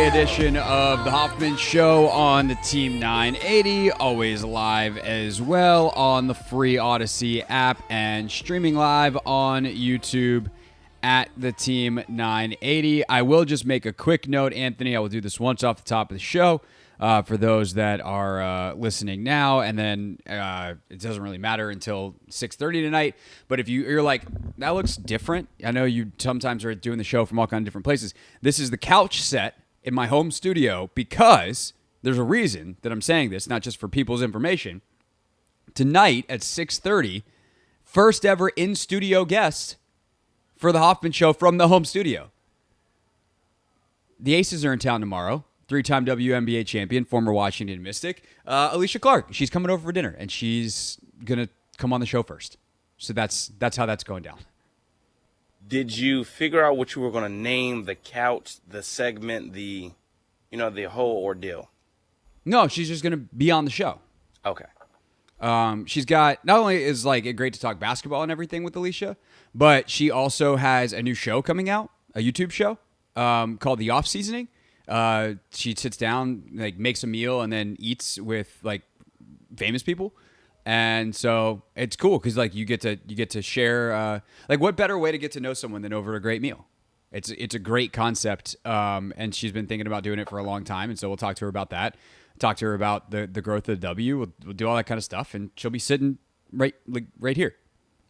Wednesday edition of the Hoffman Show on the Team 980, always live as well on the free Odyssey app and streaming live on YouTube at the Team 980. I will just make a quick note, Anthony. I will do this once off the top of the show for those that are listening now, and then it doesn't really matter until 6:30 tonight. But if you're like, that looks different. I know you sometimes are doing the show from all kinds of different places. This is the couch set in my home studio because there's a reason that I'm saying this, not just for people's information. Tonight at 6:30, first ever in-studio guest for the Hoffman Show from the home studio. The Aces are in town tomorrow. Three-time WNBA champion, former Washington Mystic, Alysha Clark. She's coming over for dinner, and she's going to come on the show first. So that's how that's going down. Did you figure out what you were going to name the couch, the segment, the whole ordeal? No, she's just going to be on the show. Okay. She's got, not only is like great to talk basketball and everything with Alysha, but she also has a new show coming out, a YouTube show called The Off Seasoning. She sits down, like makes a meal, and then eats with like famous people, and so it's cool because like you get to share. Like, what better way to get to know someone than over a great meal? It's a great concept, and she's been thinking about doing it for a long time, and so we'll talk to her about that. Talk to her about the growth of the W. We'll do all that kind of stuff, and she'll be sitting right here.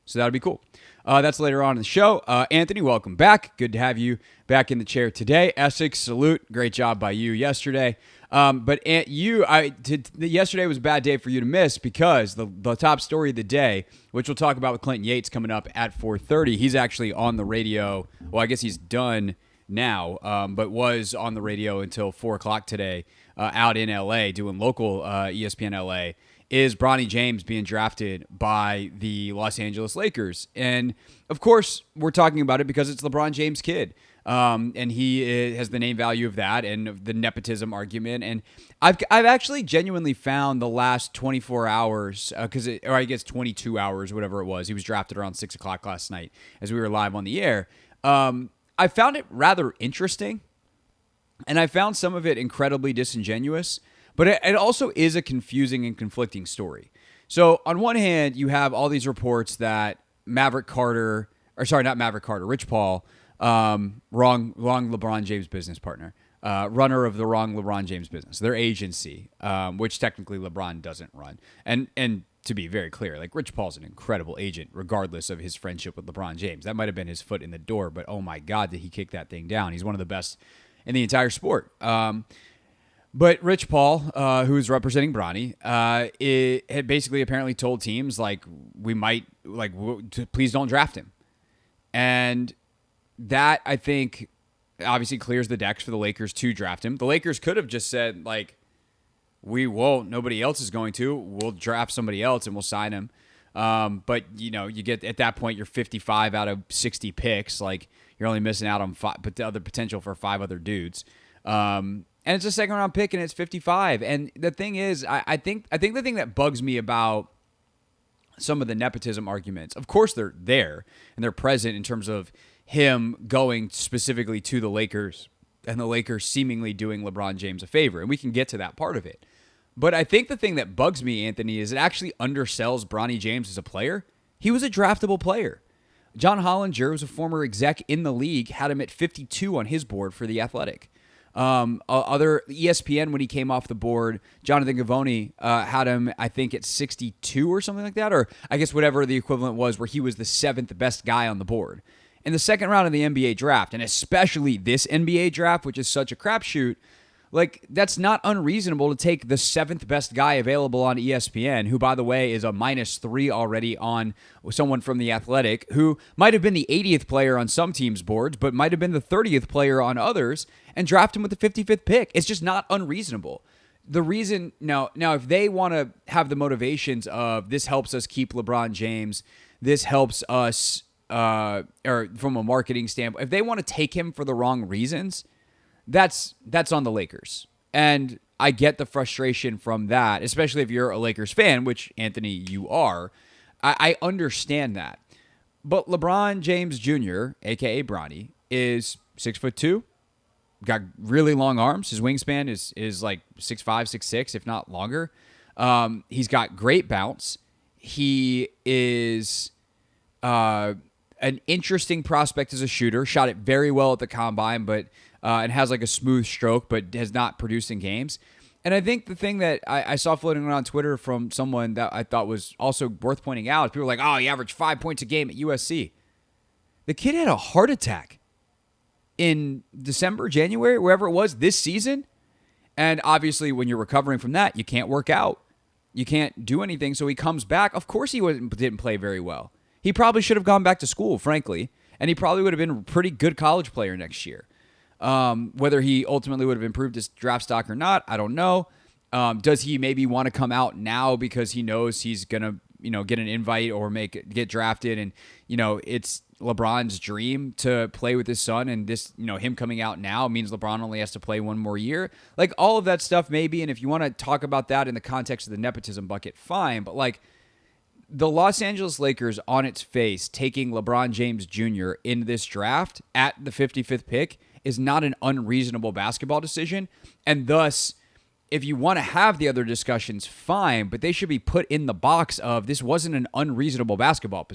So that'll be cool. That's later on in the show. Anthony, welcome back. Good to have you back in the chair today. Essex, salute. Great job by you yesterday. But yesterday was a bad day for you to miss because the top story of the day, which we'll talk about with Clinton Yates coming up at 4:30. He's actually on the radio. Well, I guess he's done now, but was on the radio until 4 o'clock today out in L.A. doing local ESPN L.A., is Bronny James being drafted by the Los Angeles Lakers. And, of course, we're talking about it because it's LeBron James' kid. And he has the name value of that and the nepotism argument. And I've actually genuinely found the last 24 hours, or I guess 22 hours, whatever it was. He was drafted around 6 o'clock last night as we were live on the air. I found it rather interesting. And I found some of it incredibly disingenuous. But it also is a confusing and conflicting story. So on one hand, you have all these reports that Rich Paul, wrong LeBron James business partner, runner of the wrong LeBron James business, their agency, which technically LeBron doesn't run. And to be very clear, like Rich Paul's an incredible agent, regardless of his friendship with LeBron James. That might have been his foot in the door, but oh my God, did he kick that thing down? He's one of the best in the entire sport. But Rich Paul, who's representing Bronny, had basically apparently told teams, like, please don't draft him. And that, I think, obviously clears the decks for the Lakers to draft him. The Lakers could have just said, like, we won't. Nobody else is going to. We'll draft somebody else and we'll sign him. But, you get, at that point, you're 55 out of 60 picks. Like, you're only missing out on the other potential for 5 other dudes. And it's a second-round pick, and it's 55. And the thing is, I think the thing that bugs me about some of the nepotism arguments, of course they're there, and they're present in terms of him going specifically to the Lakers, and the Lakers seemingly doing LeBron James a favor. And we can get to that part of it. But I think the thing that bugs me, Anthony, is it actually undersells Bronny James as a player. He was a draftable player. John Hollinger was a former exec in the league, had him at 52 on his board for The Athletic. Other ESPN, when he came off the board, Jonathan Givony had him, I think, at 62 or something like that, or I guess whatever the equivalent was, where he was the 7th best guy on the board. In the second round of the NBA draft, and especially this NBA draft, which is such a crapshoot, like, that's not unreasonable to take the 7th best guy available on ESPN, who, by the way, is a -3 already on someone from The Athletic, who might have been the 80th player on some teams' boards, but might have been the 30th player on others, and draft him with the 55th pick. It's just not unreasonable. The reason, now, if they want to have the motivations of this helps us keep LeBron James, this helps us, or from a marketing standpoint, if they want to take him for the wrong reasons, that's on the Lakers. And I get the frustration from that, especially if you're a Lakers fan, which, Anthony, you are. I understand that. But LeBron James Jr., a.k.a. Bronny, is 6'2", got really long arms. His wingspan is like 6'5", 6'6", if not longer. He's got great bounce. He is an interesting prospect as a shooter. Shot it very well at the combine, but and has like a smooth stroke, but has not produced in games. And I think the thing that I saw floating around Twitter from someone that I thought was also worth pointing out is people were like, oh, he averaged 5 points a game at USC. The kid had a heart attack in December, January, wherever it was this season. And obviously when you're recovering from that, you can't work out. You can't do anything. So he comes back. Of course he didn't play very well. He probably should have gone back to school, frankly. And he probably would have been a pretty good college player next year. Whether he ultimately would have improved his draft stock or not, I don't know. Does he maybe want to come out now because he knows he's going to, get an invite or get drafted? And, it's LeBron's dream to play with his son, and this, him coming out now means LeBron only has to play one more year. Like, all of that stuff maybe, and if you want to talk about that in the context of the nepotism bucket, fine. But like, the Los Angeles Lakers on its face taking LeBron James Jr. in this draft at the 55th pick is not an unreasonable basketball decision. And thus, if you want to have the other discussions, fine, but they should be put in the box of this wasn't an unreasonable basketball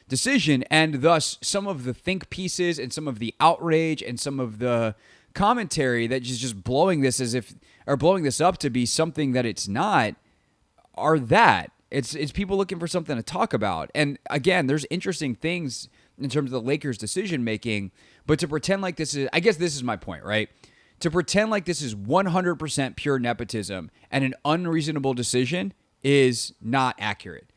decision. And thus, some of the think pieces and some of the outrage and some of the commentary that is just blowing this up to be something that it's not are that. It's people looking for something to talk about. And again, there's interesting things in terms of the Lakers' decision making, but to pretend like this is, I guess this is my point, right? To pretend like this is 100% pure nepotism and an unreasonable decision is not accurate.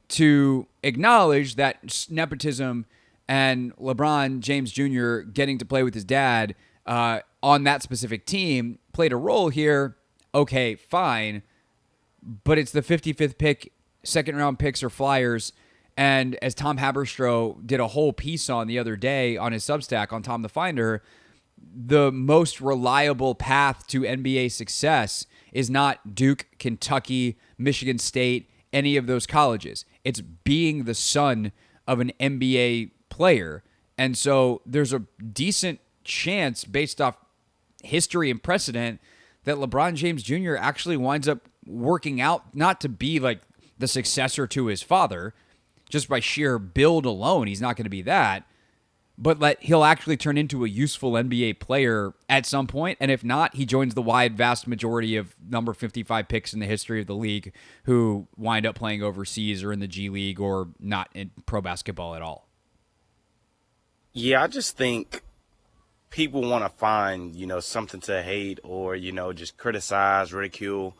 To acknowledge that nepotism and LeBron James Jr. getting to play with his dad on that specific team played a role here, okay, fine, but it's the 55th pick, second-round picks or flyers. And as Tom Haberstroh did a whole piece on the other day on his Substack on Tom the Finder, the most reliable path to NBA success is not Duke, Kentucky, Michigan State, any of those colleges. It's being the son of an NBA player. And so there's a decent chance based off history and precedent that LeBron James Jr. actually winds up working out not to be like the successor to his father. Just by sheer build alone, he's not going to be that. But he'll actually turn into a useful NBA player at some point. And if not, he joins the wide, vast majority of number 55 picks in the history of the league who wind up playing overseas or in the G League or not in pro basketball at all. Yeah, I just think people want to find, something to hate or, just criticize, ridicule.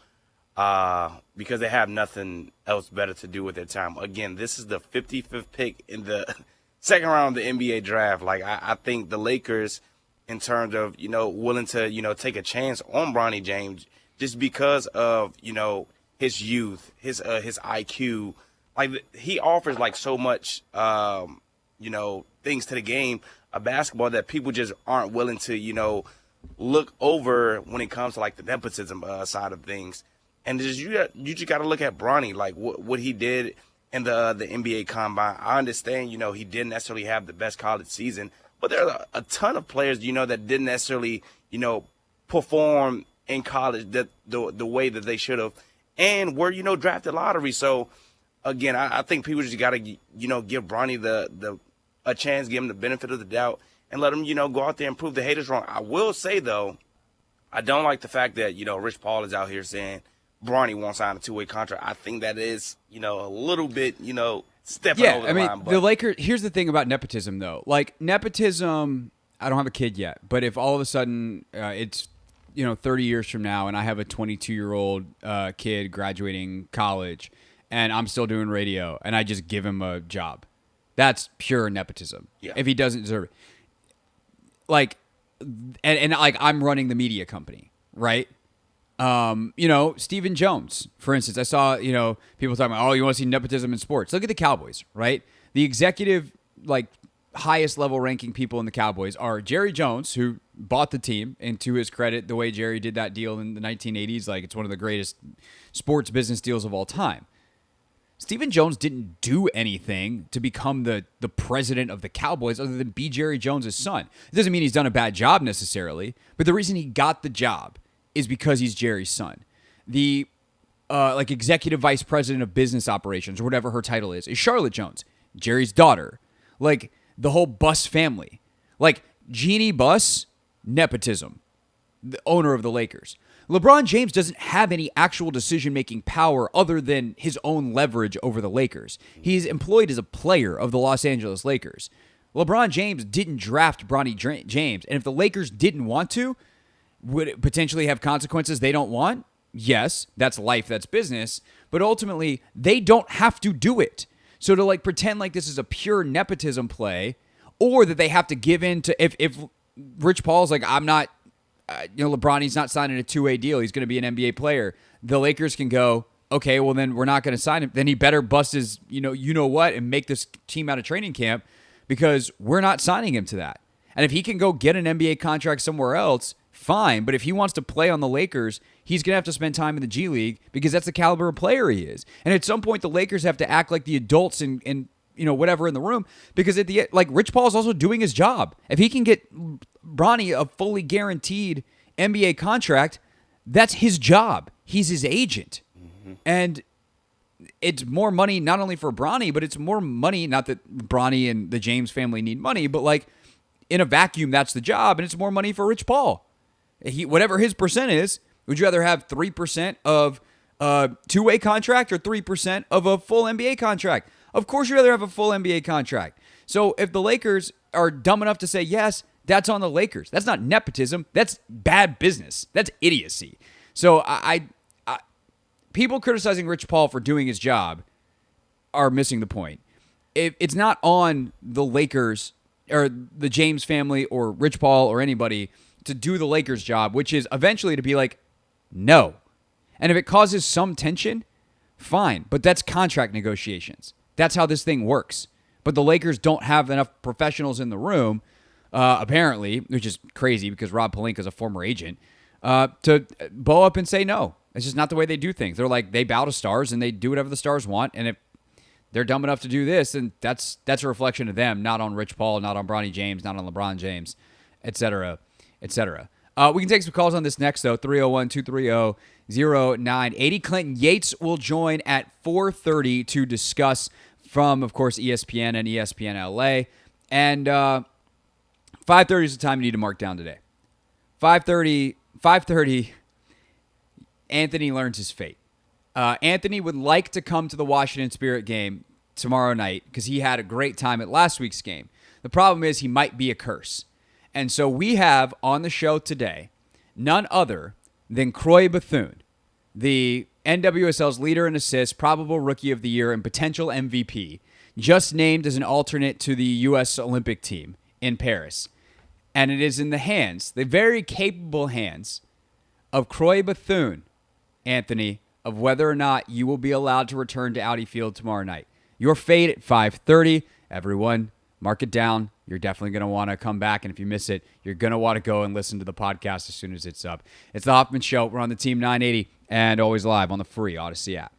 Because they have nothing else better to do with their time. Again, this is the 55th pick in the second round of the NBA draft. Like, I think the Lakers, in terms of, willing to, take a chance on Bronny James just because of, his youth, his IQ. Like, he offers, like, so much, things to the game of basketball that people just aren't willing to, look over when it comes to, like, the nepotism side of things. And you just got to look at Bronny, like what he did in the NBA Combine. I understand, he didn't necessarily have the best college season, but there are a ton of players, that didn't necessarily, perform in college the way that they should have, and were, drafted lottery. So, again, I think people just got to, give Bronny a chance, give him the benefit of the doubt, and let him, go out there and prove the haters wrong. I will say, though, I don't like the fact that, Rich Paul is out here saying Bronny won't sign a two-way contract. I think that is, a little bit, stepping over the line. The Lakers, here's the thing about nepotism, though. Like, nepotism, I don't have a kid yet, but if all of a sudden it's, 30 years from now and I have a 22-year-old kid graduating college and I'm still doing radio and I just give him a job, that's pure nepotism. Yeah. If he doesn't deserve it. Like, and like I'm running the media company, right? Stephen Jones, for instance, I saw, people talking about, oh, you want to see nepotism in sports. Look at the Cowboys, right? The executive, highest level ranking people in the Cowboys are Jerry Jones, who bought the team, and to his credit, the way Jerry did that deal in the 1980s, it's one of the greatest sports business deals of all time. Stephen Jones didn't do anything to become the president of the Cowboys other than be Jerry Jones' son. It doesn't mean he's done a bad job necessarily, but the reason he got the job is because he's Jerry's son. The executive vice president of business operations or whatever her title is Charlotte Jones, Jerry's daughter. Like the whole Buss family. Like Jeannie Buss, nepotism, the owner of the Lakers. LeBron James doesn't have any actual decision-making power other than his own leverage over the Lakers. He's employed as a player of the Los Angeles Lakers. LeBron James didn't draft Bronny James, and if the Lakers didn't want to, would it potentially have consequences they don't want? Yes, that's life, that's business, but ultimately, they don't have to do it. So to pretend like this is a pure nepotism play, or that they have to give in to, if Rich Paul's like, I'm not, LeBron, he's not signing a two-way deal. He's going to be an NBA player. The Lakers can go, okay, well then we're not going to sign him. Then he better bust his, you know what, and make this team out of training camp because we're not signing him to that. And if he can go get an NBA contract somewhere else, fine. But if he wants to play on the Lakers, he's going to have to spend time in the G League because that's the caliber of player he is. And at some point, the Lakers have to act like the adults and whatever in the room because at the end, Rich Paul is also doing his job. If he can get Bronny a fully guaranteed NBA contract, that's his job. He's his agent. Mm-hmm. And it's more money not only for Bronny, but it's more money, not that Bronny and the James family need money, but in a vacuum, that's the job, and it's more money for Rich Paul. Whatever his percent is, would you rather have 3% of a two-way contract or 3% of a full NBA contract? Of course you'd rather have a full NBA contract. So if the Lakers are dumb enough to say yes, that's on the Lakers. That's not nepotism. That's bad business. That's idiocy. So I people criticizing Rich Paul for doing his job are missing the point. It's not on the Lakers or the James family or Rich Paul or anybody to do the Lakers' job, which is eventually to be like, no. And if it causes some tension, fine. But that's contract negotiations. That's how this thing works. But the Lakers don't have enough professionals in the room, apparently, which is crazy because Rob Pelinka is a former agent, to bow up and say no. It's just not the way they do things. They're like, they bow to stars and they do whatever the stars want. And if they're dumb enough to do this, then that's a reflection of them, not on Rich Paul, not on Bronny James, not on LeBron James, et cetera, et cetera. We can take some calls on this next, though. 301-230-0980. Clinton Yates will join at 4:30 to discuss from, of course, ESPN and ESPN LA. And 5:30 is the time you need to mark down today. 5:30, Anthony learns his fate. Anthony would like to come to the Washington Spirit game tomorrow night because he had a great time at last week's game. The problem is he might be a curse. And so we have on the show today none other than Croix Bethune, the NWSL's leader in assists, probable rookie of the year, and potential MVP, just named as an alternate to the U.S. Olympic team in Paris. And it is in the hands, the very capable hands, of Croix Bethune, Anthony, of whether or not you will be allowed to return to Audi Field tomorrow night. Your fate at 5:30. Everyone, mark it down. You're definitely going to want to come back, and if you miss it, you're going to want to go and listen to the podcast as soon as it's up. It's the Hoffman Show. We're on the Team 980 and always live on the free Odyssey app.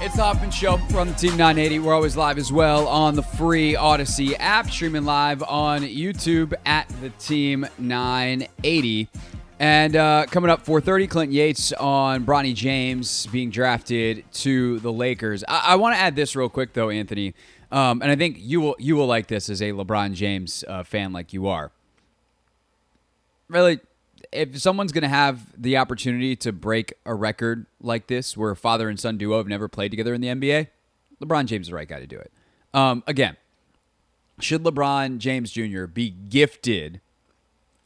It's the Hoffman Show. We're on the Team 980. We're always live as well on the free Odyssey app, streaming live on YouTube at the Team 980. And coming up 4:30, Clinton Yates on Bronny James being drafted to the Lakers. I want to add this real quick though, Anthony, and I think you will like this as a LeBron James fan like you are. Really, if someone's going to have the opportunity to break a record like this, where a father and son duo have never played together in the NBA, LeBron James is the right guy to do it. Again, should LeBron James Jr. be gifted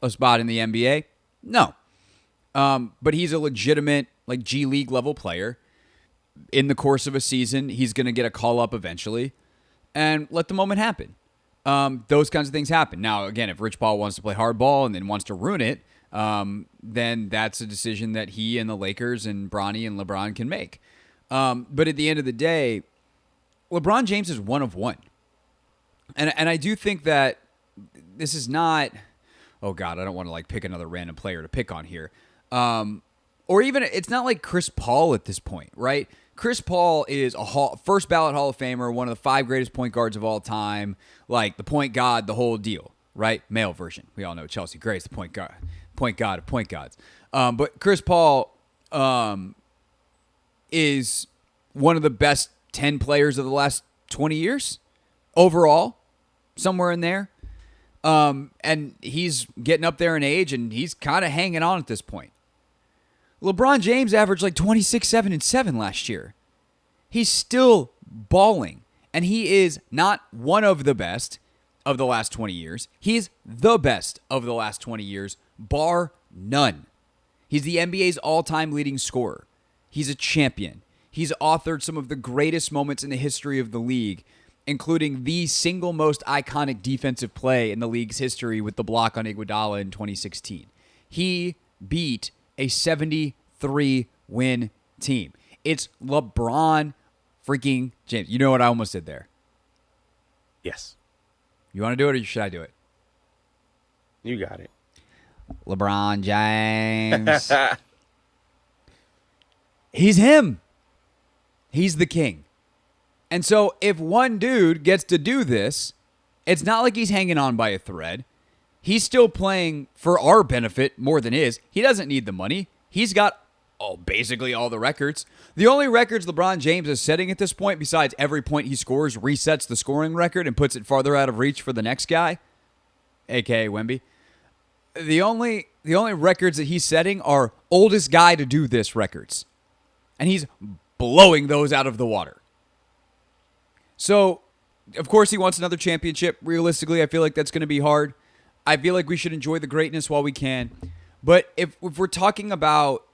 a spot in the NBA? No. But he's a legitimate G League level player. In the course of a season, he's going to get a call up eventually, and let the moment happen. Those kinds of things happen. Now, again, if Rich Paul wants to play hardball and then wants to ruin it, then that's a decision that he and the Lakers and Bronny and LeBron can make. But at the end of the day, LeBron James is one of one. And I do think that this is not, oh God, I don't want to pick another random player to pick on here. Or even, it's not like Chris Paul at this point, right? Chris Paul is a first ballot Hall of Famer, one of the 5 greatest point guards of all time, the point god, the whole deal, right? Male version. We all know Chelsea Gray's the point god of point gods. But Chris Paul is one of the best 10 players of the last 20 years overall, somewhere in there. And he's getting up there in age, and he's kind of hanging on at this point. LeBron James averaged 26, 7, and 7 last year. He's still balling, and he is not one of the best of the last 20 years. He's the best of the last 20 years, bar none. He's the NBA's all-time leading scorer. He's a champion. He's authored some of the greatest moments in the history of the league, including the single most iconic defensive play in the league's history with the block on Iguodala in 2016. He beat a 73-win team. It's LeBron freaking James. You know what I almost did there? Yes. You want to do it, or should I do it? You got it. LeBron James. He's him. He's the king. And so if one dude gets to do this, it's not like he's hanging on by a thread. He's still playing for our benefit more than his. He doesn't need the money. He's got basically all the records. The only records LeBron James is setting at this point, besides every point he scores resets the scoring record and puts it farther out of reach for the next guy, a.k.a. Wemby. The only records that he's setting are oldest guy to do this records. And he's blowing those out of the water. So, of course, he wants another championship. Realistically, I feel like that's going to be hard. I feel like we should enjoy the greatness while we can. But if we're talking about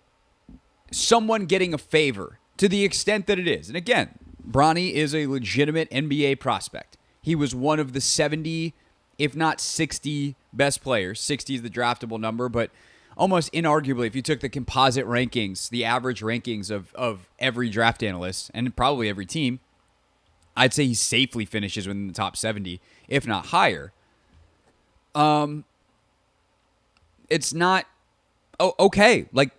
someone getting a favor to the extent that it is, and again, Bronny is a legitimate NBA prospect. He was one of the 70, if not 60 best players. 60 is the draftable number, but almost inarguably, if you took the composite rankings, the average rankings of every draft analyst, and probably every team, I'd say he safely finishes within the top 70, if not higher. It's not okay. Let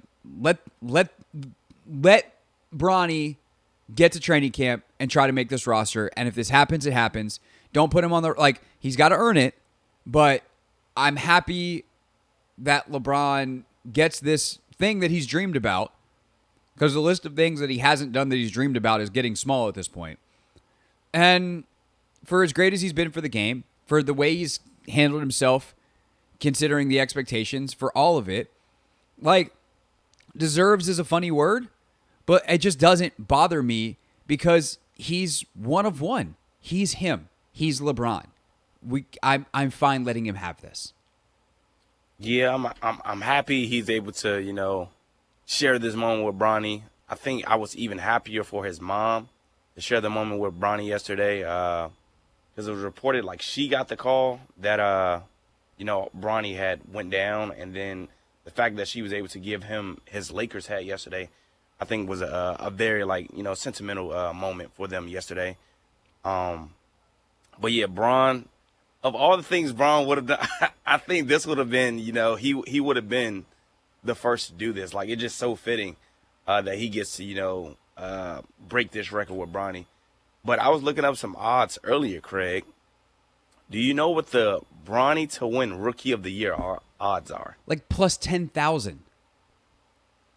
Bronny get to training camp and try to make this roster. And if this happens, it happens. Don't put him on the he's got to earn it. But I'm happy that LeBron gets this thing that he's dreamed about, because the list of things that he hasn't done that he's dreamed about is getting small at this point. And for as great as he's been for the game, for the way he's handled himself, considering the expectations, for all of it, deserves is a funny word, but it just doesn't bother me because he's one of one. He's him. He's LeBron. I'm fine letting him have this. Yeah, I'm happy he's able to, share this moment with Bronny. I think I was even happier for his mom to share the moment with Bronny yesterday, because it was reported she got the call that Bronny had went down, and then the fact that she was able to give him his Lakers hat yesterday, I think was a very sentimental moment for them yesterday. But yeah, Bron, of all the things Bron would have done, I think this would have been, he would have been the first to do this. It's just so fitting that he gets to, break this record with Bronny. But I was looking up some odds earlier, Craig. Do you know what the Bronny to win Rookie of the Year odds are? Like plus 10,000.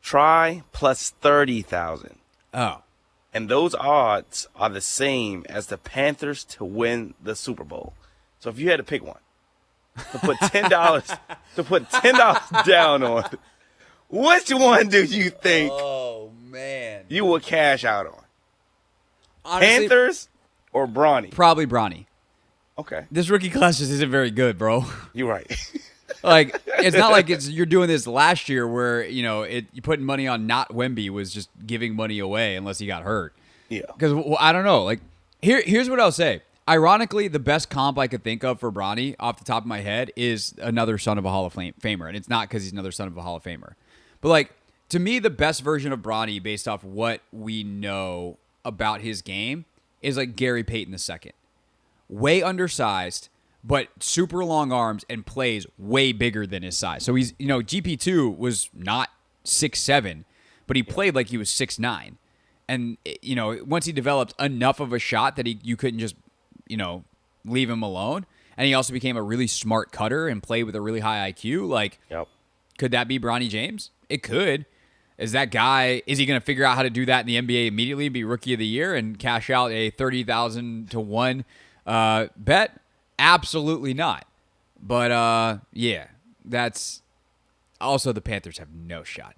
Try plus 30,000. Oh. And those odds are the same as the Panthers to win the Super Bowl. So if you had to pick one, to put $10 down on, which one do you think you would cash out on? Honestly, Panthers or Bronny? Probably Bronny. Okay. This rookie class just isn't very good, bro. You're right. Like, it's not like you're doing this last year where, you putting money on not Wemby was just giving money away unless he got hurt. Yeah. Because, I don't know. Like, here's what I'll say. Ironically, the best comp I could think of for Bronny off the top of my head is another son of a Hall of Famer. And it's not because he's another son of a Hall of Famer. But, like, to me, the best version of Bronny based off what we know about his game is like Gary Payton II. Way undersized, but super long arms and plays way bigger than his size. So he's, GP2 was not 6'7", but he played like he was 6'9". And, once he developed enough of a shot that you couldn't just, leave him alone. And he also became a really smart cutter and played with a really high IQ. Like, Could that be Bronny James? It could. Is that guy, is he going to figure out how to do that in the NBA immediately, be Rookie of the Year, and cash out a 30,000 to 1 bet? Absolutely not. But, yeah, that's also the Panthers have no shot.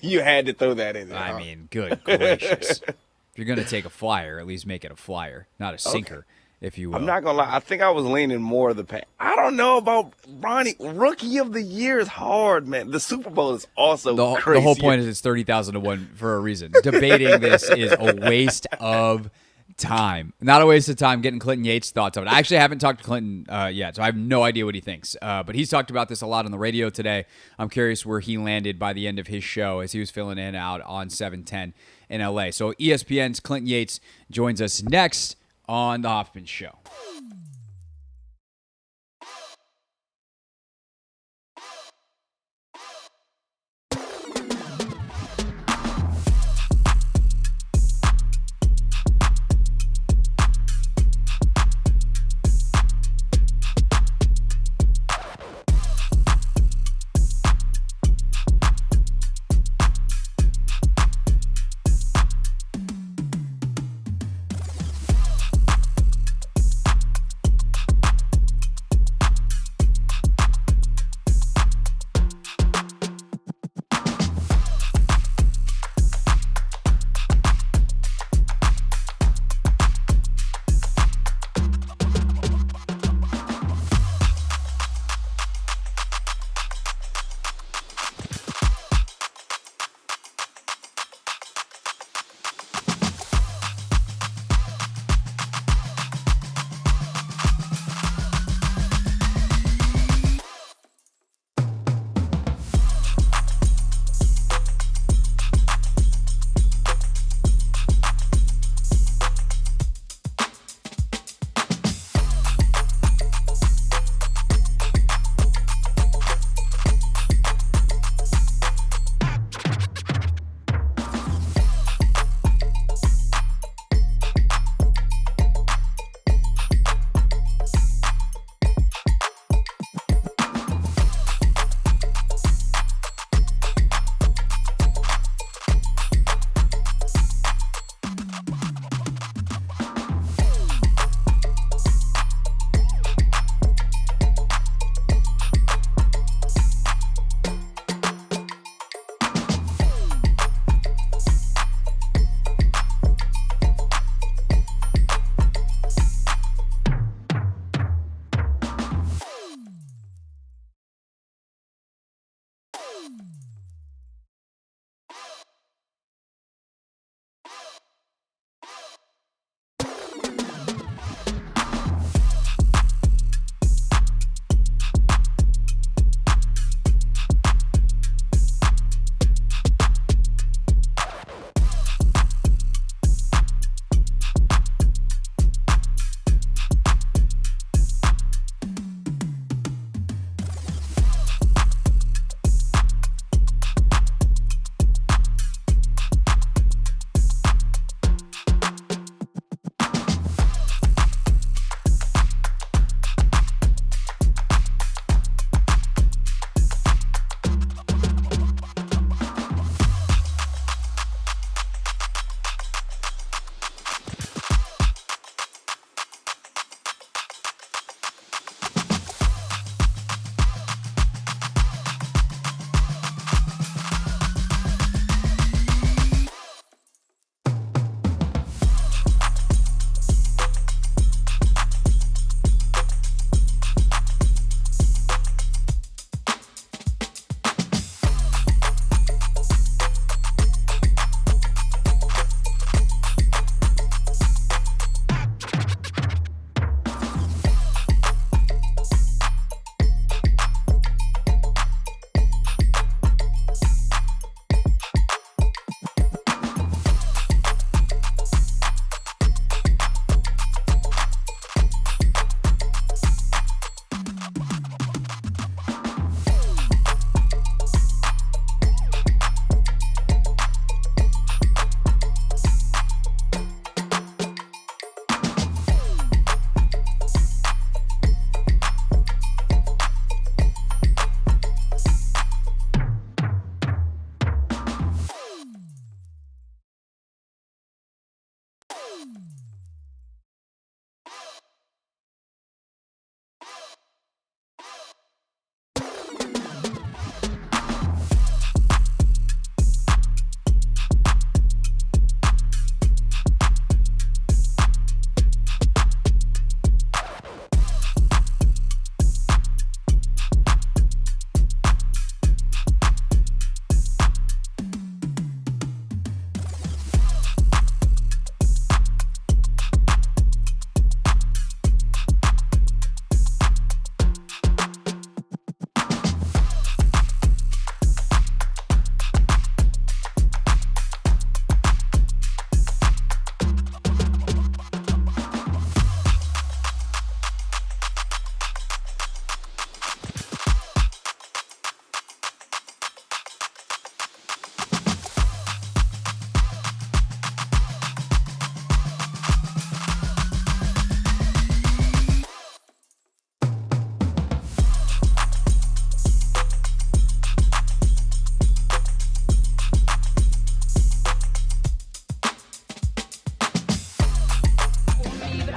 You had to throw that in there. I mean, good gracious. If you're going to take a flyer, at least make it a flyer, not a sinker, if you will. I'm not going to lie. I think I was leaning more of the I don't know about Bronny. Rookie of the Year is hard, man. The Super Bowl is also crazy. The whole point is it's 30,000 to 1 for a reason. Debating this is a waste of time. Not a waste of time getting Clinton Yates' thoughts on it. I actually haven't talked to Clinton yet, so I have no idea what he thinks. But he's talked about this a lot on the radio today. I'm curious where he landed by the end of his show as he was filling in and out on 710 in LA. So ESPN's Clinton Yates joins us next on the Hoffman Show.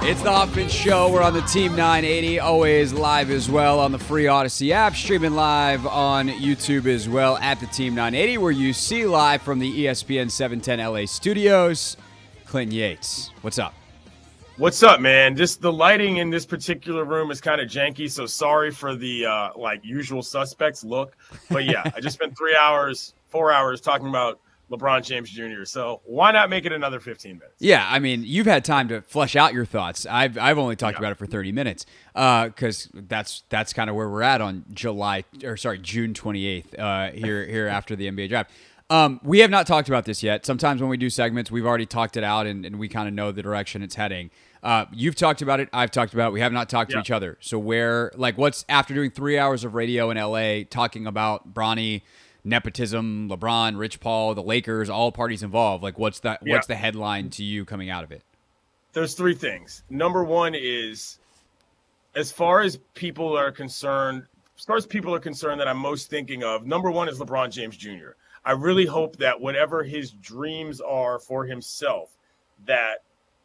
It's the Hoffman Show. We're on the Team 980, always live as well on the free Odyssey app, streaming live on YouTube as well at the Team 980, where you see live from the ESPN 710 LA studios. Clinton Yates, what's up? What's up, man? Just the lighting in this particular room is kind of janky, so sorry for the usual suspects look. But yeah, I just spent 4 hours talking about LeBron James Jr., so why not make it another 15 minutes? Yeah, I mean, you've had time to flesh out your thoughts. I've only talked about it for 30 minutes because that's kind of where we're at on June 28th here after the NBA draft. We have not talked about this yet. Sometimes when we do segments, we've already talked it out and we kind of know the direction it's heading. You've talked about it. I've talked about it. We have not talked to each other. So what's after doing 3 hours of radio in LA, talking about Bronny, nepotism, LeBron, Rich Paul, the Lakers, all parties involved. Like, what's the headline to you coming out of it? There's three things. Number one is, as far as people are concerned that I'm most thinking of, number one is LeBron James Jr. I really hope that whatever his dreams are for himself, that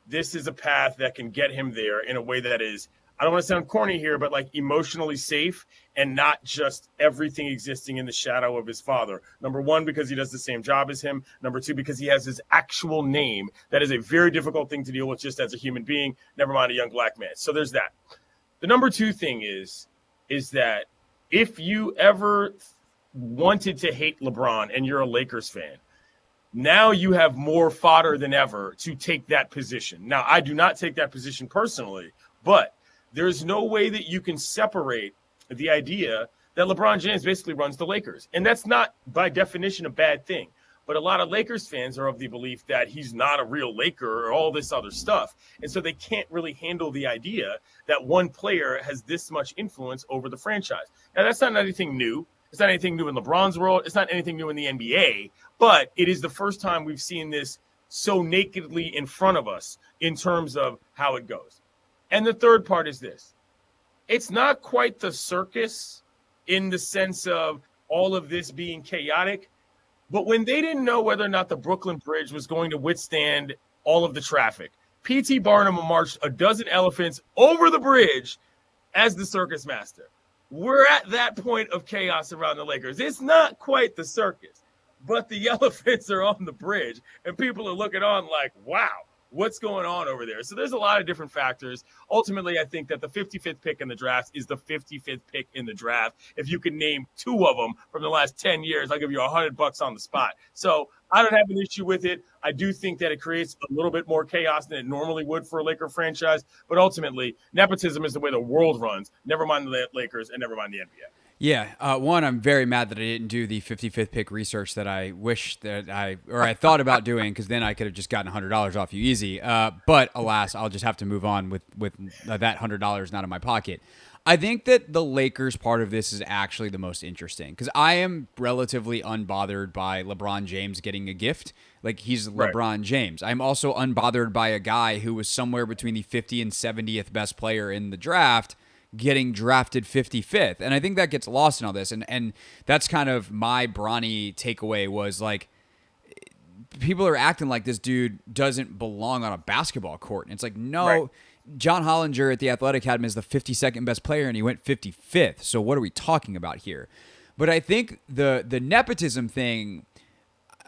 this is a path that can get him there in a way that is, I don't want to sound corny here, but like emotionally safe and not just everything existing in the shadow of his father. Number one, because he does the same job as him. Number two, because he has his actual name. That is a very difficult thing to deal with just as a human being, never mind a young black man. So there's that. The number two thing is that if you ever wanted to hate LeBron and you're a Lakers fan, now you have more fodder than ever to take that position. Now, I do not take that position personally, but there's no way that you can separate the idea that LeBron James basically runs the Lakers. And that's not, by definition, a bad thing. But a lot of Lakers fans are of the belief that he's not a real Laker or all this other stuff. And so they can't really handle the idea that one player has this much influence over the franchise. Now, that's not anything new. It's not anything new in LeBron's world. It's not anything new in the NBA. But it is the first time we've seen this so nakedly in front of us in terms of how it goes. And the third part is this. It's not quite the circus in the sense of all of this being chaotic, but when they didn't know whether or not the Brooklyn Bridge was going to withstand all of the traffic, P.T. Barnum marched a dozen elephants over the bridge as the circus master. We're at that point of chaos around the Lakers. It's not quite the circus, but the elephants are on the bridge, and people are looking on like, wow. What's going on over there? So there's a lot of different factors. Ultimately, I think that the 55th pick in the draft is the 55th pick in the draft. If you can name two of them from the last 10 years, I'll give you $100 on the spot. So I don't have an issue with it. I do think that it creates a little bit more chaos than it normally would for a Laker franchise. But ultimately, nepotism is the way the world runs. Never mind the Lakers and never mind the NBA. Yeah, one, I'm very mad that I didn't do the 55th pick research that I wish that I thought about doing, because then I could have just gotten $100 off you easy. But alas, I'll just have to move on with that $100 not in my pocket. I think that the Lakers part of this is actually the most interesting, because I am relatively unbothered by LeBron James getting a gift. Like, he's LeBron James. I'm also unbothered by a guy who was somewhere between the 50th and 70th best player in the draft getting drafted 55th. And I think that gets lost in all this. And that's kind of my Bronny takeaway, was like, people are acting like this dude doesn't belong on a basketball court. And it's like, no, John Hollinger at the Athletic had him as the 52nd best player, and he went 55th. So what are we talking about here? But I think the nepotism thing,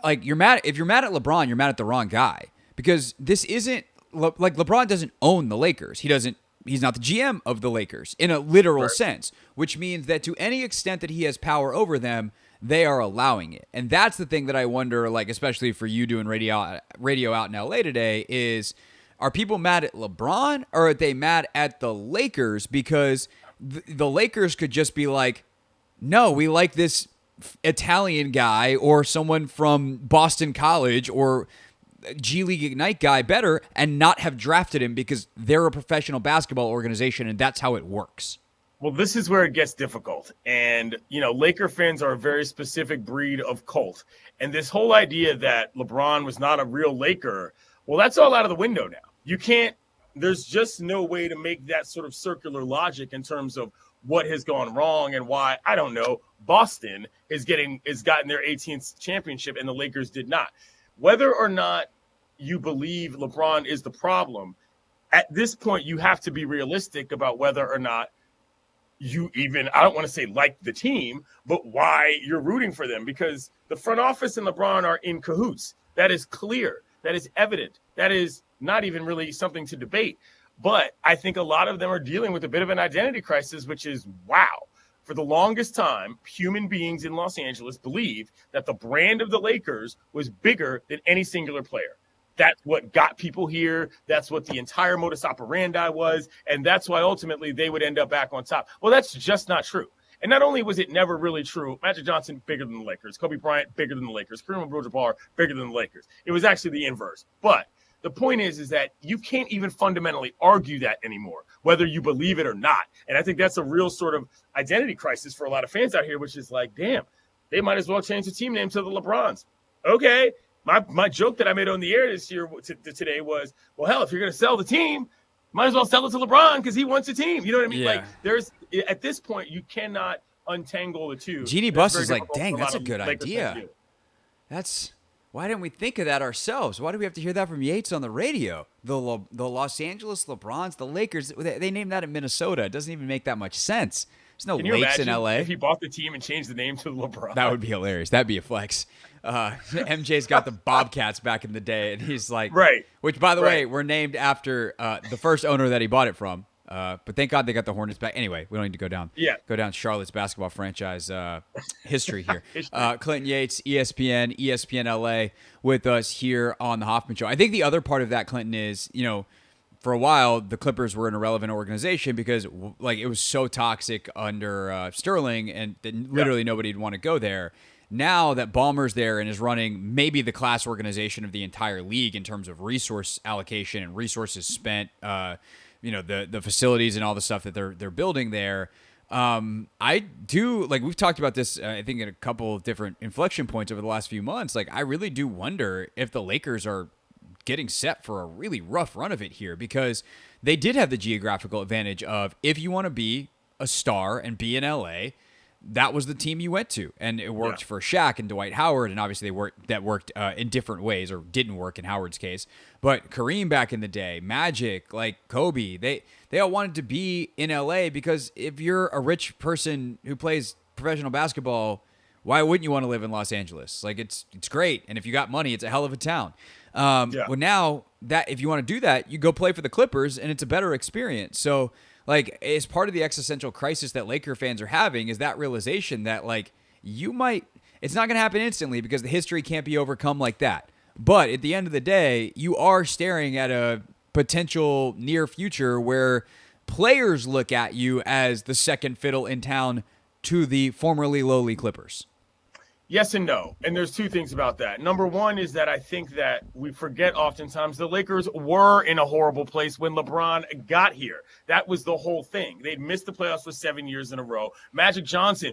like, if you're mad at LeBron, you're mad at the wrong guy, because this isn't like LeBron doesn't own the Lakers. He's not the GM of the Lakers in a literal sense, which means that to any extent that he has power over them, they are allowing it. And that's the thing that I wonder, like, especially for you doing radio out in LA today, is, are people mad at LeBron, or are they mad at the Lakers? Because the Lakers could just be like, no, we like this Italian guy or someone from Boston College or G League Ignite guy better, and not have drafted him because they're a professional basketball organization and that's how it works. Well, this is where it gets difficult. And, Laker fans are a very specific breed of cult. And this whole idea that LeBron was not a real Laker, well, that's all out of the window now. There's just no way to make that sort of circular logic in terms of what has gone wrong and why, I don't know, Boston has gotten their 18th championship and the Lakers did not. Whether or not you believe LeBron is the problem, at this point, you have to be realistic about whether or not you even, I don't want to say like the team, but why you're rooting for them, because the front office and LeBron are in cahoots. That is clear. That is evident. That is not even really something to debate. But I think a lot of them are dealing with a bit of an identity crisis, which is, wow. For the longest time, human beings in Los Angeles believed that the brand of the Lakers was bigger than any singular player. That's what got people here. That's what the entire modus operandi was. And that's why ultimately they would end up back on top. Well, that's just not true. And not only was it never really true, Magic Johnson bigger than the Lakers, Kobe Bryant bigger than the Lakers, Kareem Abdul-Jabbar bigger than the Lakers. It was actually the inverse. But the point is that you can't even fundamentally argue that anymore, whether you believe it or not. And I think that's a real sort of identity crisis for a lot of fans out here, which is like, damn, they might as well change the team name to the LeBrons. Okay. My joke that I made on the air this year today was, well, hell, if you're going to sell the team, might as well sell it to LeBron because he wants a team. You know what I mean? Yeah. Like, there's at this point, you cannot untangle the two. GD Bus is like, dang, that's a good idea. Why didn't we think of that ourselves? Why do we have to hear that from Yates on the radio? The Los Angeles LeBrons, the Lakers, they named that in Minnesota. It doesn't even make that much sense. There's no lakes in LA. If he bought the team and changed the name to LeBron, that would be hilarious. That'd be a flex. MJ's got the Bobcats back in the day, and he's like, right. Which, by the way, were named after the first owner that he bought it from. But thank God they got the Hornets back. Anyway, we don't need to go down Charlotte's basketball franchise history here. Clinton Yates, ESPN LA, with us here on the Hoffman Show. I think the other part of that, Clinton, is, for a while, the Clippers were an irrelevant organization because it was so toxic under Sterling, and literally nobody'd want to go there. Now that Ballmer's there and is running maybe the class organization of the entire league in terms of resource allocation and resources spent, the facilities and all the stuff that they're building there. I do, we've talked about this, I think, in a couple of different inflection points over the last few months. I really do wonder if the Lakers are getting set for a really rough run of it here, because they did have the geographical advantage of, if you want to be a star and be in LA, that was the team you went to, and it worked for Shaq and Dwight Howard, and obviously that worked in different ways, or didn't work in Howard's case. But Kareem back in the day, Magic, Kobe, they all wanted to be in LA, because if you're a rich person who plays professional basketball, why wouldn't you want to live in Los Angeles? It's great, and if you got money, it's a hell of a town. Well, now that if you want to do that, you go play for the Clippers, and it's a better experience. So, as part of the existential crisis that Laker fans are having, is that realization that, it's not going to happen instantly because the history can't be overcome like that. But at the end of the day, you are staring at a potential near future where players look at you as the second fiddle in town to the formerly lowly Clippers. Yes and no. And there's two things about that. Number one is that I think that we forget oftentimes the Lakers were in a horrible place when LeBron got here. That was the whole thing. They'd missed the playoffs for 7 years in a row. Magic Johnson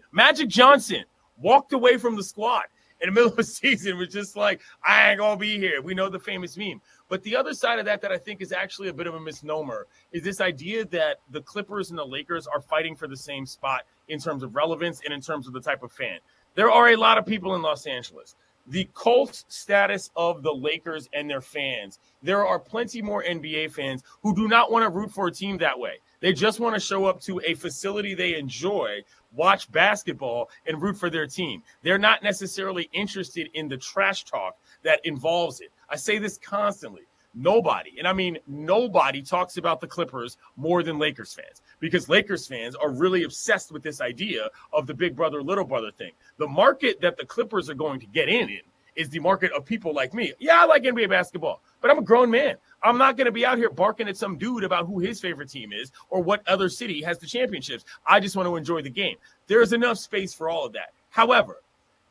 walked away from the squad in the middle of the season, was just like, I ain't going to be here. We know the famous meme. But the other side of that I think is actually a bit of a misnomer is this idea that the Clippers and the Lakers are fighting for the same spot in terms of relevance and in terms of the type of fan. There are a lot of people in Los Angeles. The cult status of the Lakers and their fans, there are plenty more NBA fans who do not want to root for a team that way. They just want to show up to a facility they enjoy, watch basketball, and root for their team. They're not necessarily interested in the trash talk that involves it. I say this constantly. Nobody, and I mean nobody, talks about the Clippers more than Lakers fans, because Lakers fans are really obsessed with this idea of the big brother, little brother thing. The market that the Clippers are going to get in is the market of people like me. Yeah, I like NBA basketball, but I'm a grown man. I'm not going to be out here barking at some dude about who his favorite team is or what other city has the championships. I just want to enjoy the game. There's enough space for all of that. However,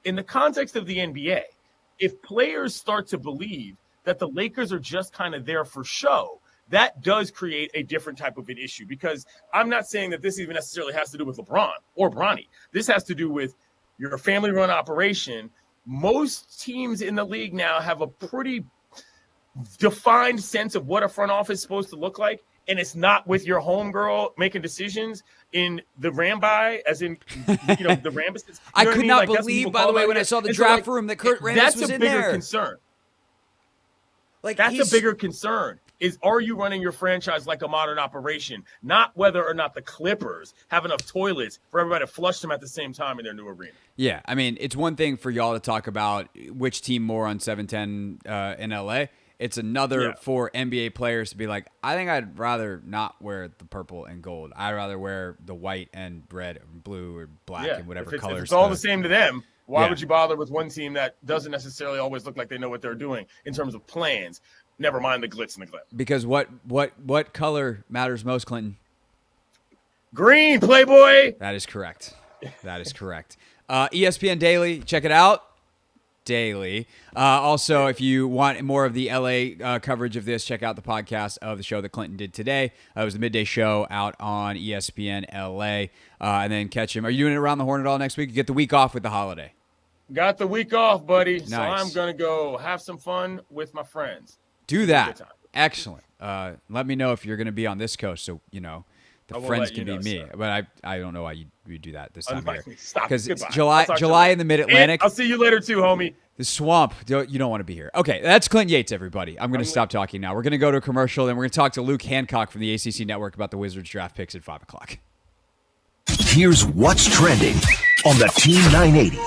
in the context of the NBA, if players start to believe that the Lakers are just kind of there for show, that does create a different type of an issue, because I'm not saying that this even necessarily has to do with LeBron or Bronny. This has to do with your family-run operation. Most teams in the league now have a pretty defined sense of what a front office is supposed to look like, and it's not with your homegirl making decisions in the Ramby, as in, the Rambus. I could not believe, by the way, when I saw the draft room that Kurt Rambis was in there. That's a bigger concern. That's a bigger concern. are you running your franchise like a modern operation? Not whether or not the Clippers have enough toilets for everybody to flush them at the same time in their new arena. Yeah, I mean, it's one thing for y'all to talk about which team more on 710 in LA. It's another for NBA players to be like, I think I'd rather not wear the purple and gold. I'd rather wear the white and red or blue or black and whatever colors. If it's all the same to them, why would you bother with one team that doesn't necessarily always look like they know what they're doing in terms of plans? Never mind the glitz and the glare. Because what color matters most, Clinton? Green, Playboy. That is correct. That is correct. ESPN Daily, check it out. Daily. Also, if you want more of the LA coverage of this, check out the podcast of the show that Clinton did today. It was the midday show out on ESPN LA. And then catch him. Are you doing it around the horn at all next week? You get the week off with the holiday. Got the week off, buddy. Nice. So I'm going to go have some fun with my friends. Do that. Excellent. Let me know if you're going to be on this coast so, the friends can be me. Sir. But I don't know why you do that this time of year. Because it's July in the Mid-Atlantic. I'll see you later too, homie. The swamp. You don't want to be here. Okay, that's Clinton Yates, everybody. I'm going to stop talking now. We're going to go to a commercial, then we're going to talk to Luke Hancock from the ACC Network about the Wizards draft picks at 5 o'clock. Here's what's trending on the Team 980.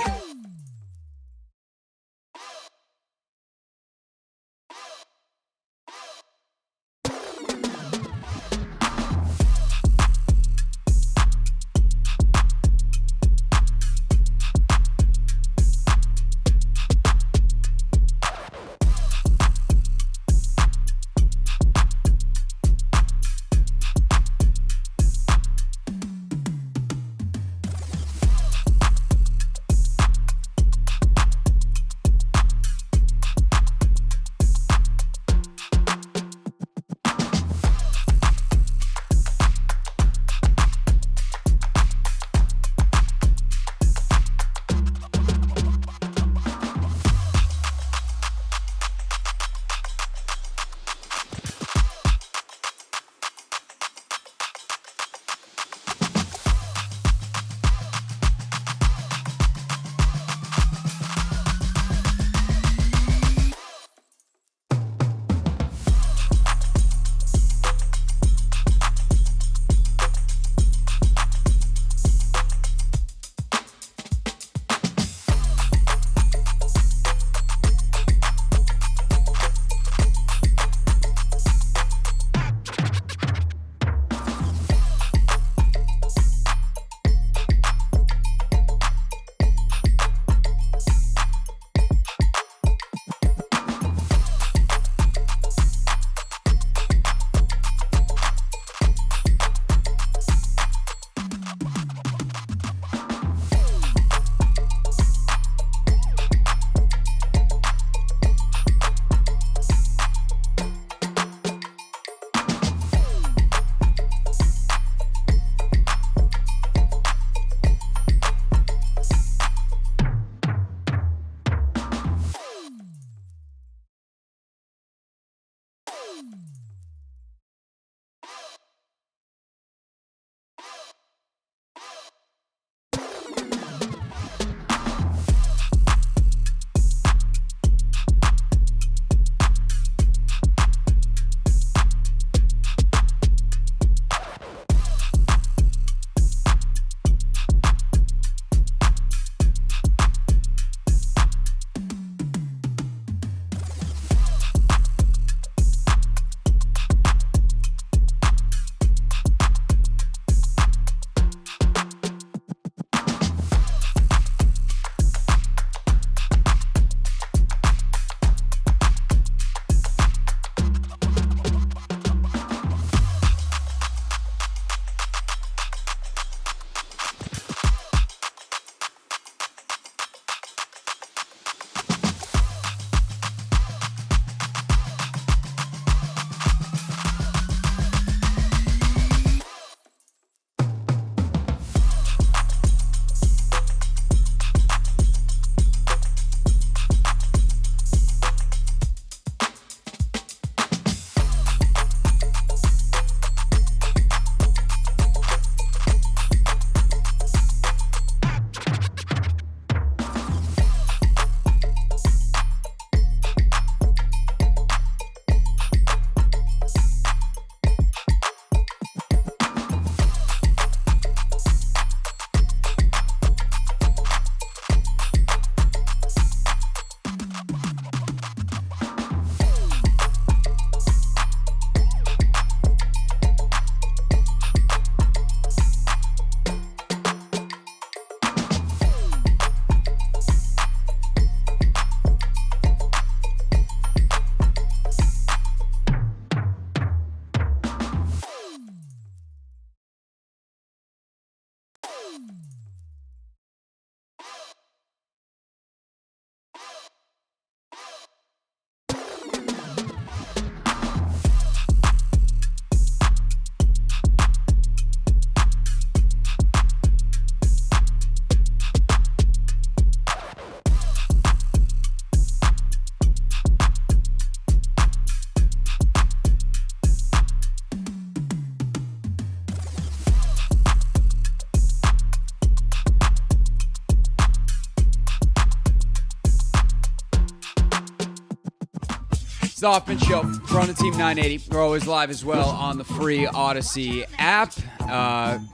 It's the Hoffman Show. We're on the Team 980. We're always live as well on the free Odyssey app.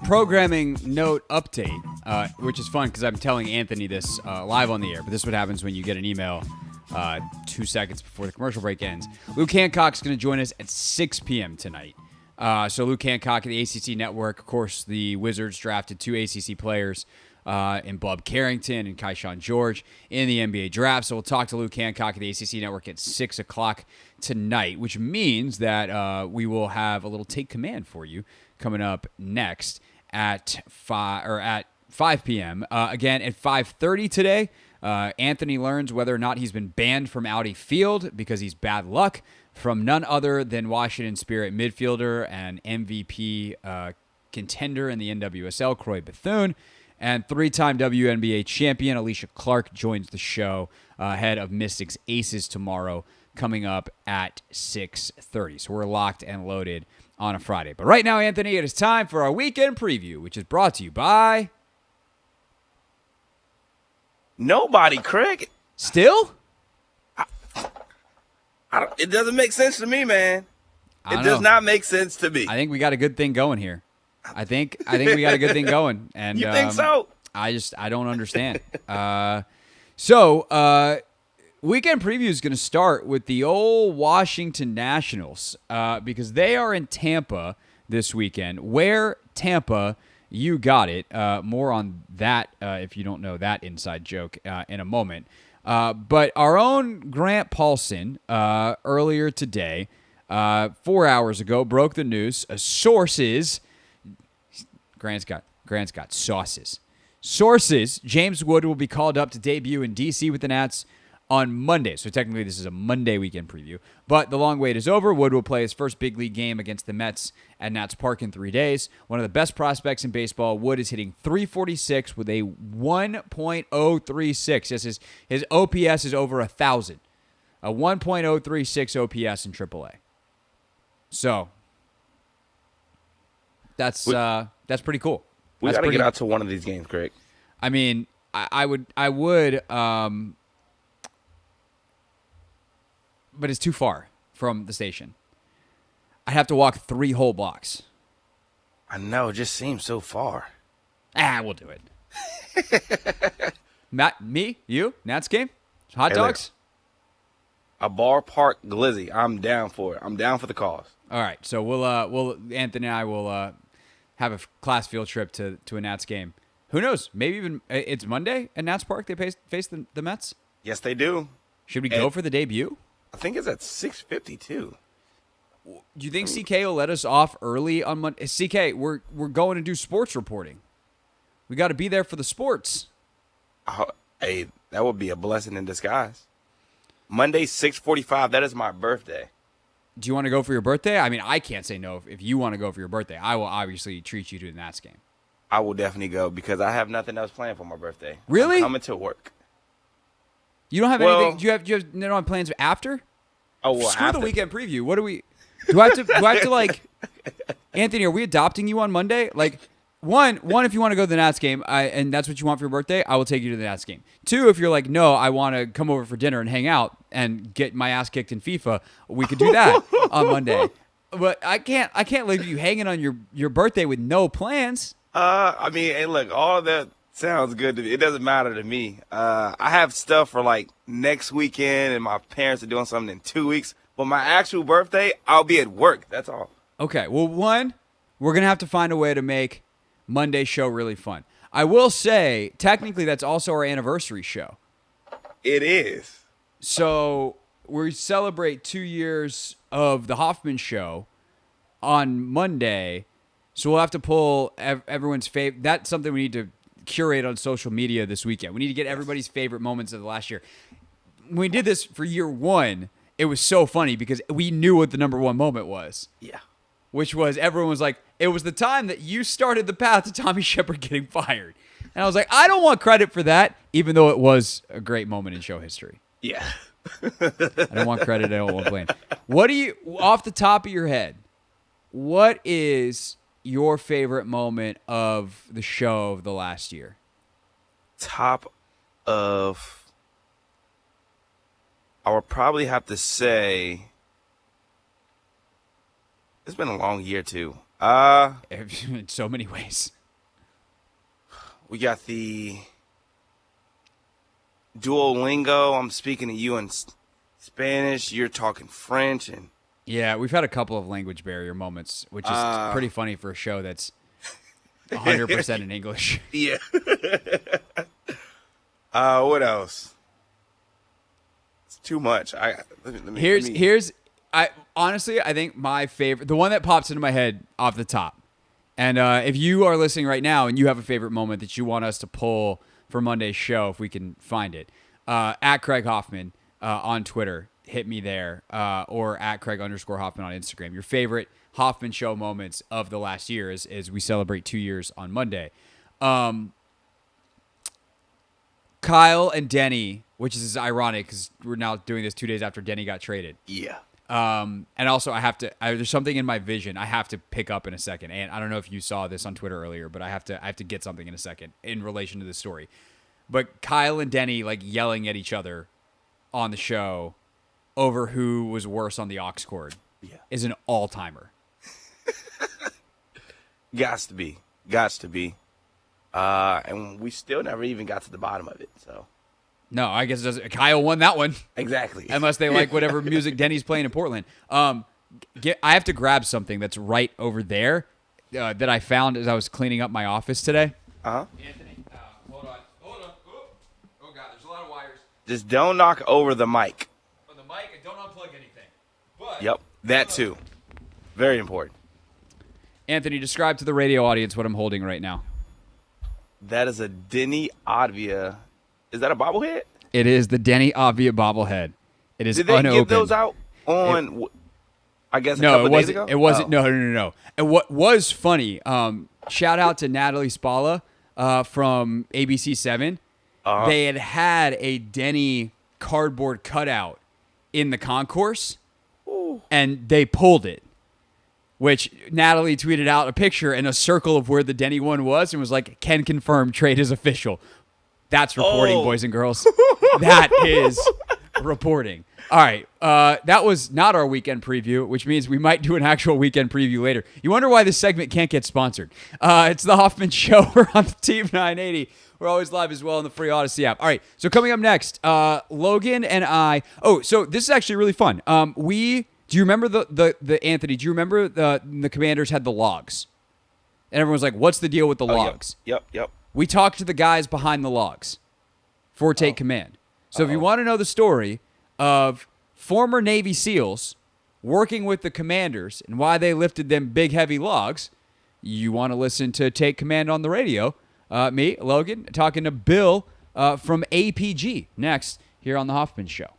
Programming note update, which is fun because I'm telling Anthony this live on the air, but this is what happens when you get an email 2 seconds before the commercial break ends. Luke Hancock's going to join us at 6 p.m. tonight. So Luke Hancock of the ACC Network. Of course, the Wizards drafted 2 ACC players in Bub Carrington and Kaishan George in the NBA draft. So we'll talk to Luke Hancock of the ACC Network at 6 o'clock tonight, which means that we will have a little Take Command for you coming up next at 5 p.m. Again, at 5:30 today, Anthony learns whether or not he's been banned from Audi Field because he's bad luck from none other than Washington Spirit midfielder and MVP contender in the NWSL, Croix Bethune. And 3-time WNBA champion Alysha Clark joins the show ahead of Mystics Aces tomorrow, coming up at 6:30. So we're locked and loaded on a Friday. But right now, Anthony, it is time for our weekend preview, which is brought to you by... Nobody, Craig. Still? It doesn't make sense to me, man. It does not make sense to me. I think we got a good thing going here. I think we got a good thing going. And you think so? I don't understand. So weekend preview is going to start with the old Washington Nationals because they are in Tampa this weekend. Where Tampa, you got it. More on that if you don't know that inside joke in a moment. But our own Grant Paulson earlier today, 4 hours ago, broke the news. Sources. Grant's got sauces. Sources, James Wood will be called up to debut in D.C. with the Nats on Monday. So technically this is a Monday weekend preview. But the long wait is over. Wood will play his first big league game against the Mets at Nats Park in 3 days. One of the best prospects in baseball. Wood is hitting .346 with a 1.036. Yes, his OPS is over 1,000. A 1.036 OPS in AAA. So that's pretty cool. We got to get out to one of these games, Craig. I mean, I would, but it's too far from the station. I'd have to walk 3 whole blocks. I know, it just seems so far. We'll do it. Matt, me, you, Nats game, hot dogs. A ballpark glizzy. I'm down for it. I'm down for the cause. All right, so we'll Anthony and I will have a class field trip to a Nats game. Who knows? Maybe even it's Monday at Nats Park. They face the Mets. Yes, they do. Should we go for the debut? I think it's at 6:50 too. Do you think CK will let us off early on Monday? CK, we're going to do sports reporting. We got to be there for the sports. Hey, that would be a blessing in disguise. Monday, 6:45. That is my birthday. Do you want to go for your birthday? I mean, I can't say no if you want to go for your birthday. I will obviously treat you to the Nats game. I will definitely go because I have nothing else planned for my birthday. Really? I'm coming to work. You don't have anything? Do you have plans after? Oh, well, screw after. The weekend preview. What do we? Do I have to like? Anthony, are we adopting you on Monday? Like, one, if you want to go to the Nats game, and that's what you want for your birthday, I will take you to the Nats game. 2, if you're like, no, I want to come over for dinner and hang out and get my ass kicked in FIFA, we could do that on Monday. But I can't leave you hanging on your birthday with no plans. I mean, hey, look, all of that sounds good to me. It doesn't matter to me. I have stuff for like next weekend, and my parents are doing something in 2 weeks. But my actual birthday, I'll be at work. That's all. Okay. Well, one, we're gonna have to find a way to make Monday's show really fun. I will say, technically, that's also our anniversary show. It is. So we celebrate 2 years of the Hoffman show on Monday. So we'll have to pull everyone's favorite. That's something we need to curate on social media this weekend. We need to get everybody's favorite moments of the last year. When we did this for year 1, it was so funny because we knew what the number 1 moment was. Yeah. Which was, everyone was like, it was the time that you started the path to Tommy Shepard getting fired. And I was like, I don't want credit for that, even though it was a great moment in show history. Yeah. I don't want credit. I don't want blame. What do you, off the top of your head, what is your favorite moment of the show of the last year? Top of, I would probably have to say It's been a long year too. In so many ways. We got the Duolingo. I'm speaking to you in Spanish. You're talking French, and Yeah, we've had a couple of language barrier moments, which is pretty funny for a show that's 100% in English. yeah. What else? It's too much. I honestly, I think my favorite, the one that pops into my head off the top, and if you are listening right now and you have a favorite moment that you want us to pull for Monday's show, if we can find it, at Craig Hoffman on Twitter, hit me there, or at Craig_Hoffman on Instagram. Your favorite Hoffman show moments of the last year as we celebrate 2 years on Monday. Kyle and Denny, which is ironic because we're now doing this 2 days after Denny got traded. Yeah. And also there's something in my vision I have to pick up in a second. And I don't know if you saw this on Twitter earlier, but I have to get something in a second in relation to this story. But Kyle and Denny like yelling at each other on the show over who was worse on the aux cord is an all-timer. Gots to be. And we still never even got to the bottom of it, so. No, I guess it doesn't. Kyle won that one. Exactly. Unless they like whatever music Denny's playing in Portland. I have to grab something that's right over there that I found as I was cleaning up my office today. Uh-huh. Anthony, hold on. Oh, God, there's a lot of wires. Just don't knock over the mic. On the mic, and don't unplug anything. But, Yep, that too. Very important. Anthony, describe to the radio audience what I'm holding right now. That is a Denny Advia. Is that a bobblehead? It is the Denny Avia bobblehead. It is Did they unopened. give those out on, I guess, a No, couple it days wasn't. ago? It wasn't. Oh. No. And what was funny? Shout out to Natalie Spalla from ABC7. They had a Denny cardboard cutout in the concourse, and they pulled it. Which Natalie tweeted out a picture and a circle of where the Denny one was, and was like, "Can confirm trade is official." That's reporting, boys and girls. That is reporting. All right. That was not our weekend preview, which means we might do an actual weekend preview later. You wonder why this segment can't get sponsored. It's the Hoffman Show. We're on the Team 980. We're always live as well in the free Odyssey app. All right. So coming up next, Logan and I. Oh, so this is actually really fun. Do you remember the Anthony? Do you remember the Commanders had the logs? And everyone was like, "What's the deal with the logs?" Yep. We talked to the guys behind the logs for Take Command. So if you want to know the story of former Navy SEALs working with the Commanders and why they lifted them big, heavy logs, you want to listen to Take Command on the radio. Me, Logan, talking to Bill from APG next here on the Hoffman Show.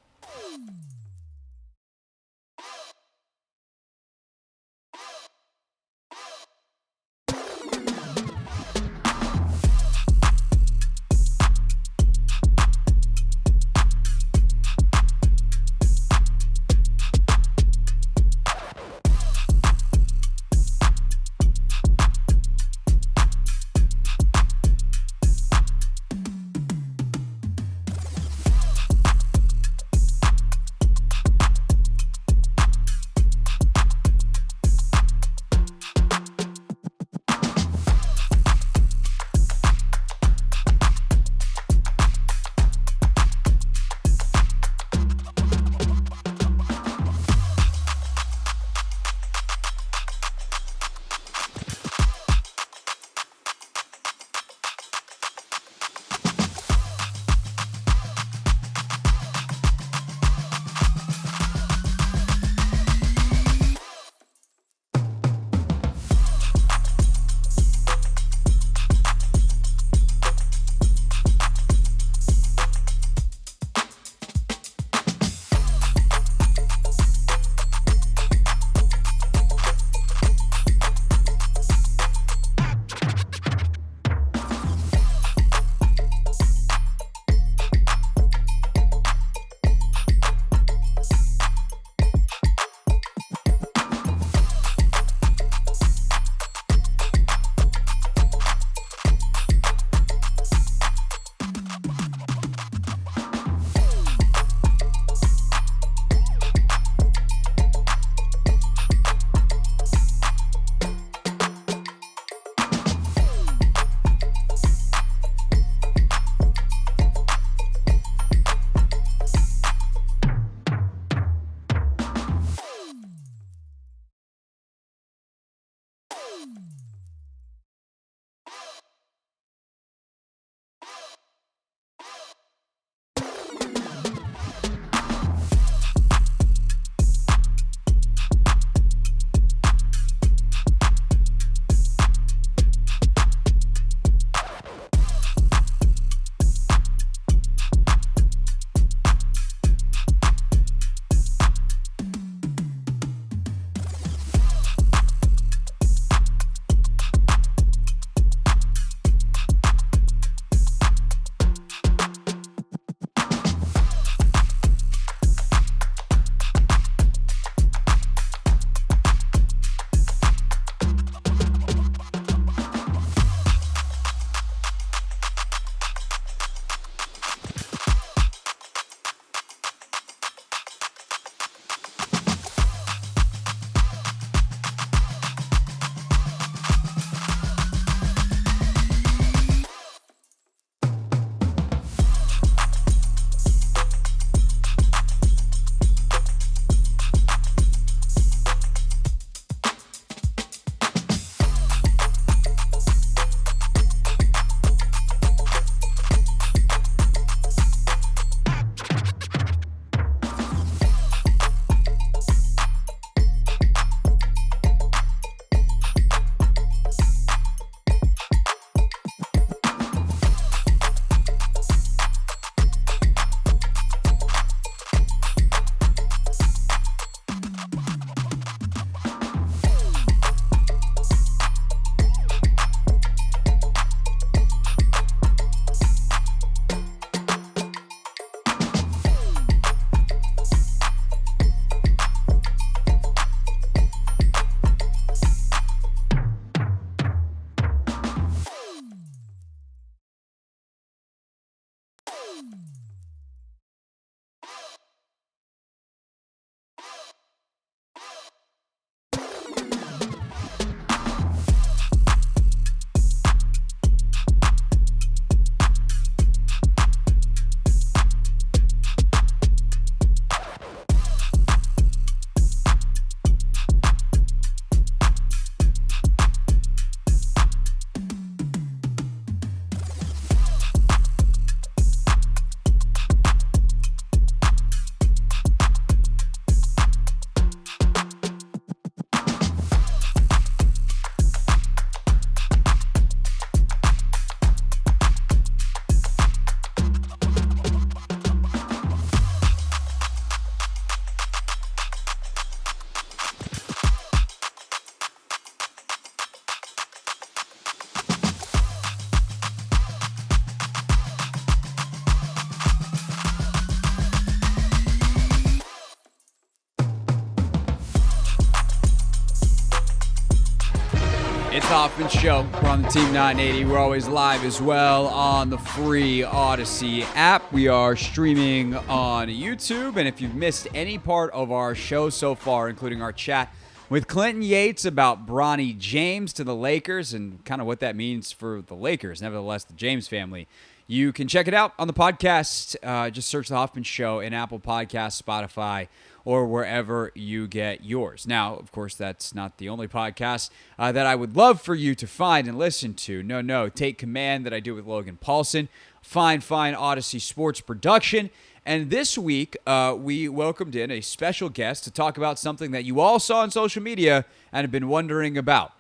It's the Hoffman Show. We're on the Team 980. We're always live as well on the free Odyssey app. We are streaming on YouTube. And if you've missed any part of our show so far, including our chat with Clinton Yates about Bronny James to the Lakers and kind of what that means for the Lakers, nevertheless, the James family, you can check it out on the podcast. Just search the Hoffman Show in Apple Podcasts, Spotify, or wherever you get yours. Now, of course, that's not the only podcast that I would love for you to find and listen to. No, Take Command that I do with Logan Paulson. Fine Odyssey Sports production. And this week, we welcomed in a special guest to talk about something that you all saw on social media and have been wondering about.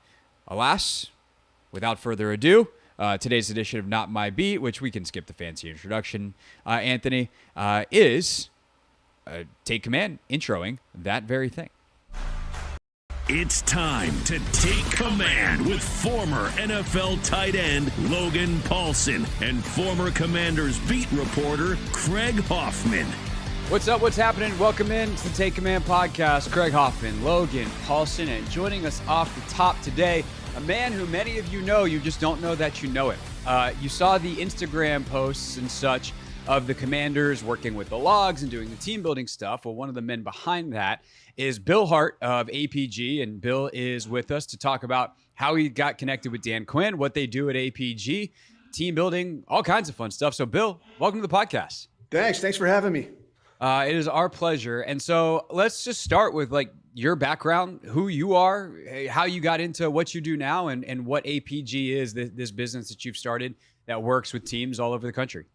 Alas, without further ado, today's edition of Not My Beat, which we can skip the fancy introduction, Anthony, is Take Command, introing that very thing. It's time to take command with former NFL tight end Logan Paulson and former Commanders beat reporter Craig Hoffman. What's up? What's happening? Welcome in to the Take Command podcast. Craig Hoffman, Logan Paulson, and joining us off the top today, a man who many of you know, you just don't know that you know him. You saw the Instagram posts and such of the Commanders working with the logs and doing the team building stuff. Well, one of the men behind that is Bill Hart of APG, and Bill is with us to talk about how he got connected with Dan Quinn, what they do at APG, team building, all kinds of fun stuff. So, Bill, welcome to the podcast. Thanks for having me. It is our pleasure. And so let's just start with like your background, who you are, how you got into what you do now, and what APG is, this business that you've started that works with teams all over the country.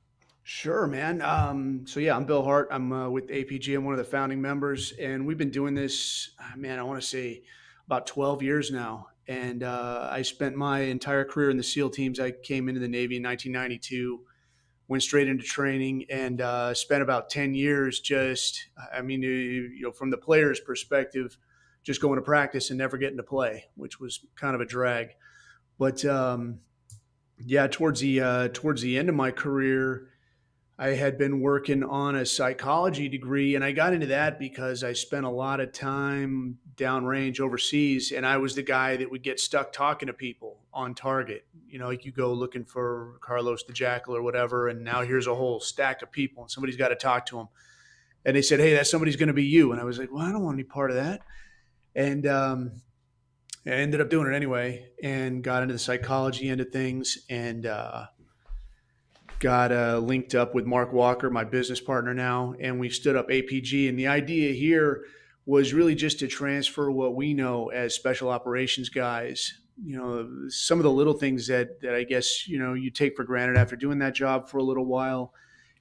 Sure, man. I'm Bill Hart. I'm with APG. I'm one of the founding members, and we've been doing this, I want to say about 12 years now. And I spent my entire career in the SEAL teams. I came into the Navy in 1992, went straight into training, and spent about 10 years from the player's perspective, just going to practice and never getting to play, which was kind of a drag. But towards the end of my career, I had been working on a psychology degree, and I got into that because I spent a lot of time downrange overseas, and I was the guy that would get stuck talking to people on target. You know, like you go looking for Carlos the Jackal or whatever, and now here's a whole stack of people, and somebody's got to talk to them. And they said, hey, that somebody's going to be you. And I was like, well, I don't want any part of that. And I ended up doing it anyway and got into the psychology end of things, and got linked up with Mark Walker, my business partner now, and we stood up APG. And the idea here was really just to transfer what we know as special operations guys, you know, some of the little things that I guess, you know, you take for granted after doing that job for a little while,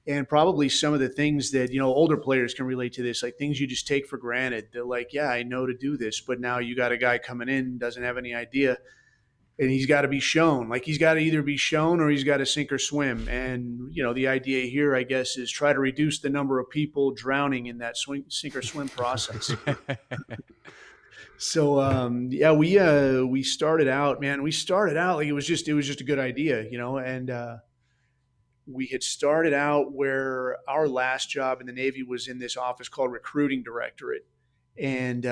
and probably some of the things that, you know, older players can relate to this, like things you just take for granted. They're like, yeah, I know to do this, but now you got a guy coming in, doesn't have any idea. And he's got to be shown. Like he's got to either be shown or he's got to sink or swim. And, you know, the idea here, I guess, is try to reduce the number of people drowning in that sink or swim process. So, we started out, man. We started out like it was just a good idea, you know. And we had started out where our last job in the Navy was in this office called Recruiting Directorate. And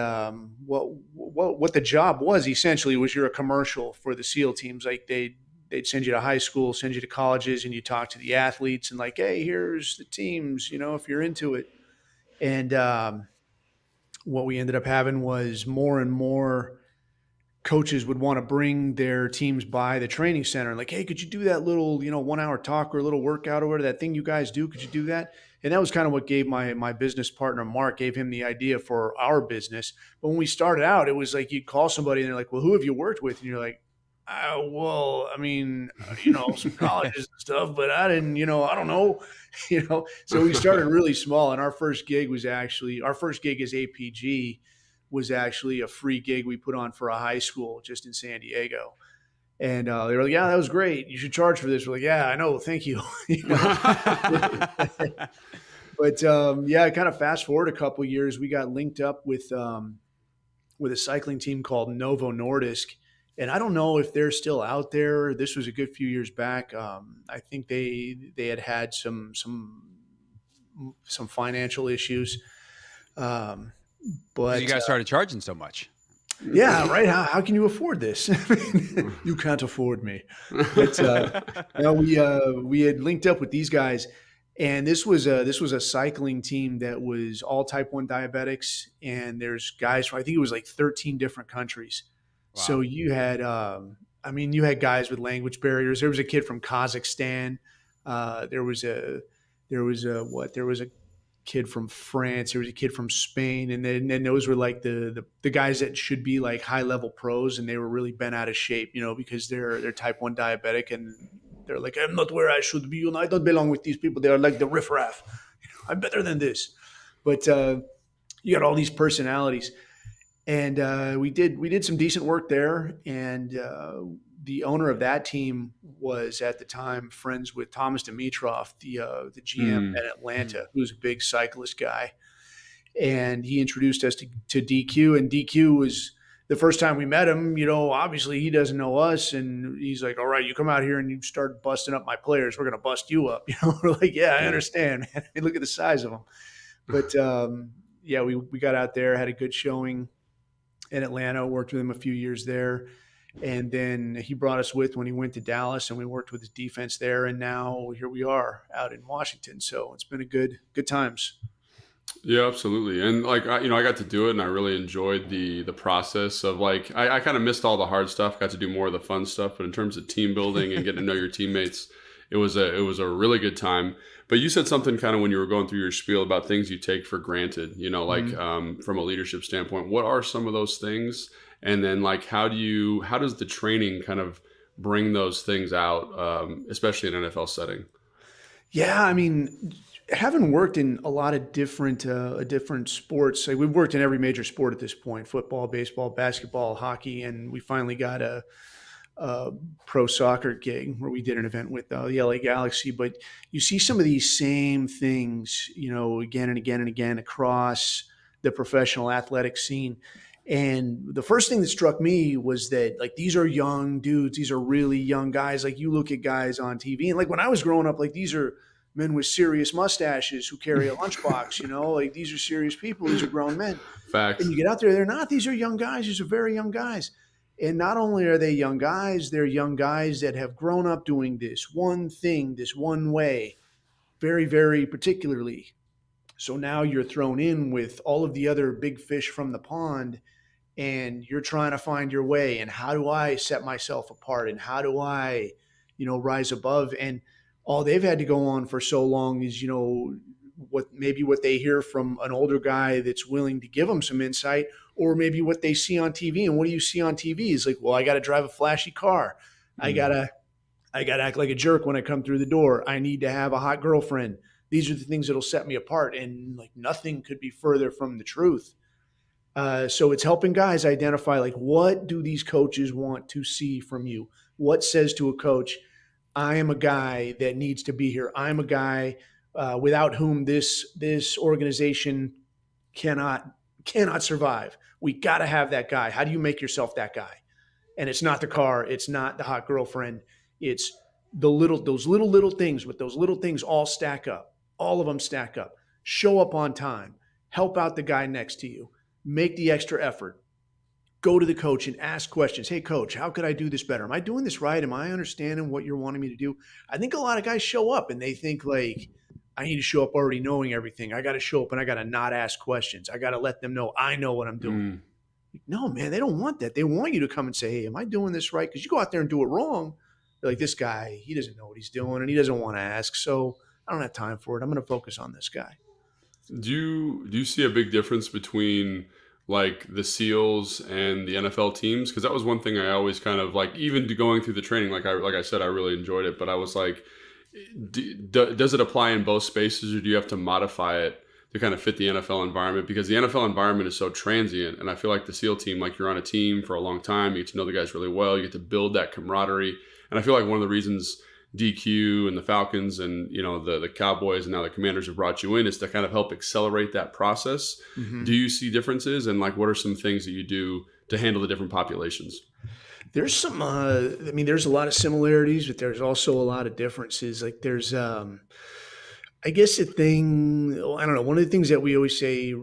what the job was essentially was you're a commercial for the SEAL teams. Like they'd send you to high school, send you to colleges, and you talk to the athletes and like, hey, here's the teams, you know, if you're into it. And what we ended up having was more and more coaches would want to bring their teams by the training center. Like, hey, could you do that little, you know, 1 hour talk or a little workout or whatever, that thing you guys do? Could you do that? And that was kind of what gave my business partner, Mark, gave him the idea for our business. But when we started out, it was like you'd call somebody and they're like, well, who have you worked with? And you're like, some colleges and stuff, but I didn't, you know, I don't know, you know. So we started really small. And our first gig as APG was actually a free gig we put on for a high school just in San Diego. And they were like, yeah, that was great. You should charge for this. We're like, yeah, I know. Thank you. But kind of fast forward a couple of years, we got linked up with a cycling team called Novo Nordisk. And I don't know if they're still out there. This was a good few years back. I think they had some financial issues. But you guys started charging so much. Yeah, right. How can you afford this? You can't afford me. But we had linked up with these guys, and this was a cycling team that was all type 1 diabetics, and there's guys from, I think it was like 13 different countries. Wow. So you had you had guys with language barriers. There was a kid from Kazakhstan. There was a kid from France. There was a kid from Spain, and then those were like the guys that should be like high level pros, and they were really bent out of shape, because they're type 1 diabetic, and they're like, I'm not where I should be, I don't belong with these people. They are like the riffraff. I'm better than this. But you got all these personalities, and we did some decent work there, and the owner of that team was at the time friends with Thomas Dimitrov, the GM at Atlanta, who's a big cyclist guy. And he introduced us to DQ, and DQ was the first time we met him, obviously he doesn't know us. And he's like, all right, you come out here and you start busting up my players. We're going to bust you up. We're like, yeah, I understand, man. Look at the size of them. But we got out there, had a good showing in Atlanta, worked with him a few years there. And then he brought us with when he went to Dallas, and we worked with his defense there. And now here we are out in Washington. So it's been a good times. Yeah, absolutely. And I got to do it, and I really enjoyed the process of I kind of missed all the hard stuff, got to do more of the fun stuff. But in terms of team building and getting to know your teammates, it was a really good time. But you said something kind of when you were going through your spiel about things you take for granted, from a leadership standpoint. What are some of those things? And then how does the training kind of bring those things out, especially in an NFL setting? Yeah, I mean, having worked in a lot of different sports, we've worked in every major sport at this point: football, baseball, basketball, hockey, and we finally got a pro soccer gig where we did an event with the LA Galaxy. But you see some of these same things, again and again and again across the professional athletic scene. And the first thing that struck me was that these are young dudes. These are really young guys. You look at guys on TV, and when I was growing up, these are men with serious mustaches who carry a lunchbox, these are serious people. These are grown men. Facts. And you get out there, they're not. These are young guys. These are very young guys. And not only are they young guys, they're young guys that have grown up doing this one thing, this one way, very, very particularly. So now you're thrown in with all of the other big fish from the pond, and you're trying to find your way. And how do I set myself apart? And how do I, rise above? And all they've had to go on for so long is, what they hear from an older guy that's willing to give them some insight, or maybe what they see on TV. And what do you see on TV is well, I got to drive a flashy car. I gotta act like a jerk when I come through the door. I need to have a hot girlfriend. These are the things that'll set me apart. And nothing could be further from the truth. So it's helping guys identify what do these coaches want to see from you? What says to a coach, I am a guy that needs to be here. I'm a guy without whom this organization cannot survive. We got to have that guy. How do you make yourself that guy? And it's not the car. It's not the hot girlfriend. It's those little things. But those little things all stack up. All of them stack up. Show up on time. Help out the guy next to you. Make the extra effort. Go to the coach and ask questions. Hey, coach, how could I do this better? Am I doing this right? Am I understanding what you're wanting me to do? I think a lot of guys show up and they think I need to show up already knowing everything. I got to show up and I got to not ask questions. I got to let them know I know what I'm doing. No, man, they don't want that. They want you to come and say, hey, am I doing this right? Because you go out there and do it wrong. They're like, this guy, he doesn't know what he's doing and he doesn't want to ask. So I don't have time for it. I'm going to focus on this guy. Do you see a big difference between the SEALs and the NFL teams? Because that was one thing I always kind of even going through the training, like I said, I really enjoyed it. But I was does it apply in both spaces, or do you have to modify it to kind of fit the NFL environment? Because the NFL environment is so transient, and I feel like the SEAL team, you're on a team for a long time, you get to know the guys really well, you get to build that camaraderie. And I feel like one of the reasons DQ and the Falcons and the Cowboys and now the Commanders have brought you in is to kind of help accelerate that process. Mm-hmm. Do you see differences, and what are some things that you do to handle the different populations? There's some there's a lot of similarities, but there's also a lot of differences. There's I guess one of the things that we always say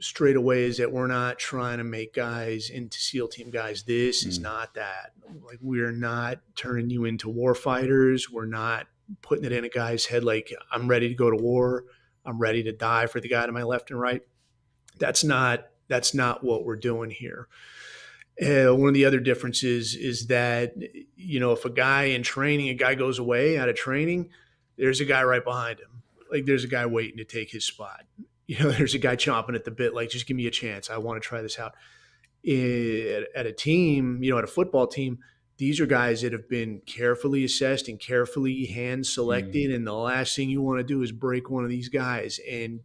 straight away is that we're not trying to make guys into SEAL team guys. This is not that. Like, we're not turning you into war fighters. We're not putting it in a guy's head like, I'm ready to go to war. I'm ready to die for the guy to my left and right. That's not what we're doing here. One of the other differences is that, if a guy goes away out of training, there's a guy right behind him. Like, there's a guy waiting to take his spot. There's a guy chomping at the bit, like, just give me a chance. I want to try this out. At a team, at a football team, these are guys that have been carefully assessed and carefully hand selected. And the last thing you want to do is break one of these guys. And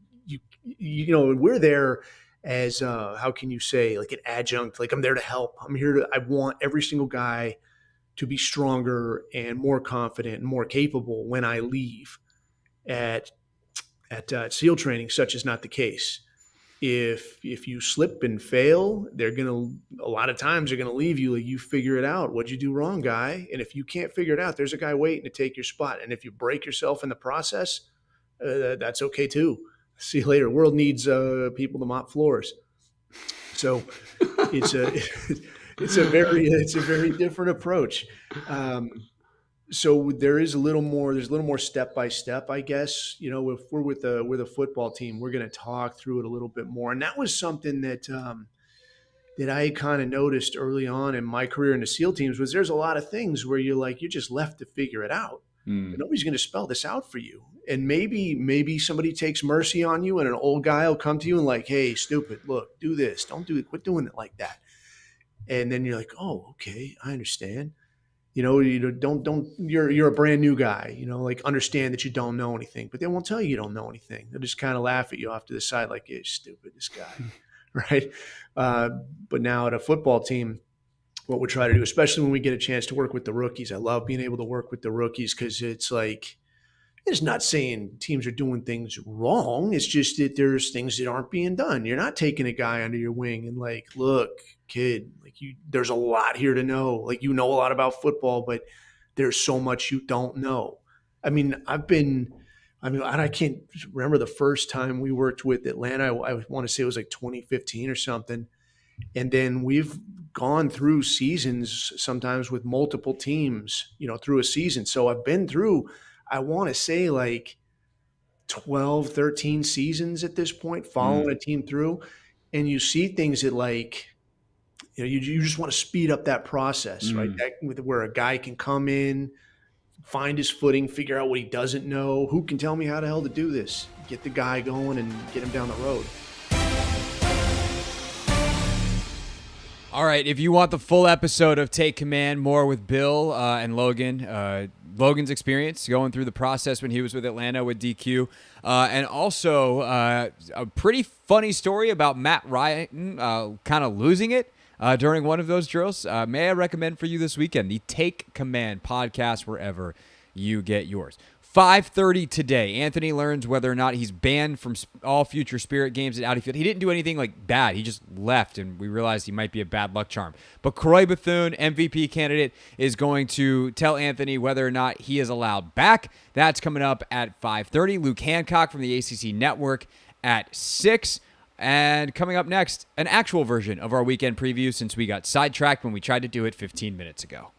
we're there as how can you say, like, an adjunct, like, I'm there to help. I want every single guy to be stronger and more confident and more capable when I leave. At SEAL training, such is not the case. If you slip and fail, a lot of times they're gonna leave you like, you figure it out. What'd you do wrong, guy? And if you can't figure it out, there's a guy waiting to take your spot. And if you break yourself in the process, that's okay too. See you later. The world needs people to mop floors. So it's a very different approach. So there's a little more step by step, I guess. If we're with a football team, we're going to talk through it a little bit more. And that was something that I kind of noticed early on in my career in the SEAL teams, was there's a lot of things where you're just left to figure it out. But nobody's going to spell this out for you. And maybe somebody takes mercy on you, and an old guy will come to you and like, hey, stupid, look, do this. Don't do it. Quit doing it like that. And then you're like, oh, okay, I understand. You're a brand new guy, understand that you don't know anything, but they won't tell you don't know anything. They'll just kind of laugh at you off to the side like, hey, stupid, this guy. Right. But now at a football team, what we try to do, especially when we get a chance to work with the rookies, I love being able to work with the rookies, because it's like, it's not saying teams are doing things wrong. It's just that there's things that aren't being done. You're not taking a guy under your wing and like, look, kid, like, there's a lot here to know. Like, a lot about football, but there's so much you don't know. I can't remember the first time we worked with Atlanta. I want to say it was like 2015 or something. And then we've gone through seasons sometimes with multiple teams, through a season. So I've been through, I want to say, like 12, 13 seasons at this point, following a team through. And you see things that, like, you just want to speed up that process, right? Where a guy can come in, find his footing, figure out what he doesn't know. Who can tell me how the hell to do this? Get the guy going and get him down the road. All right, if you want the full episode of Take Command, more with Bill and Logan, Logan's experience going through the process when he was with Atlanta with DQ, and also a pretty funny story about Matt Ryan kind of losing it during one of those drills, may I recommend for you this weekend the Take Command podcast wherever you get yours. 5:30 today, Anthony learns whether or not he's banned from all future Spirit games at Audi Field. He didn't do anything like bad. He just left, and we realized he might be a bad luck charm. But Croix Bethune, MVP candidate, is going to tell Anthony whether or not he is allowed back. That's coming up at 5:30. Luke Hancock from the ACC Network at 6. And coming up next, an actual version of our weekend preview, since we got sidetracked when we tried to do it 15 minutes ago.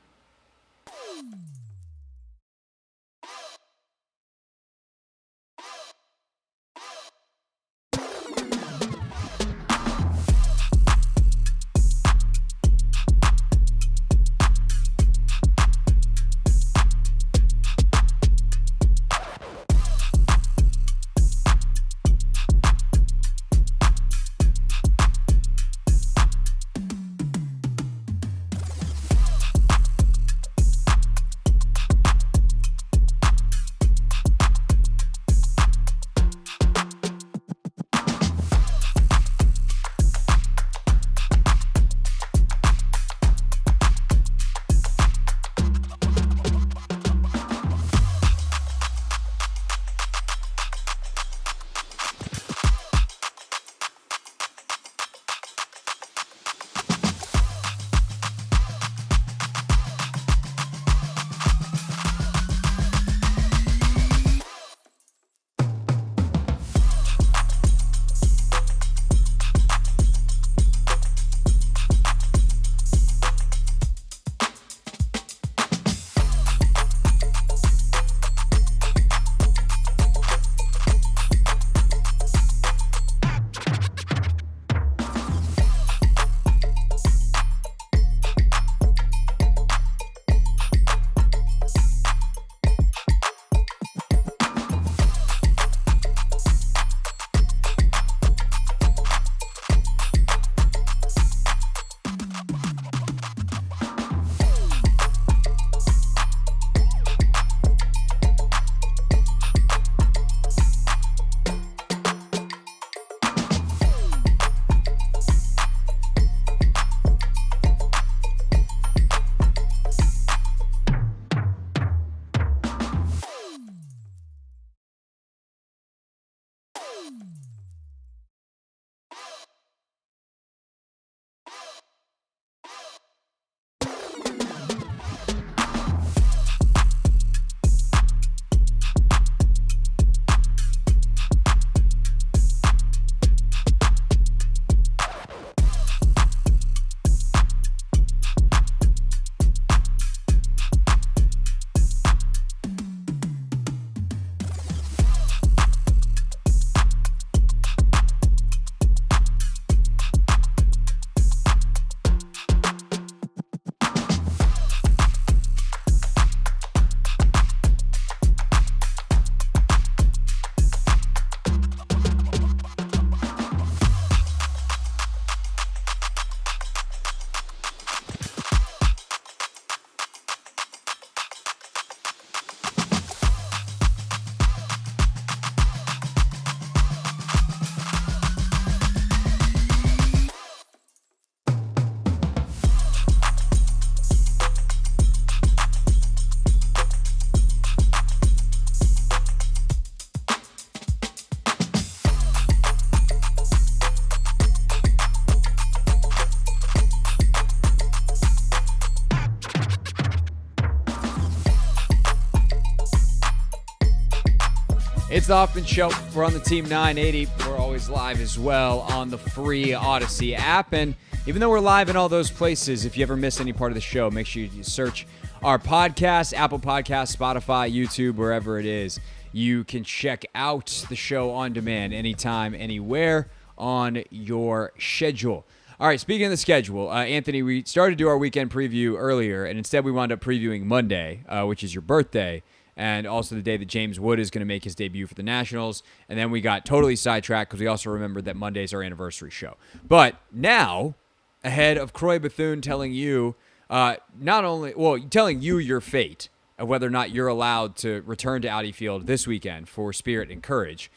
It's the Hoffman Show. We're on the Team 980. We're always live as well on the free Odyssey app. And even though we're live in all those places, if you ever miss any part of the show, make sure you search our podcast, Apple Podcasts, Spotify, YouTube, wherever it is. You can check out the show on demand anytime, anywhere on your schedule. All right, speaking of the schedule, Anthony, we started to do our weekend preview earlier, and instead we wound up previewing Monday, which is your birthday, and also the day that James Wood is going to make his debut for the Nationals. And then we got totally sidetracked because we also remembered that Monday's our anniversary show. But now, ahead of Croix Bethune telling you, telling you your fate of whether or not you're allowed to return to Audi Field this weekend for Spirit and Courage.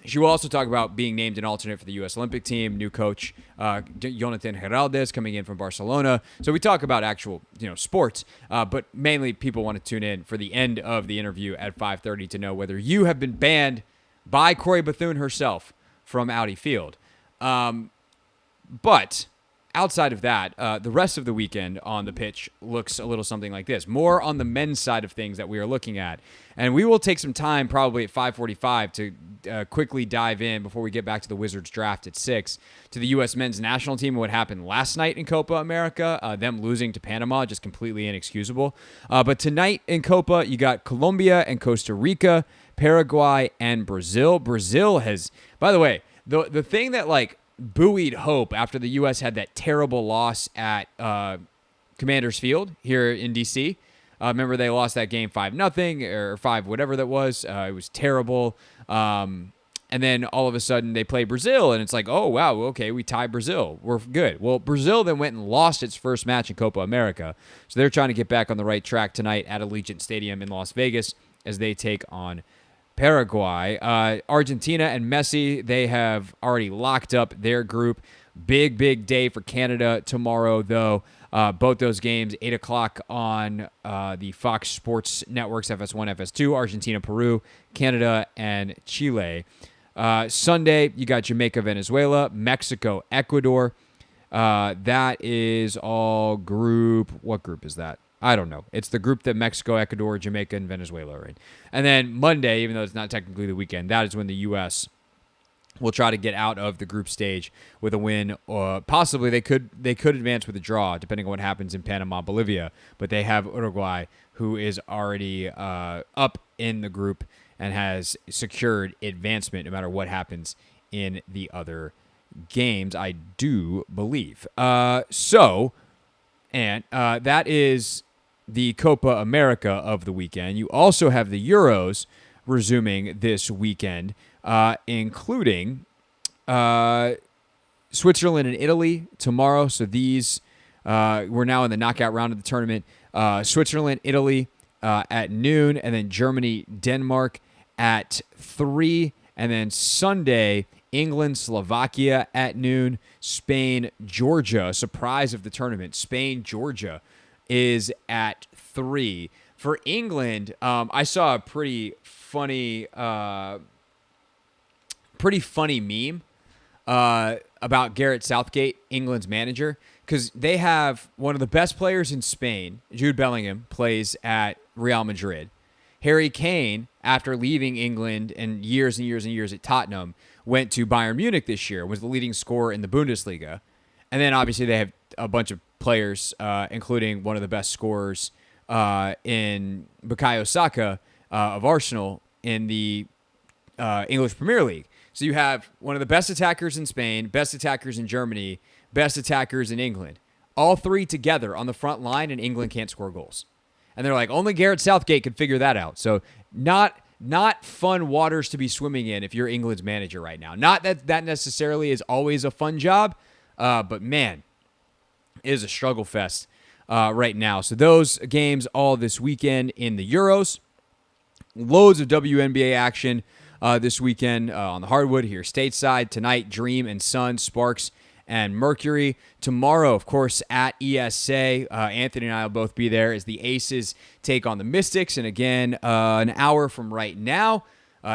She will also talk about being named an alternate for the U.S. Olympic team, new coach, Jonathan Heraldez coming in from Barcelona. So we talk about actual, sports, but mainly people want to tune in for the end of the interview at 5:30 to know whether you have been banned by Croix Bethune herself from Audi Field. But outside of that, the rest of the weekend on the pitch looks a little something like this. More on the men's side of things that we are looking at. And we will take some time probably at 5:45 to quickly dive in before we get back to the Wizards draft at 6 to the U.S. men's national team and what happened last night in Copa America. Them losing to Panama, just completely inexcusable. But tonight in Copa, you got Colombia and Costa Rica, Paraguay, and Brazil. Brazil has, by the way, the thing that buoyed hope after the U.S. had that terrible loss at Commanders Field here in D.C. Remember they lost that game 5-0 or 5 whatever that was. It was terrible. And then all of a sudden they play Brazil, and it's like, oh, wow, okay, we tied Brazil. We're good. Well, Brazil then went and lost its first match in Copa America. So they're trying to get back on the right track tonight at Allegiant Stadium in Las Vegas as they take on Paraguay. Argentina and Messi, they have already locked up their group. Big day for Canada tomorrow, though. Both those games, 8 o'clock on the Fox Sports Networks, FS1, FS2, Argentina, Peru, Canada, and Chile. Sunday, you got Jamaica, Venezuela, Mexico, Ecuador. That is all group. What group is that? I don't know. It's the group that Mexico, Ecuador, Jamaica, and Venezuela are in. And then Monday, even though it's not technically the weekend, that is when the U.S. will try to get out of the group stage with a win. Or possibly they could advance with a draw, depending on what happens in Panama, Bolivia. But they have Uruguay, who is already up in the group and has secured advancement no matter what happens in the other games, I do believe. And that is the Copa America of the weekend. You also have the Euros resuming this weekend, including Switzerland and Italy tomorrow. So these, we're now in the knockout round of the tournament. Switzerland, Italy at noon, and then Germany, Denmark at 3. And then Sunday, England, Slovakia at noon. Spain, Georgia, surprise of the tournament. Spain, Georgia is at 3. For England, I saw a pretty funny meme about Gareth Southgate, England's manager, because they have one of the best players in Spain. Jude Bellingham plays at Real Madrid. Harry Kane, after leaving England and years at Tottenham, went to Bayern Munich this year, was the leading scorer in the Bundesliga. And then obviously they have a bunch of players, including one of the best scorers in Bukayo Saka of Arsenal in the English Premier League. So you have one of the best attackers in Spain, best attackers in Germany, best attackers in England. All three together on the front line, and England can't score goals. And they're like, only Gareth Southgate could figure that out. So not fun waters to be swimming in if you're England's manager right now. Not that necessarily is always a fun job, but man, it is a struggle fest right now. So those games all this weekend in the Euros. Loads of WNBA action this weekend on the hardwood here stateside. Tonight, Dream and Sun, Sparks, and Mercury. Tomorrow, of course, at ESA, Anthony and I will both be there as the Aces take on the Mystics. And again, an hour from right now,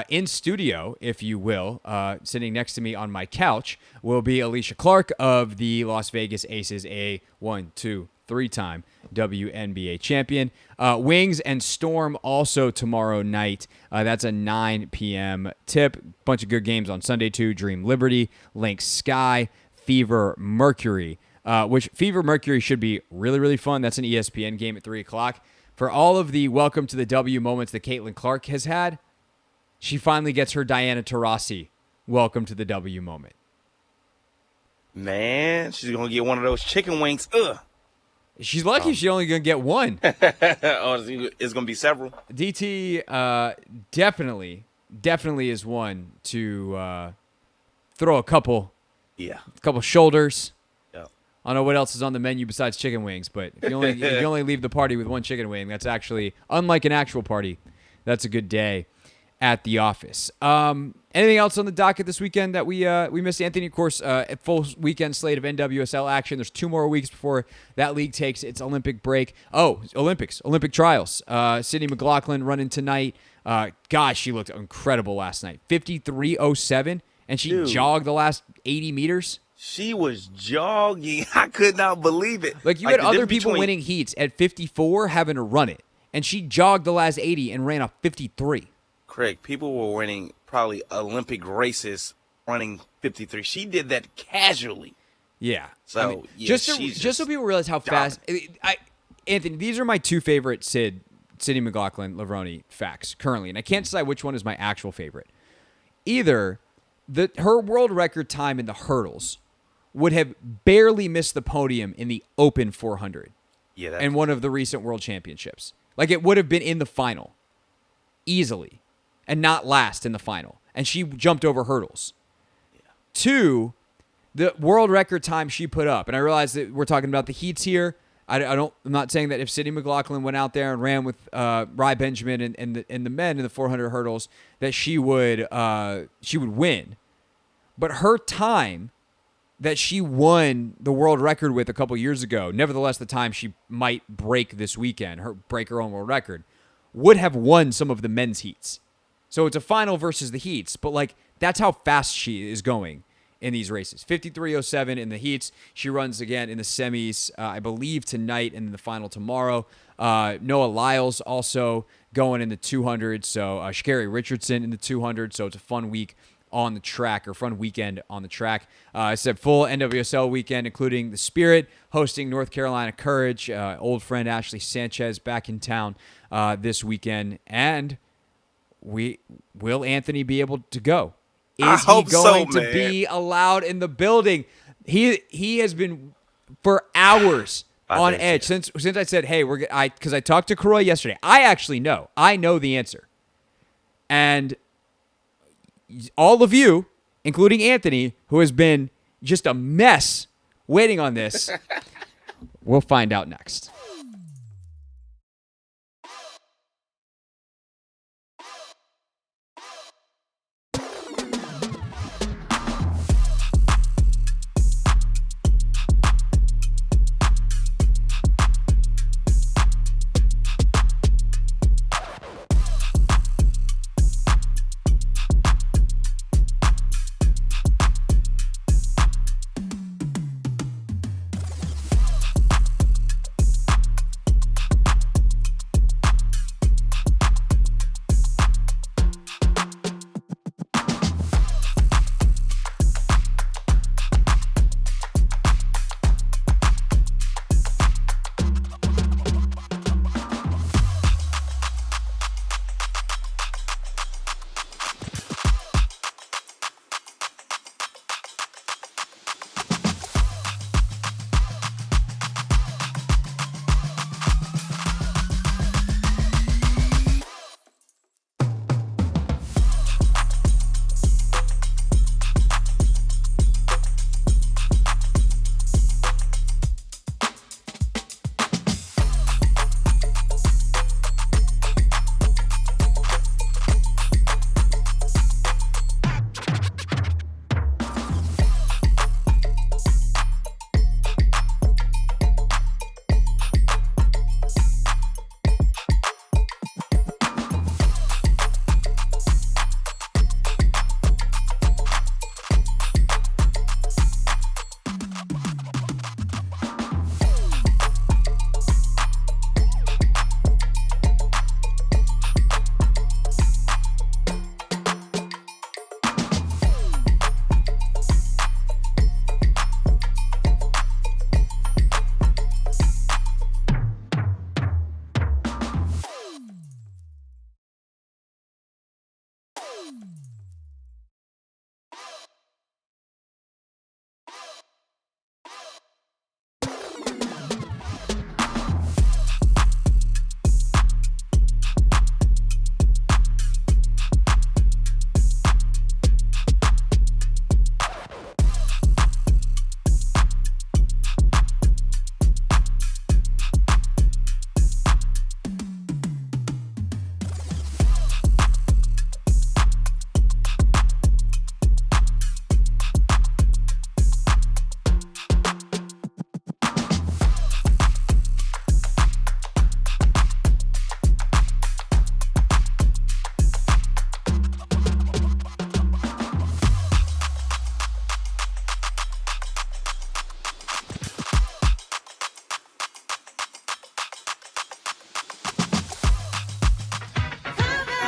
in studio, if you will, sitting next to me on my couch, will be Alysha Clark of the Las Vegas Aces, a 1, 2, 3-time WNBA champion. Wings and Storm also tomorrow night. That's a 9 p.m. tip. Bunch of good games on Sunday too. Dream Liberty, Lynx Sky, Fever Mercury, which Fever Mercury should be really, really fun. That's an ESPN game at 3 o'clock. For all of the welcome to the W moments that Caitlin Clark has had, she finally gets her Diana Taurasi welcome to the W moment. Man, she's going to get one of those chicken wings. Ugh. She's lucky she's only going to get one. Oh, it's going to be several. DT definitely is one to throw a couple shoulders. Yeah. I don't know what else is on the menu besides chicken wings, but if you only leave the party with one chicken wing, that's actually, unlike an actual party, that's a good day at the office. Anything else on the docket this weekend that we missed, Anthony? Of course, a full weekend slate of NWSL action. There's 2 more weeks before that league takes its Olympic break. Oh, Olympic trials. Sydney McLaughlin running tonight. Gosh, she looked incredible last night. 53:07, and she jogged the last 80 meters. She was jogging. I could not believe it. Like you had other people winning heats at 54 having to run it, and she jogged the last 80 and ran a 53. Craig, people were winning probably Olympic races running 53. She did that casually. Yeah. So, I mean, yeah, just so people realize how fast. Anthony, these are my 2 favorite Sydney McLaughlin Lavroni facts currently, and I can't decide which one is my actual favorite. Either her world record time in the hurdles would have barely missed the podium in the Open 400 and one of the recent World Championships. Like it would have been in the final easily. And not last in the final. And she jumped over hurdles. Yeah. 2, the world record time she put up. And I realize that we're talking about the heats here. I'm not saying that if Sydney McLaughlin went out there and ran with Rye Benjamin and the men in the 400 hurdles, that she would win. But her time that she won the world record with a couple years ago, nevertheless the time she might break this weekend, break her own world record, would have won some of the men's heats. So it's a final versus the heats, but like that's how fast she is going in these races. 53:07 in the heats. She runs again in the semis, I believe tonight, and in the final tomorrow. Noah Lyles also going in the 200. So Sha'Carri Richardson in the 200. So it's a fun week on the track, or fun weekend on the track. I said full NWSL weekend, including the Spirit hosting North Carolina Courage. Old friend Ashley Sanchez back in town this weekend, and will Anthony be able to go? Is he going to be allowed in the building? He has been for hours on edge since I said, hey, because I talked to Croix yesterday. I know the answer, and all of you, including Anthony, who has been just a mess waiting on this, we'll find out next.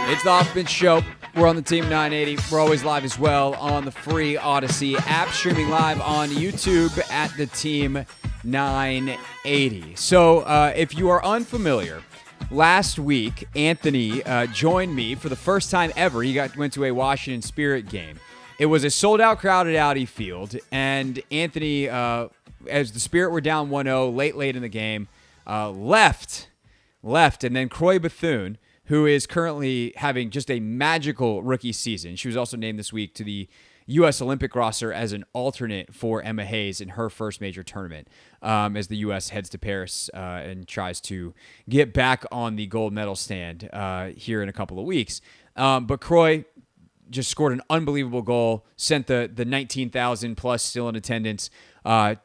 It's the Hoffman Show. We're on the Team 980. We're always live as well on the free Odyssey app, streaming live on YouTube at the Team 980. So if you are unfamiliar, last week, Anthony joined me for the first time ever. He went to a Washington Spirit game. It was a sold-out, crowded Audi Field, and Anthony, as the Spirit were down 1-0 late in the game, left, and then Croix Bethune, who is currently having just a magical rookie season. She was also named this week to the U.S. Olympic roster as an alternate for Emma Hayes in her first major tournament as the U.S. heads to Paris and tries to get back on the gold medal stand here in a couple of weeks. But Croix just scored an unbelievable goal, sent the 19,000 plus still in attendance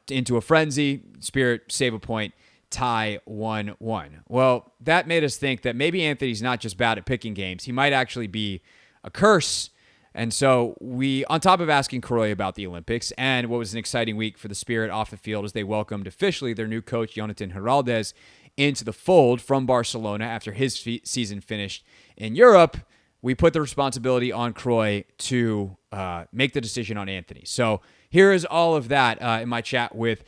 into a frenzy. Spirit save a point, tie 1-1. Well, that made us think that maybe Anthony's not just bad at picking games. He might actually be a curse. And so we, on top of asking Croix about the Olympics and what was an exciting week for the Spirit off the field as they welcomed officially their new coach, Jonathan Heraldez, into the fold from Barcelona after his season finished in Europe, we put the responsibility on Croix to make the decision on Anthony. So here is all of that in my chat with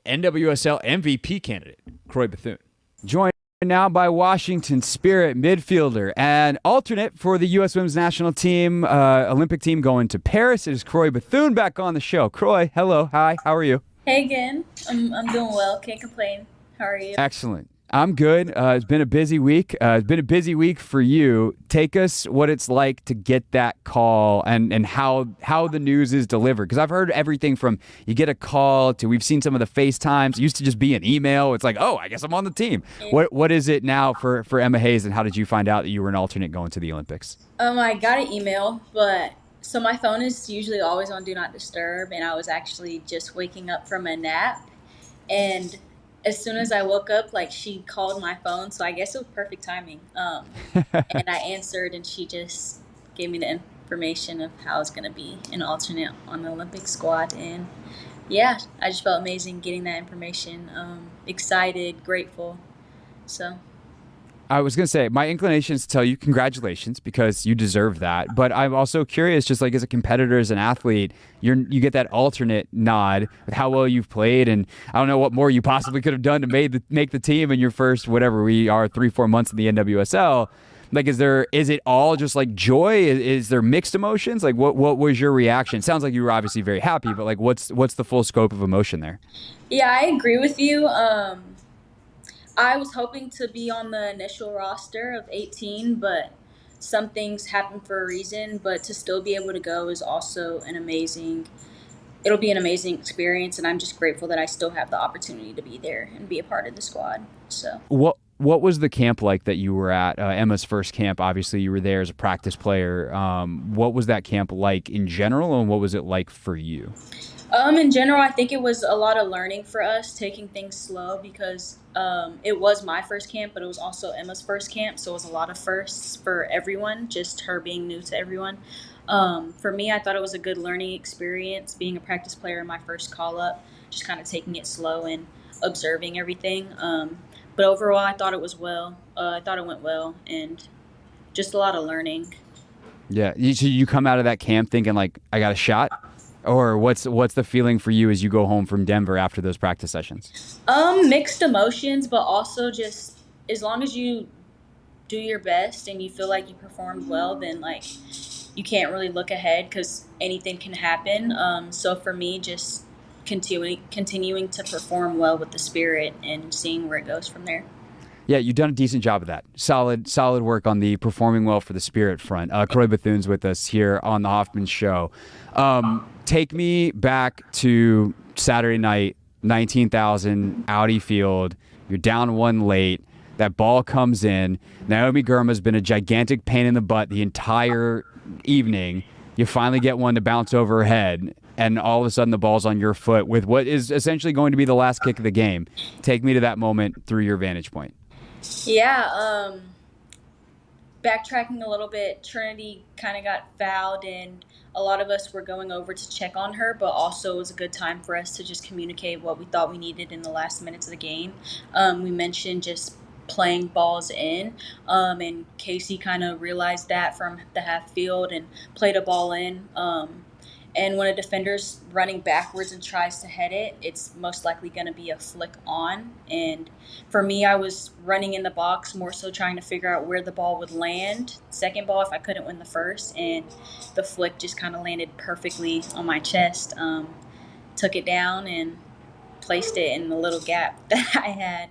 NWSL MVP candidate, Croix Bethune. Joined now by Washington Spirit midfielder and alternate for the U.S. Women's National Team, Olympic team going to Paris. It is Croix Bethune back on the show. Croix, hello. Hi, how are you? Hey again. I'm doing well. Can't complain. How are you? Excellent. I'm good. It's been a busy week. It's been a busy week for you. Take us what it's like to get that call and how the news is delivered. Because I've heard everything from you get a call to we've seen some of the FaceTimes. It used to just be an email. It's like, oh, I guess I'm on the team. What is it now for Emma Hayes, and how did you find out that you were an alternate going to the Olympics? I got an email, but so my phone is usually always on Do Not Disturb, and I was actually just waking up from a nap, and as soon as I woke up, she called my phone, so I guess it was perfect timing. And I answered, and she just gave me the information of how I was going to be an alternate on the Olympic squad. And yeah, I just felt amazing getting that information. Excited, grateful. So I was going to say, my inclination is to tell you congratulations because you deserve that. But I'm also curious, just like as a competitor, as an athlete, you get that alternate nod with how well you've played. And I don't know what more you possibly could have done to make the team in your first, whatever we are, 3-4 months in the NWSL. Is it all just like joy? Is there mixed emotions? What was your reaction? It sounds like you were obviously very happy, but what's the full scope of emotion there? Yeah, I agree with you. I was hoping to be on the initial roster of 18, but some things happen for a reason. But to still be able to go is also it'll be an amazing experience, and I'm just grateful that I still have the opportunity to be there and be a part of the squad. So what was the camp like that you were at? Emma's first camp, obviously you were there as a practice player. What was that camp like in general, and what was it like for you? In general, I think it was a lot of learning for us, taking things slow because it was my first camp, but it was also Emma's first camp. So it was a lot of firsts for everyone, just her being new to everyone. For me, I thought it was a good learning experience being a practice player in my first call-up, just kind of taking it slow and observing everything. But overall, I thought it was I thought it went well, and just a lot of learning. Yeah. So you come out of that camp thinking, I got a shot? Or what's the feeling for you as you go home from Denver after those practice sessions? Mixed emotions, but also just as long as you do your best and you feel like you performed well, then you can't really look ahead because anything can happen. So for me, just continuing to perform well with the Spirit and seeing where it goes from there. Yeah, you've done a decent job of that. Solid work on the performing well for the Spirit front. Croix Bethune's with us here on the Hoffman Show. Take me back to Saturday night, 19,000, Audi Field. You're down one late. That ball comes in. Naomi Girma's been a gigantic pain in the butt the entire evening. You finally get one to bounce over her head, and all of a sudden the ball's on your foot with what is essentially going to be the last kick of the game. Take me to that moment through your vantage point. Yeah, backtracking a little bit, Trinity kind of got fouled, and a lot of us were going over to check on her, but also it was a good time for us to just communicate what we thought we needed in the last minutes of the game. We mentioned just playing balls in. And Casey kind of realized that from the half field and played a ball in. And when a defender's running backwards and tries to head it, it's most likely going to be a flick on. And for me, I was running in the box more so trying to figure out where the ball would land. Second ball, if I couldn't win the first. And the flick just kind of landed perfectly on my chest. Took it down and placed it in the little gap that I had.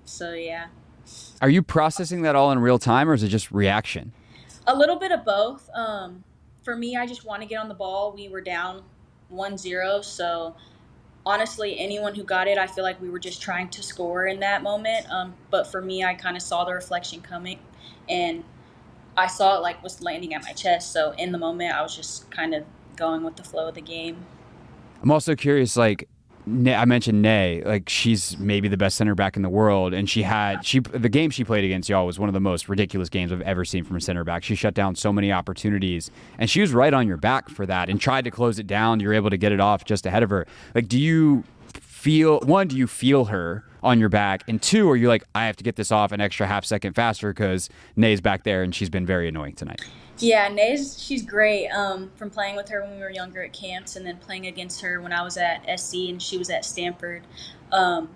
So, yeah. Are you processing that all in real time, or is it just reaction? A little bit of both. For me, I just want to get on the ball. We were down 1-0, so honestly, anyone who got it, I feel like we were just trying to score in that moment. But for me, I kind of saw the reflection coming, and I saw it like was landing at my chest. So in the moment, I was just kind of going with the flow of the game. I'm also curious, like, I mentioned Nay, like she's maybe the best center back in the world, and the game she played against y'all was one of the most ridiculous games I've ever seen from a center back. She shut down so many opportunities, and she was right on your back for that and tried to close it down. You're able to get it off just ahead of her. Like, do you feel her on your back, and two, are you like, I have to get this off an extra half second faster because Nay's back there and she's been very annoying tonight? Yeah, she's great. From playing with her when we were younger at camps and then playing against her when I was at SC and she was at Stanford. I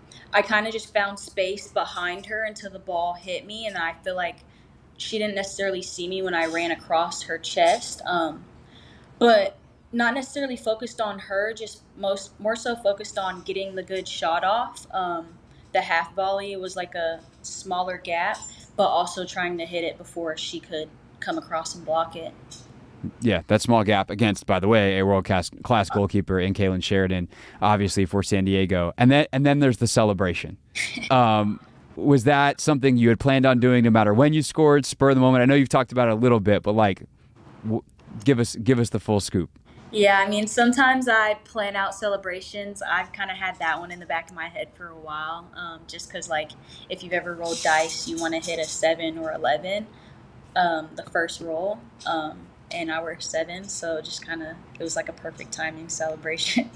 kind of just found space behind her until the ball hit me, and I feel like she didn't necessarily see me when I ran across her chest. But not necessarily focused on her, just more so focused on getting the good shot off. The half volley was like a smaller gap, but also trying to hit it before she could come across and block it. Yeah, that small gap against, by the way, a world-class goalkeeper in Kaylin Sheridan, obviously for San Diego. And then there's the celebration. Was that something you had planned on doing no matter when you scored, spur of the moment? I know you've talked about it a little bit, but like, give us the full scoop. Yeah, I mean, sometimes I plan out celebrations. I've kind of had that one in the back of my head for a while, just because, like, if you've ever rolled dice, you want to hit a 7 or 11. The first roll, and I were 7, so just kind of, it was like a perfect timing celebration.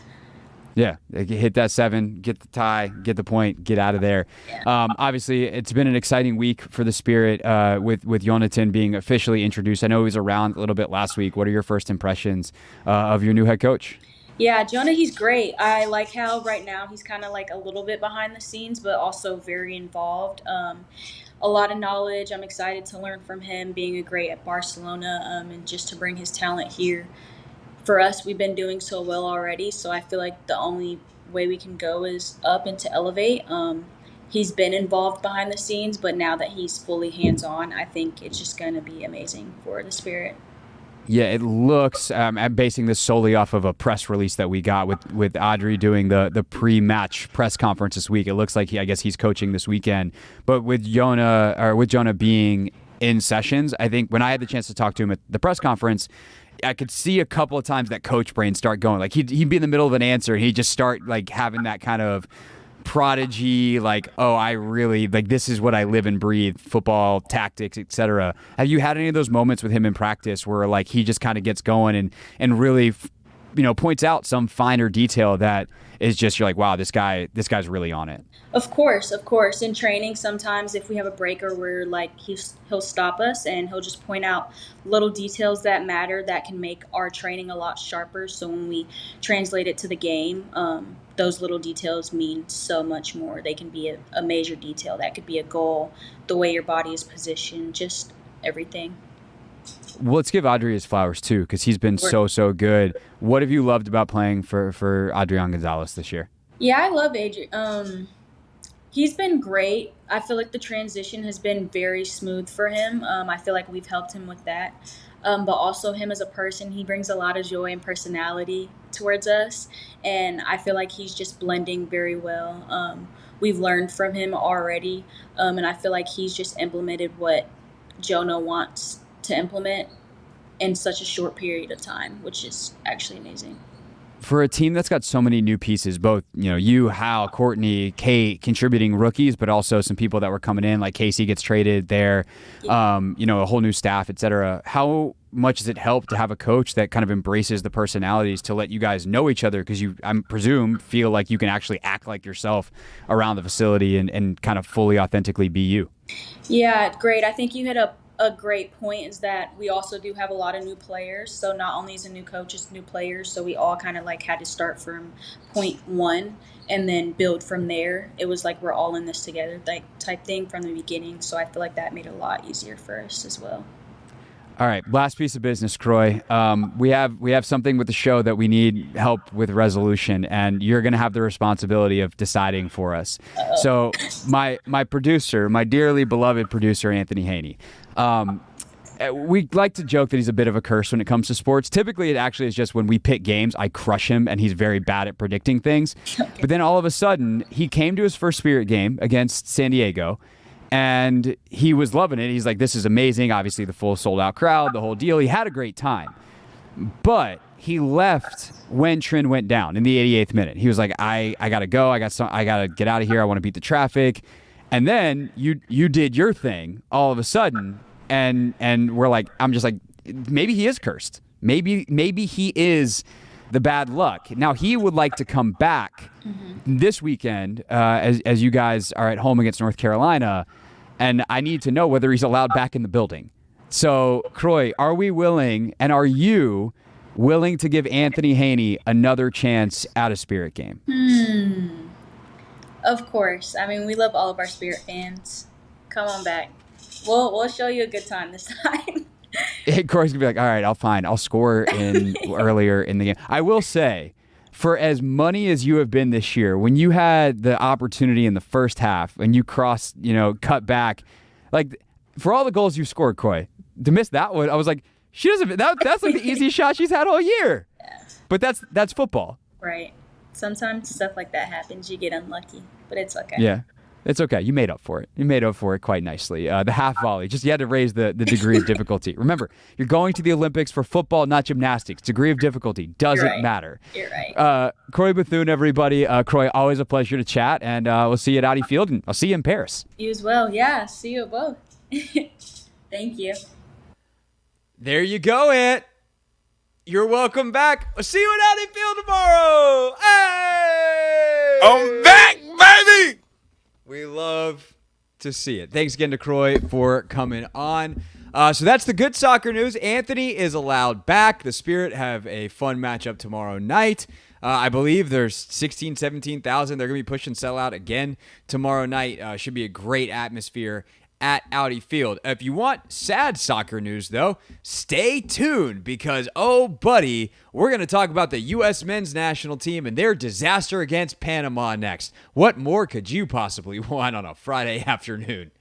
Yeah, hit that 7, get the tie, get the point, get out of there. Yeah. Obviously, it's been an exciting week for the Spirit with Jonathan being officially introduced. I know he was around a little bit last week. What are your first impressions of your new head coach? Yeah, Jonah, he's great. I like how right now he's kind of like a little bit behind the scenes, but also very involved. A lot of knowledge. I'm excited to learn from him, being a great at Barcelona, and just to bring his talent here. For us, we've been doing so well already, so I feel like the only way we can go is up and to elevate. He's been involved behind the scenes, but now that he's fully hands-on, I think it's just going to be amazing for the Spirit. Yeah, it looks, I'm basing this solely off of a press release that we got with Audrey doing the pre-match press conference this week. It looks like I guess he's coaching this weekend. But with Jonah being in sessions, I think when I had the chance to talk to him at the press conference, I could see a couple of times that coach brain start going. Like he'd be in the middle of an answer and he'd just start like having that kind of prodigy, like, oh, I really, like, this is what I live and breathe, football, tactics, etc. Have you had any of those moments with him in practice where like he just kind of gets going and really, points out some finer detail that is just, you're like, wow, this guy's really on it? Of course. In training, sometimes if we have a breaker where like he'll stop us and he'll just point out little details that matter that can make our training a lot sharper. So when we translate it to the game, those little details mean so much more. They can be a major detail. That could be a goal, the way your body is positioned, just everything. Well, let's give Adri his flowers too, because he's been so good. What have you loved about playing for Adrian Gonzalez this year? Yeah, I love Adrian. He's been great. I feel like the transition has been very smooth for him. I feel like we've helped him with that. But also him as a person, he brings a lot of joy and personality towards us. And I feel like he's just blending very well. We've learned from him already. And I feel like he's just implemented what Jonah wants to implement in such a short period of time, which is actually amazing. For a team that's got so many new pieces, both, you, Hal, Courtney, Kate, contributing rookies, but also some people that were coming in, like Casey gets traded there, Yeah. A whole new staff, et cetera. How much does it help to have a coach that kind of embraces the personalities to let you guys know each other? Because you, I presume, feel like you can actually act like yourself around the facility and kind of fully authentically be you. Yeah, great. I think you hit a great point, is that we also do have a lot of new players. So not only is a new coach, it's new players. So we all kind of like had to start from point one and then build from there. It was like we're all in this together, like type thing from the beginning. So I feel like that made it a lot easier for us as well. All right, last piece of business, Croix. We have something with the show that we need help with resolution, and you're going to have the responsibility of deciding for us. So my producer, my dearly beloved producer, Anthony Haney, we like to joke that he's a bit of a curse when it comes to sports. Typically, it actually is just when we pick games, I crush him, and he's very bad at predicting things. But then all of a sudden, he came to his first Spirit game against San Diego, and he was loving it. He's like, this is amazing. Obviously, the full sold-out crowd, the whole deal. He had a great time. But he left when Trin went down in the 88th minute. He was like, I got to go. I got to get out of here. I want to beat the traffic. And then you did your thing all of a sudden, and we're like, I'm just like, maybe he is cursed. Maybe he is the bad luck. Now, he would like to come back this weekend as you guys are at home against North Carolina, and I need to know whether he's allowed back in the building. So, Croix, are we willing, and are you willing to give Anthony Haney another chance at a Spirit game? Of course. I mean, we love all of our Spirit fans. Come on back. We'll show you a good time this time. Croix's gonna be like, all right, I'll score in earlier in the game. I will say, for as money as you have been this year, when you had the opportunity in the first half and you cut back, like for all the goals you scored, Croix, to miss that one, I was like, she doesn't. That's like the easiest shot she's had all year. Yeah. But that's football. Right. Sometimes stuff like that happens. You get unlucky, but it's okay. Yeah. It's okay. You made up for it. You made up for it quite nicely. The half volley, just you had to raise the degree of difficulty. Remember, you're going to the Olympics for football, not gymnastics. Degree of difficulty doesn't matter. You're right. Croix Bethune, everybody. Croix, always a pleasure to chat, and we'll see you at Audi Field, and I'll see you in Paris. You as well. Yeah, see you at both. Thank you. There you go, Ant. You're welcome back. I'll see you at Audi Field tomorrow. Hey! I'm back, baby! We love to see it. Thanks again to Croix for coming on. So that's the good soccer news. Anthony is allowed back. The Spirit have a fun matchup tomorrow night. I believe there's 16,000, 17,000. They're going to be pushing sellout again tomorrow night. Should be a great atmosphere at Audi Field. If you want sad soccer news, though, stay tuned because, oh, buddy, we're going to talk about the U.S. men's national team and their disaster against Panama next. What more could you possibly want on a Friday afternoon?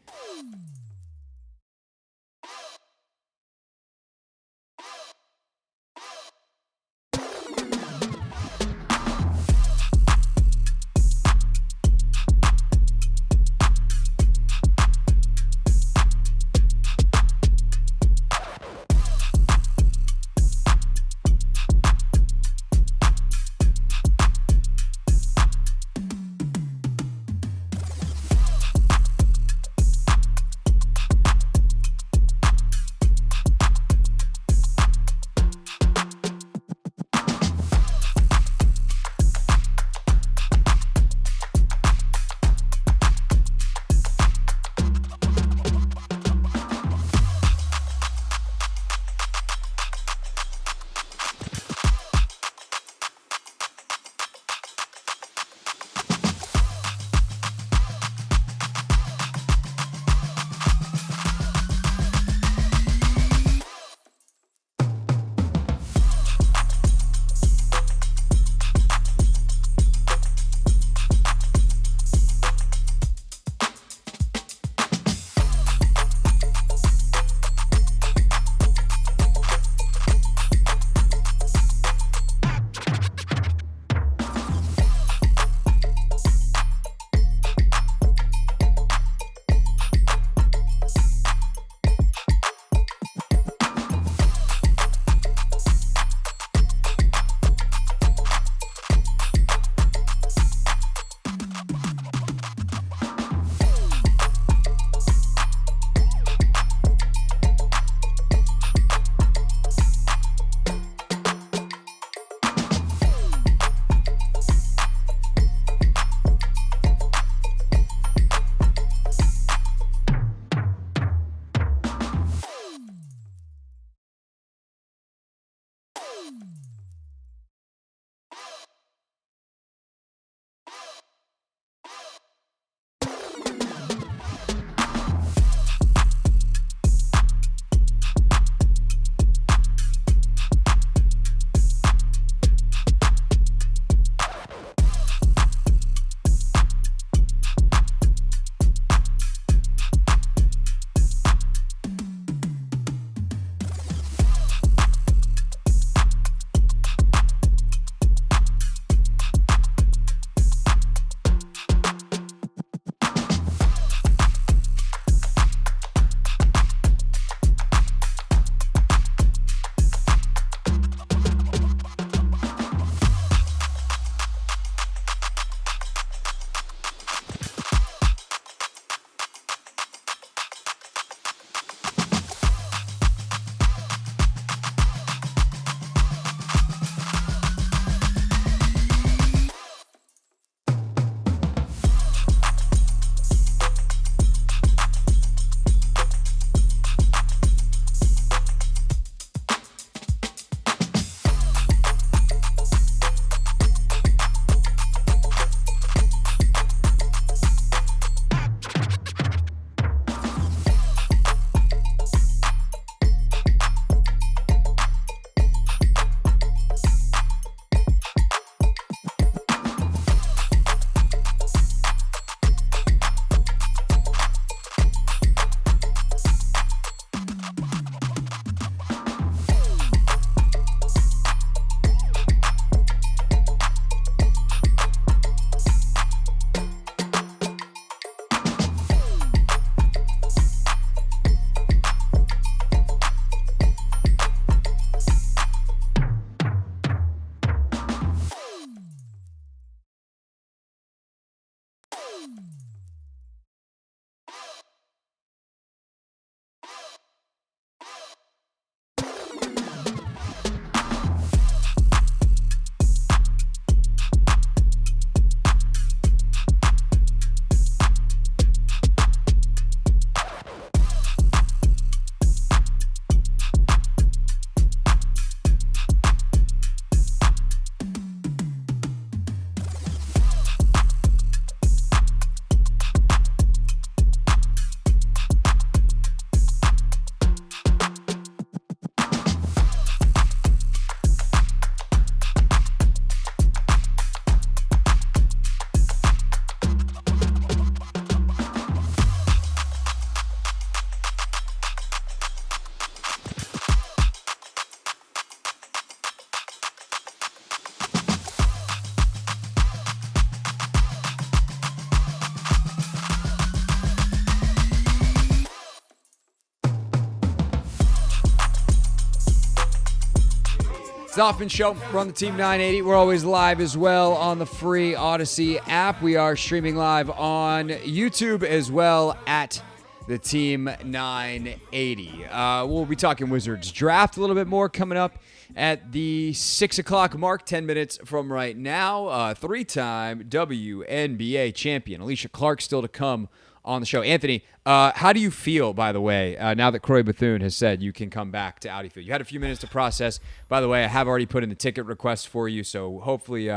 Hoffman Show. We're on the Team 980. We're always live as well on the free Odyssey app. We are streaming live on YouTube as well at the Team 980. We'll be talking Wizards draft a little bit more coming up at the 6 o'clock mark, 10 minutes from right now. Three-time WNBA champion Alysha Clark still to come on the show. Anthony, how do you feel, by the way, now that Croix Bethune has said you can come back to Audi Field? You had a few minutes to process. By the way, I have already put in the ticket request for you, so hopefully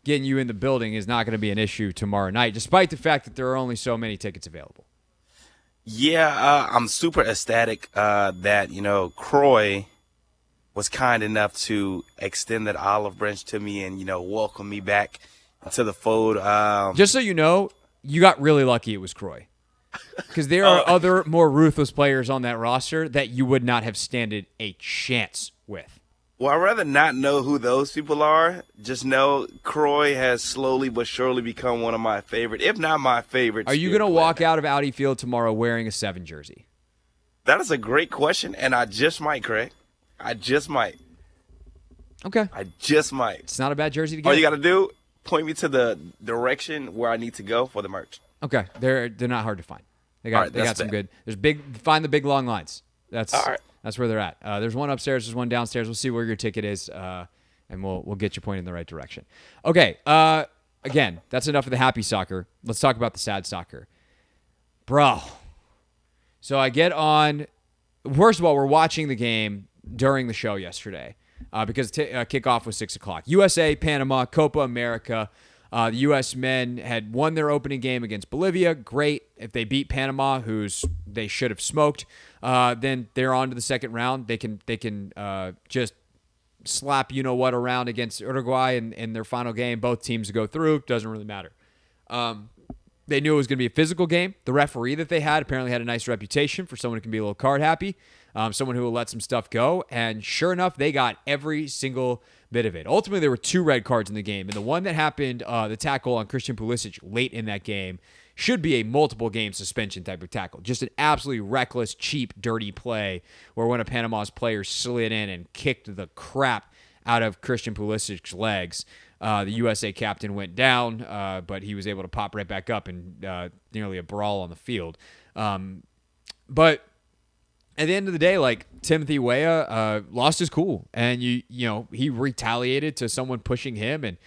getting you in the building is not going to be an issue tomorrow night, despite the fact that there are only so many tickets available. Yeah, I'm super ecstatic that, Croix was kind enough to extend that olive branch to me and, welcome me back into the fold. Just so you know, you got really lucky it was Croix. Because there are other more ruthless players on that roster that you would not have standed a chance with. Well, I'd rather not know who those people are. Just know Croix has slowly but surely become one of my favorite, if not my favorite. Are you going to walk out of Audi Field tomorrow wearing a 7 jersey? That is a great question, and I just might, Craig. I just might. Okay. I just might. It's not a bad jersey to get. All you got to do, point me to the direction where I need to go for the merch. Okay. They're not hard to find. They got some good. Find the big long lines. That's all right. That's where they're at. There's one upstairs, there's one downstairs. We'll see where your ticket is, and we'll get you pointed in the right direction. Okay. Again, that's enough of the happy soccer. Let's talk about the sad soccer. Bro. So I get on. First of all, we're watching the game during the show yesterday because kickoff was 6 o'clock. USA, Panama, Copa America. The U.S. men had won their opening game against Bolivia. Great. If they beat Panama, who's they should have smoked, then they're on to the second round. They can just slap you-know-what around against Uruguay in their final game. Both teams go through. Doesn't really matter. They knew it was going to be a physical game. The referee that they had apparently had a nice reputation for someone who can be a little card happy, someone who will let some stuff go. And sure enough, they got every single bit of it. Ultimately, there were 2 red cards in the game. And the one that happened, the tackle on Christian Pulisic late in that game, should be a multiple game suspension type of tackle. Just an absolutely reckless, cheap, dirty play where one of Panama's players slid in and kicked the crap out of Christian Pulisic's legs. The USA captain went down, but he was able to pop right back up and nearly a brawl on the field. But at the end of the day, like Timothy Weah lost his cool, and he retaliated to someone pushing him and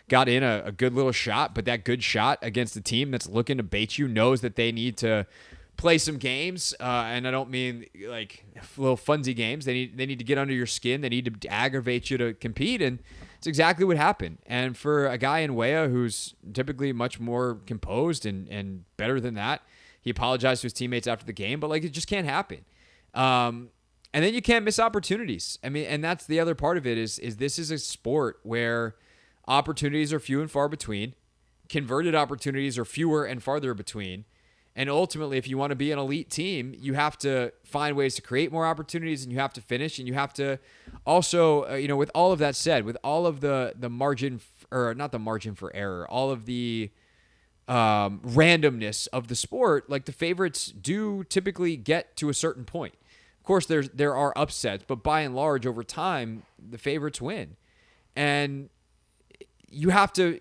got in a good little shot. But that good shot against a team that's looking to bait you knows that they need to play some games, and I don't mean like little funsy games. They need to get under your skin. They need to aggravate you to compete, and it's exactly what happened. And for a guy in Weah who's typically much more composed and better than that, he apologized to his teammates after the game, but like it just can't happen. And then you can't miss opportunities. I mean, and that's the other part of it is this is a sport where opportunities are few and far between. Converted opportunities are fewer and farther between. And ultimately, if you want to be an elite team, you have to find ways to create more opportunities, and you have to finish, and you have to also, with all of that said, with all of the margin, or not the margin for error, all of the randomness of the sport, like the favorites do typically get to a certain point. Of course, there are upsets, but by and large, over time, the favorites win. And you have to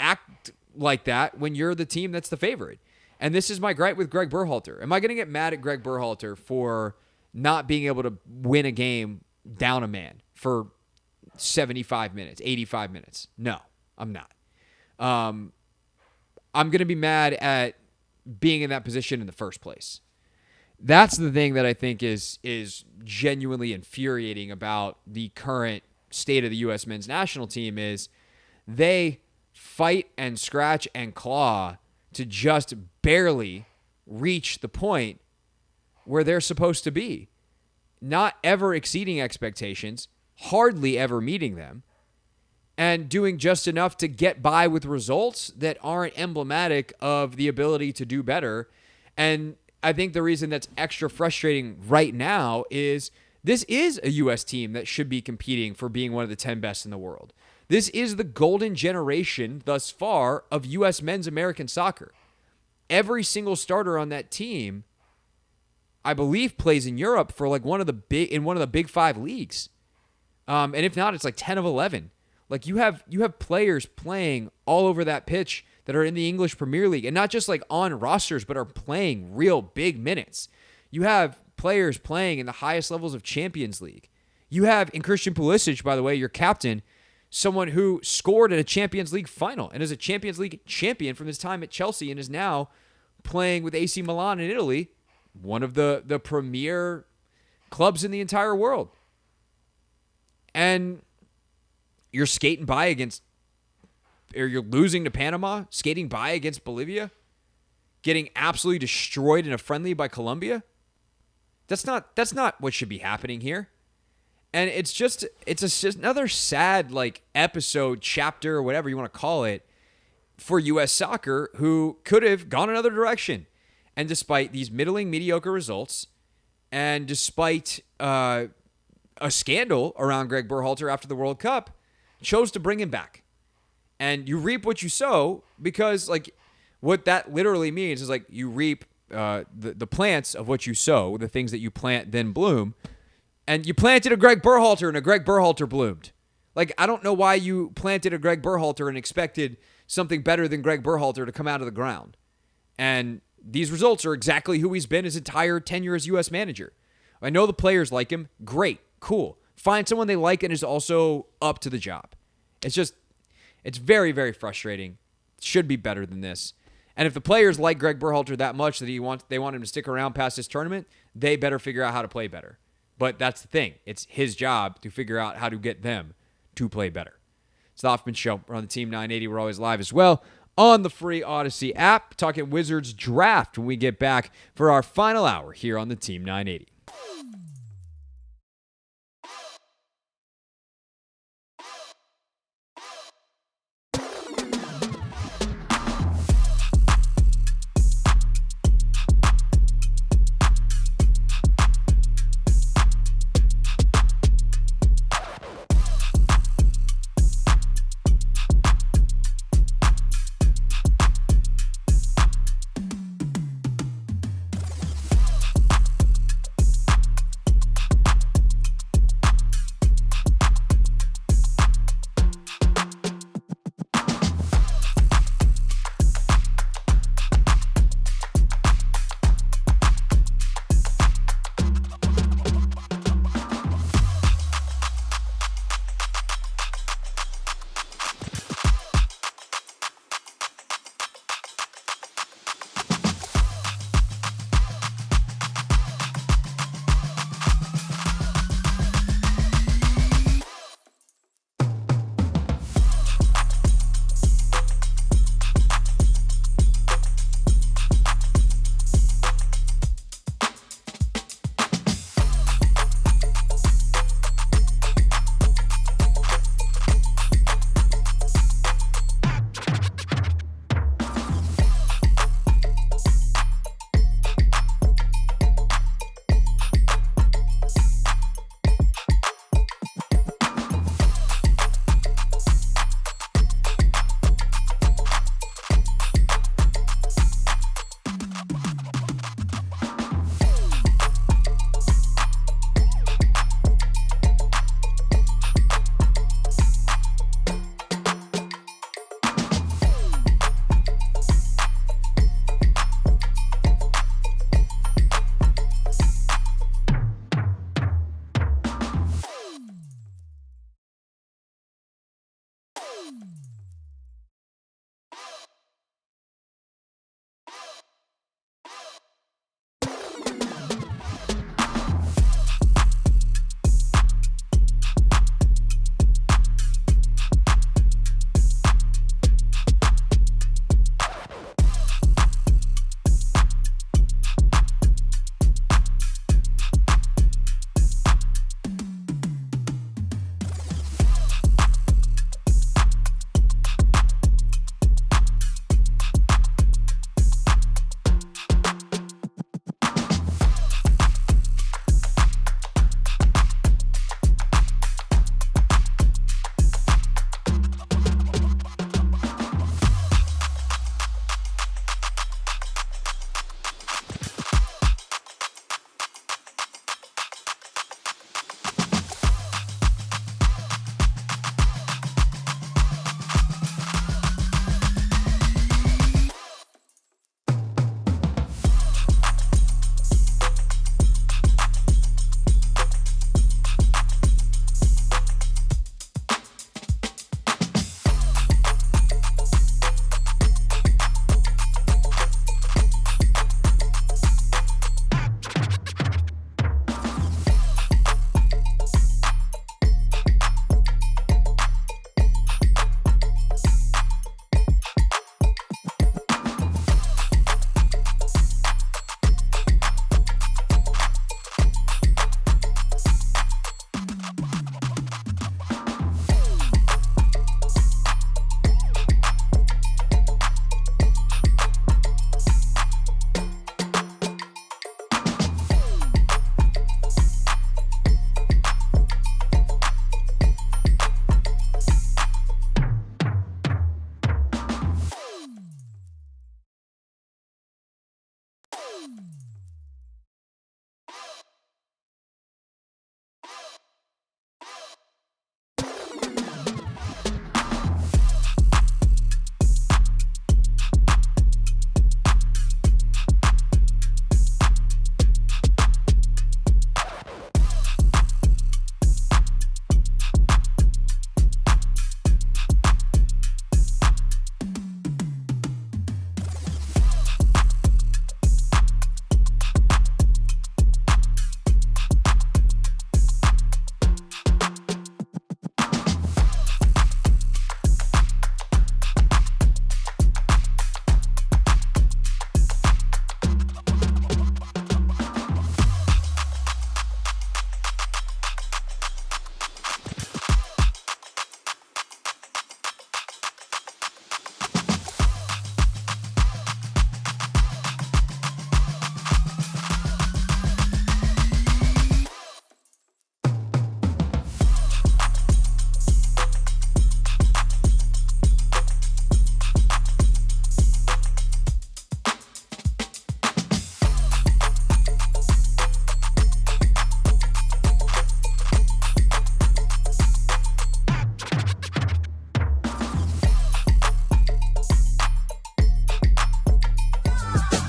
act like that when you're the team that's the favorite. And this is my gripe with Greg Berhalter. Am I going to get mad at Greg Berhalter for not being able to win a game down a man for 75 minutes, 85 minutes? No, I'm not. I'm going to be mad at being in that position in the first place. That's the thing that I think is genuinely infuriating about the current state of the U.S. men's national team is they fight and scratch and claw to just barely reach the point where they're supposed to be. Not ever exceeding expectations, hardly ever meeting them, and doing just enough to get by with results that aren't emblematic of the ability to do better. And I think the reason that's extra frustrating right now is this is a U.S. team that should be competing for being one of the 10 best in the world. This is the golden generation thus far of U.S. men's American soccer. Every single starter on that team, I believe, plays in Europe for like one of the big 5 leagues. And if not, it's like 10 of 11. Like you have players playing all over that pitch that are in the English Premier League, and not just like on rosters, but are playing real big minutes. You have players playing in the highest levels of Champions League. You have, in Christian Pulisic, by the way, your captain, someone who scored at a Champions League final and is a Champions League champion from his time at Chelsea and is now playing with AC Milan in Italy, one of the premier clubs in the entire world. And you're skating by against, or you're losing to Panama, skating by against Bolivia, getting absolutely destroyed in a friendly by Colombia. That's not what should be happening here. And it's just another sad like episode, chapter, or whatever you want to call it, for U.S. soccer, who could have gone another direction. And despite these middling, mediocre results, and despite a scandal around Greg Berhalter after the World Cup, chose to bring him back. And you reap what you sow, because like what that literally means is like you reap the plants of what you sow, the things that you plant then bloom. And you planted a Greg Berhalter, and a Greg Berhalter bloomed. Like, I don't know why you planted a Greg Berhalter and expected something better than Greg Berhalter to come out of the ground. And these results are exactly who he's been his entire tenure as U.S. manager. I know the players like him. Great. Cool. Find someone they like and is also up to the job. It's very, very frustrating. It should be better than this. And if the players like Greg Berhalter that much that they want him to stick around past this tournament, they better figure out how to play better. But that's the thing. It's his job to figure out how to get them to play better. It's the Hoffman Show. We're on the Team 980. We're always live as well on the free Odyssey app. Talking Wizards draft when we get back for our final hour here on the Team 980.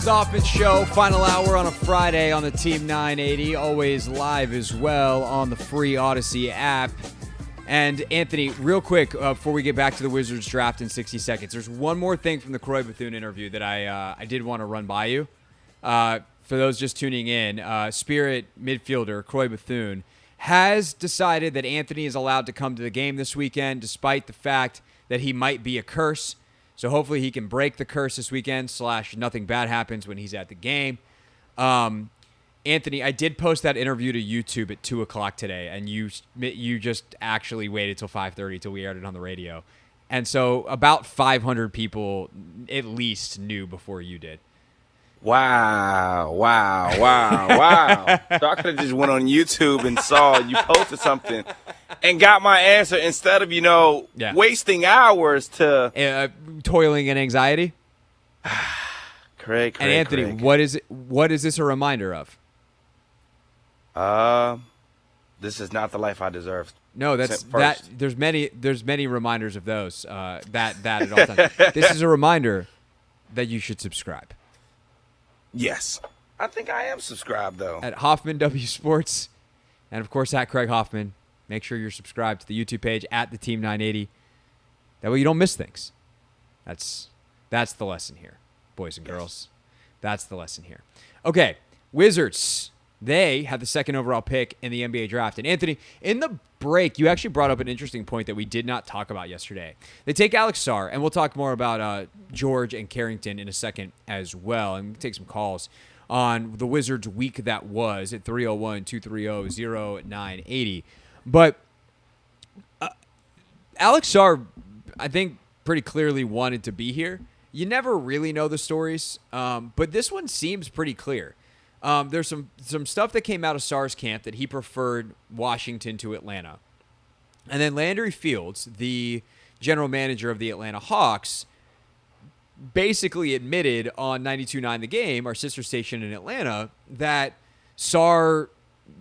Hoffman Show, final hour on a Friday on the Team 980, always live as well on the free Odyssey app. And Anthony, real quick, before we get back to the Wizards draft in 60 seconds, there's one more thing from the Croix Bethune interview that I did want to run by you. For those just tuning in, Spirit midfielder Croix Bethune has decided that Anthony is allowed to come to the game this weekend, despite the fact that he might be a curse. So hopefully he can break the curse this weekend, / nothing bad happens when he's at the game. Anthony, I did post that interview to YouTube at 2 o'clock today, and you just actually waited till 5:30 till we aired it on the radio. And so about 500 people at least knew before you did. Wow. So I could have just went on YouTube and saw you posted something and got my answer instead of, wasting hours to toiling and anxiety. Craig. And Anthony, Craig. What is this a reminder of? This is not the life I deserved. No, that's that. There's many reminders of those. That at all times. This is a reminder that you should subscribe. Yes. I think I am subscribed, though. At Hoffman W Sports, and of course at Craig Hoffman. Make sure you're subscribed to the YouTube page at the Team 980. That way you don't miss things. That's the lesson here, boys and girls. That's the lesson here. Okay, Wizards. They had the second overall pick in the NBA draft. And Anthony, in the break, you actually brought up an interesting point that we did not talk about yesterday. They take Alex Sarr, and we'll talk more about George and Carrington in a second as well. And we'll take some calls on the Wizards week that was at 301-230-0980. But Alex Sarr, I think, pretty clearly wanted to be here. You never really know the stories, but this one seems pretty clear. There's some stuff that came out of Sarr's camp that he preferred Washington to Atlanta. And then Landry Fields, the general manager of the Atlanta Hawks, basically admitted on 92.9 The Game, our sister station in Atlanta, that Sarr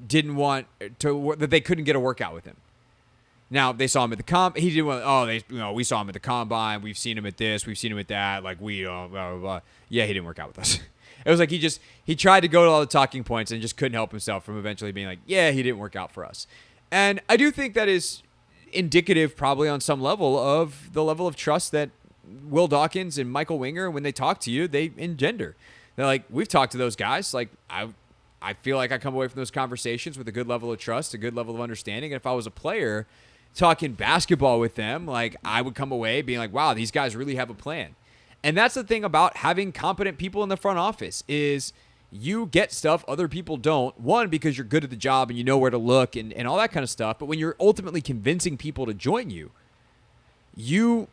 didn't want to, that they couldn't get a workout with him. Now, they saw him at the he didn't want, we saw him at the combine, we've seen him at this, we've seen him at that, blah, blah, blah. Yeah, he didn't work out with us. It was like he tried to go to all the talking points and just couldn't help himself from eventually being like, yeah, he didn't work out for us. And I do think that is indicative probably on some level of the level of trust that Will Dawkins and Michael Winger, when they talk to you, they engender. They're like, we've talked to those guys. Like, I feel like I come away from those conversations with a good level of trust, a good level of understanding. And if I was a player talking basketball with them, like, I would come away being like, wow, these guys really have a plan. And that's the thing about having competent people in the front office is you get stuff other people don't. One, because you're good at the job and you know where to look and all that kind of stuff. But when you're ultimately convincing people to join you, you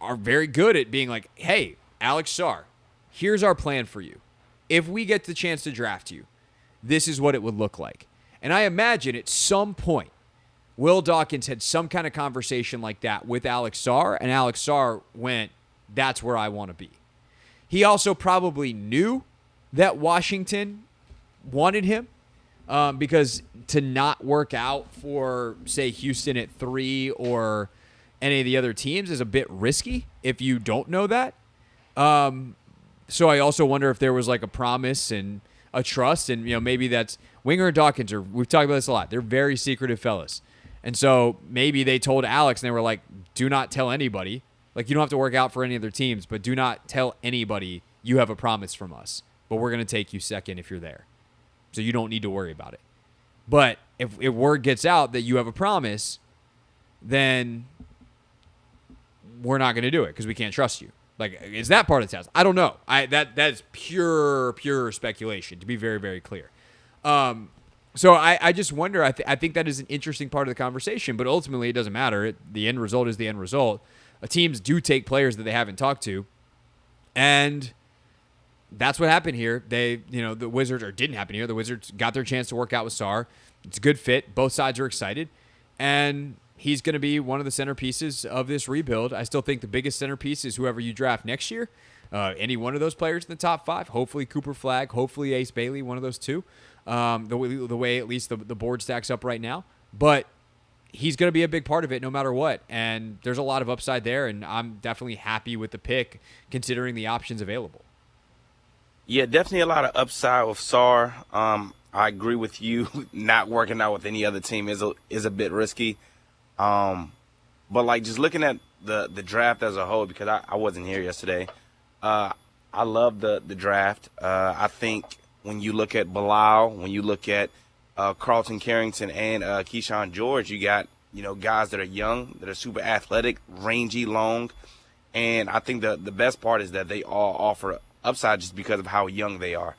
are very good at being like, hey, Alex Sarr, here's our plan for you. If we get the chance to draft you, this is what it would look like. And I imagine at some point, Will Dawkins had some kind of conversation like that with Alex Sarr, and Alex Sarr went, that's where I want to be. He also probably knew that Washington wanted him because to not work out for, say, Houston at 3 or any of the other teams is a bit risky if you don't know that. So I also wonder if there was like a promise and a trust, and maybe that's Winger and Dawkins we've talked about this a lot. They're very secretive fellas. And so maybe they told Alex and they were like, do not tell anybody. Like, you don't have to work out for any other teams, but do not tell anybody you have a promise from us. But we're going to take you second if you're there. So you don't need to worry about it. But if word gets out that you have a promise, then we're not going to do it because we can't trust you. Like, is that part of the test? I don't know. That is pure speculation, to be very, very clear. So I just wonder. I think that is an interesting part of the conversation, but ultimately it doesn't matter. The end result is the end result. Teams do take players that they haven't talked to, and that's what happened here. The Wizards, or didn't happen here. The Wizards got their chance to work out with Sarr. It's a good fit. Both sides are excited, and he's going to be one of the centerpieces of this rebuild. I still think the biggest centerpiece is whoever you draft next year. Any one of those players in the top 5. Hopefully Cooper Flagg. Hopefully Ace Bailey. One of those two. The way at least the board stacks up right now, but he's going to be a big part of it no matter what. And there's a lot of upside there, and I'm definitely happy with the pick considering the options available. Yeah, definitely a lot of upside with Sarr. I agree with you. Not working out with any other team is a bit risky. But like just looking at the draft as a whole, because I wasn't here yesterday. I love the draft. I think when you look at Bilal, when you look at Carlton Carrington and Keyshawn George, you got guys that are young, that are super athletic, rangy, long, and I think the best part is that they all offer upside just because of how young they are.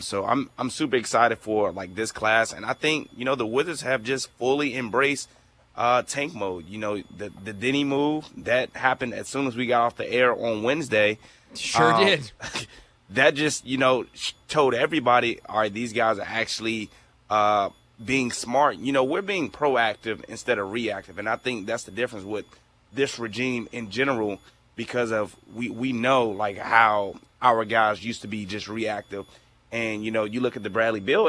So I'm super excited for like this class, and I think the Wizards have just fully embraced tank mode. The Denny move that happened as soon as we got off the air on Wednesday. Sure did. That just told everybody, all right, these guys are actually being smart. We're being proactive instead of reactive, and I think that's the difference with this regime in general, because of we know like how our guys used to be just reactive. And, you look at the Bradley Beal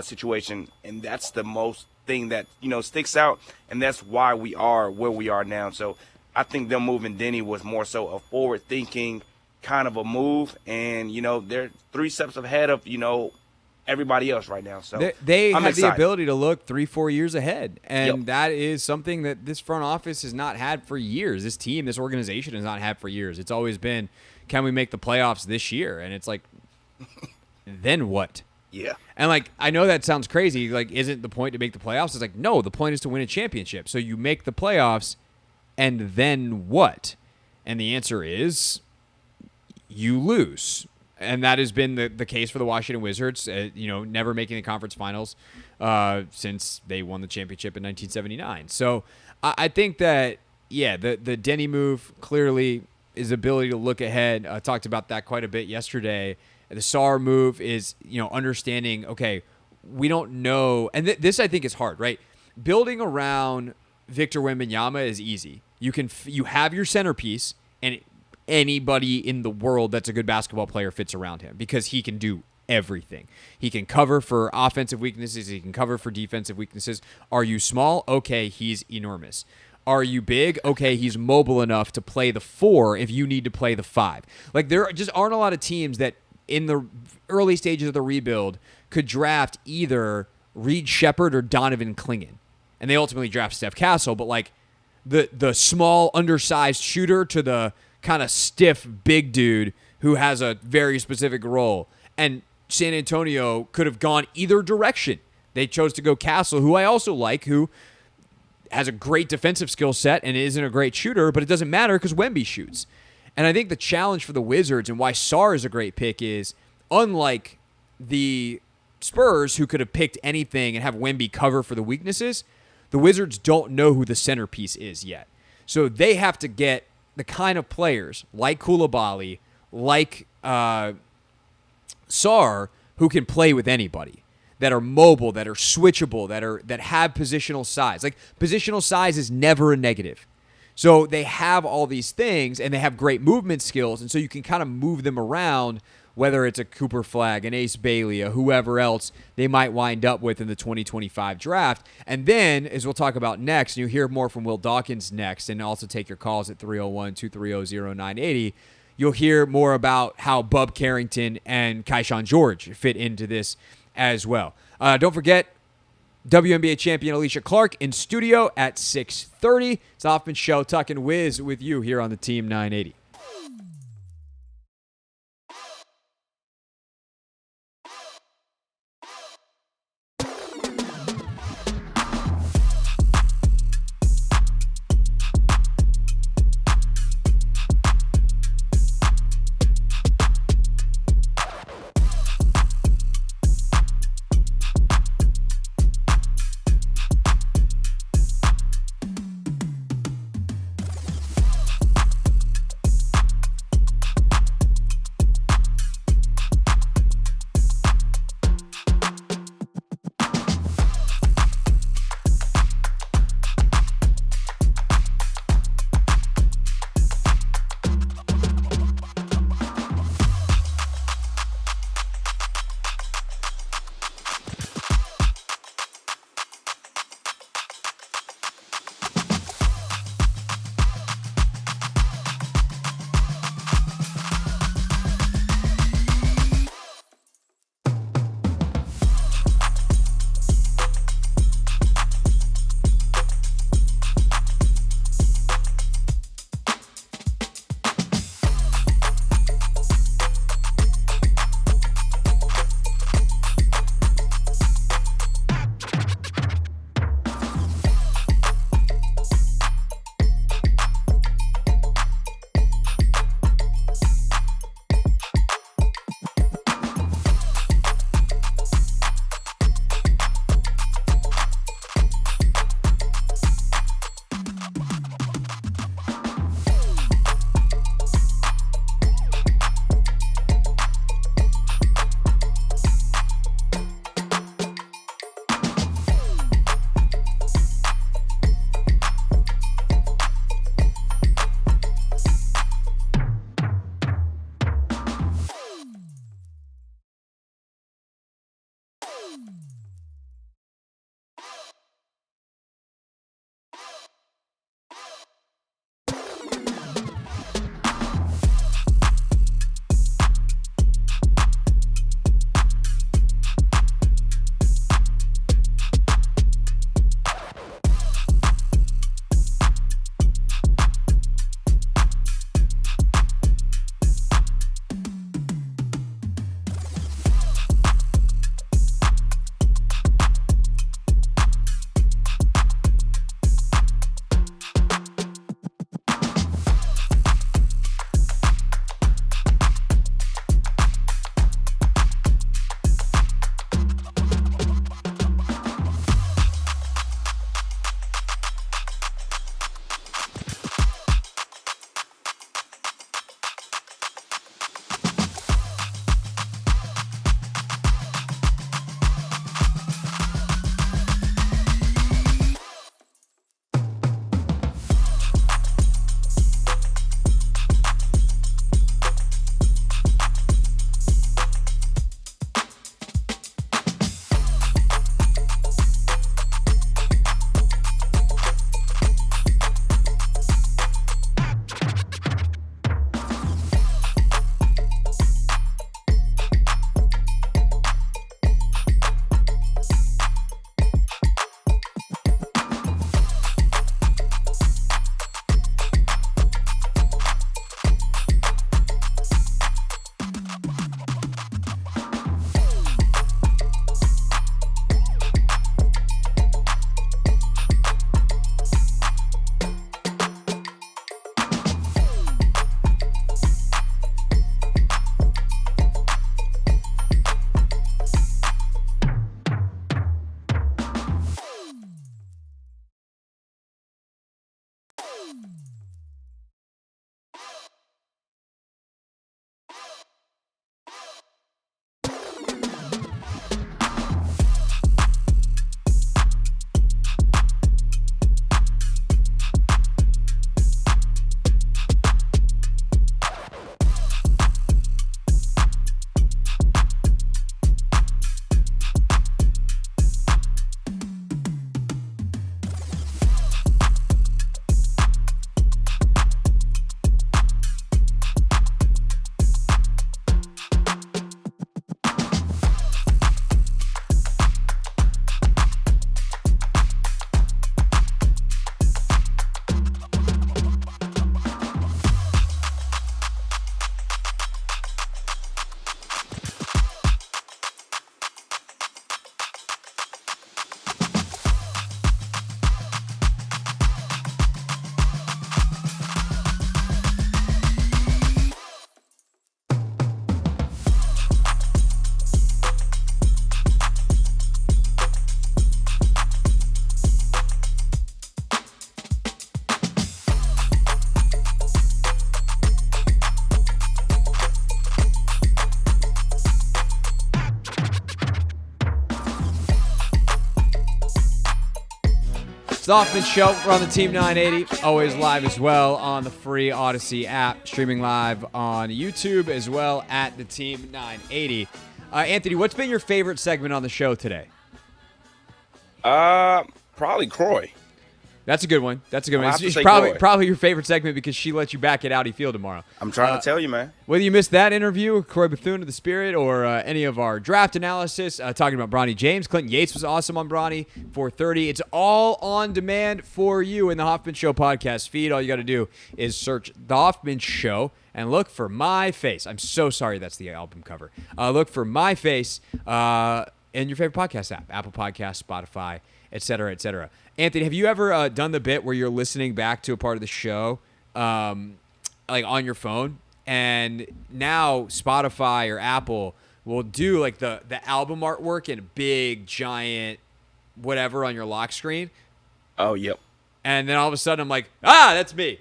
situation, and that's the most thing that, sticks out. And that's why we are where we are now. So I think them moving Denny was more so a forward-thinking kind of a move. And, they're 3 steps ahead of, everybody else right now. So they I'm have excited. the ability to look 3-4 years ahead. And Yep. that is something that this front office has not had for years. This team, this organization has not had for years. It's always been, can we make the playoffs this year? And it's like, then what? Yeah. And like, I know that sounds crazy. Like, isn't the point to make the playoffs? It's like, no, the point is to win a championship. So you make the playoffs, and then what? And the answer is you lose. And that has been the case for the Washington Wizards, never making the conference finals since they won the championship in 1979. So I think that, yeah, the Denny move clearly is ability to look ahead. I talked about that quite a bit yesterday. The Sarr move is, understanding, okay, we don't know. And this, I think, is hard, right? Building around Victor Wembanyama is easy. You have your centerpiece, and anybody in the world that's a good basketball player fits around him because he can do everything. He can cover for offensive weaknesses. He can cover for defensive weaknesses. Are you small? Okay, he's enormous. Are you big? Okay, he's mobile enough to play the 4 if you need to play the 5. Like, there just aren't a lot of teams that in the early stages of the rebuild could draft either Reed Shepherd or Donovan Clingan. And they ultimately draft Steph Castle, but like the small, undersized shooter to the kind of stiff big dude who has a very specific role. And San Antonio could have gone either direction. They chose to go Castle, who I also like, who has a great defensive skill set and isn't a great shooter, but it doesn't matter because Wemby shoots. And I think the challenge for the Wizards and why Sarr is a great pick is, unlike the Spurs, who could have picked anything and have Wemby cover for the weaknesses, the Wizards don't know who the centerpiece is yet. So they have to get the kind of players like Koulibaly, like Sarr, who can play with anybody, that are mobile, that are switchable, that have positional size. Like, positional size is never a negative. So they have all these things, and they have great movement skills, and so you can kind of move them around, whether it's a Cooper Flagg, an Ace Bailey, or whoever else they might wind up with in the 2025 draft. And then, as we'll talk about next, and you'll hear more from Will Dawkins next, and also take your calls at 301-230-0980, you'll hear more about how Bub Carrington and Keyshawn George fit into this as well. Don't forget, WNBA Champion Alysha Clark in studio at 6:30. It's the Hoffman Show, Tuck and Wiz with you here on the Team 980. It's the Hoffman Show. We're on the Team 980, always live as well on the free Odyssey app, streaming live on YouTube as well at the Team 980. Anthony, what's been your favorite segment on the show today? Probably Croix. That's a good one. That's a good one. have to It's say probably your favorite segment because she let you back at Audi Field tomorrow. I'm trying to tell you, man. Whether you missed that interview with Croix Bethune of the Spirit or any of our draft analysis, talking about Bronny James, Clinton Yates was awesome on Bronny, 4:30. It's all on demand for you in the Hoffman Show podcast feed. All you got to do is search The Hoffman Show and look for my face. I'm so sorry that's the album cover. Look for my face in your favorite podcast app, Apple Podcasts, Spotify, et cetera, et cetera. Anthony, have you ever done the bit where you're listening back to a part of the show, like on your phone, and now Spotify or Apple will do like the album artwork in a big, giant whatever on your lock screen? Oh, yep. And then all of a sudden I'm like, that's me.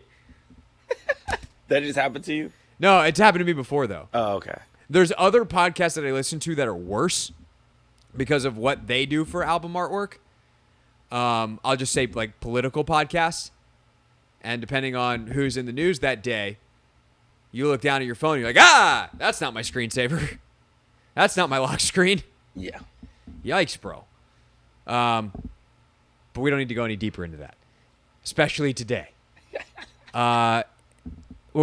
That just happened to you? No, it's happened to me before, though. Oh, okay. There's other podcasts that I listen to that are worse because of what they do for album artwork. I'll just say like political podcasts, and depending on who's in the news that day, you look down at your phone, you're like, that's not my screensaver. That's not my lock screen. Yeah. Yikes, bro. But we don't need to go any deeper into that, especially today. What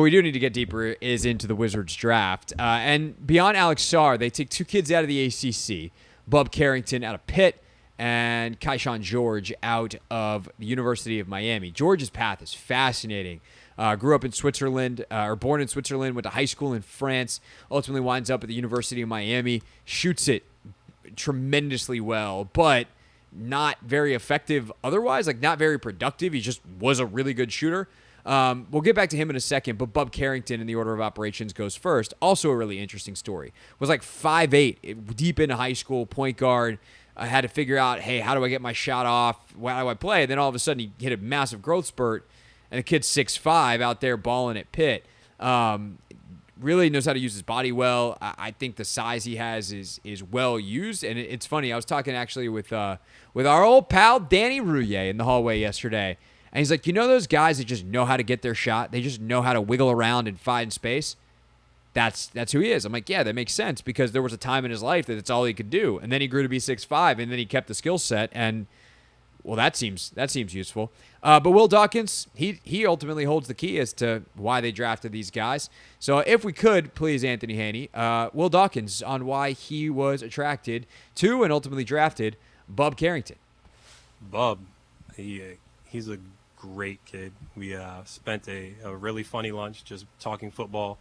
we do need to get deeper is into the Wizards draft. And beyond Alex Sarr, they take 2 kids out of the ACC, Bub Carrington out of Pitt and Kaishan George out of the University of Miami. George's path is fascinating. Grew up in Switzerland, or born in Switzerland, went to high school in France, ultimately winds up at the University of Miami, shoots it tremendously well, but not very effective otherwise, like not very productive. He just was a really good shooter. We'll get back to him in a second, but Bub Carrington in the order of operations goes first. Also a really interesting story. Was like 5'8", deep into high school, point guard. I had to figure out, hey, how do I get my shot off? How do I play? And then all of a sudden he hit a massive growth spurt, and the kid's 6'5", out there balling at Pitt. Really knows how to use his body well. I think the size he has is well used. And it's funny, I was talking actually with our old pal Danny Rouillet in the hallway yesterday. And he's like, you know those guys that just know how to get their shot? They just know how to wiggle around and find space? That's who he is. I'm like, yeah, that makes sense, because there was a time in his life that that's all he could do. And then he grew to be 6'5", and then he kept the skill set. And, well, that seems useful. But Will Dawkins, he ultimately holds the key as to why they drafted these guys. So if we could, please, Anthony Haney, Will Dawkins on why he was attracted to and ultimately drafted Bub Carrington. Bub, he's a great kid. We spent a really funny lunch just talking football,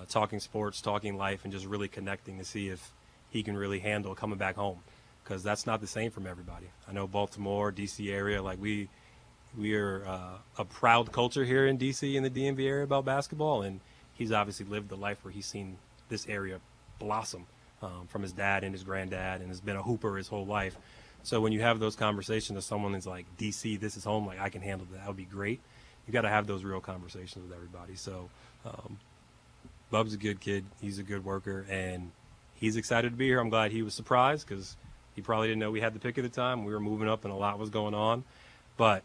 talking sports, talking life, and just really connecting to see if he can really handle coming back home, because that's not the same from everybody. I know Baltimore, D.C. area, like we are a proud culture here in D.C. in the DMV area about basketball, and he's obviously lived the life where he's seen this area blossom from his dad and his granddad, and has been a hooper his whole life. So when you have those conversations with someone that's like, DC, this is home, like I can handle that, would be great. You got to have those real conversations with everybody. So Bub's a good kid. He's a good worker, and he's excited to be here. I'm glad he was surprised, because he probably didn't know we had the pick at the time. We were moving up and a lot was going on. But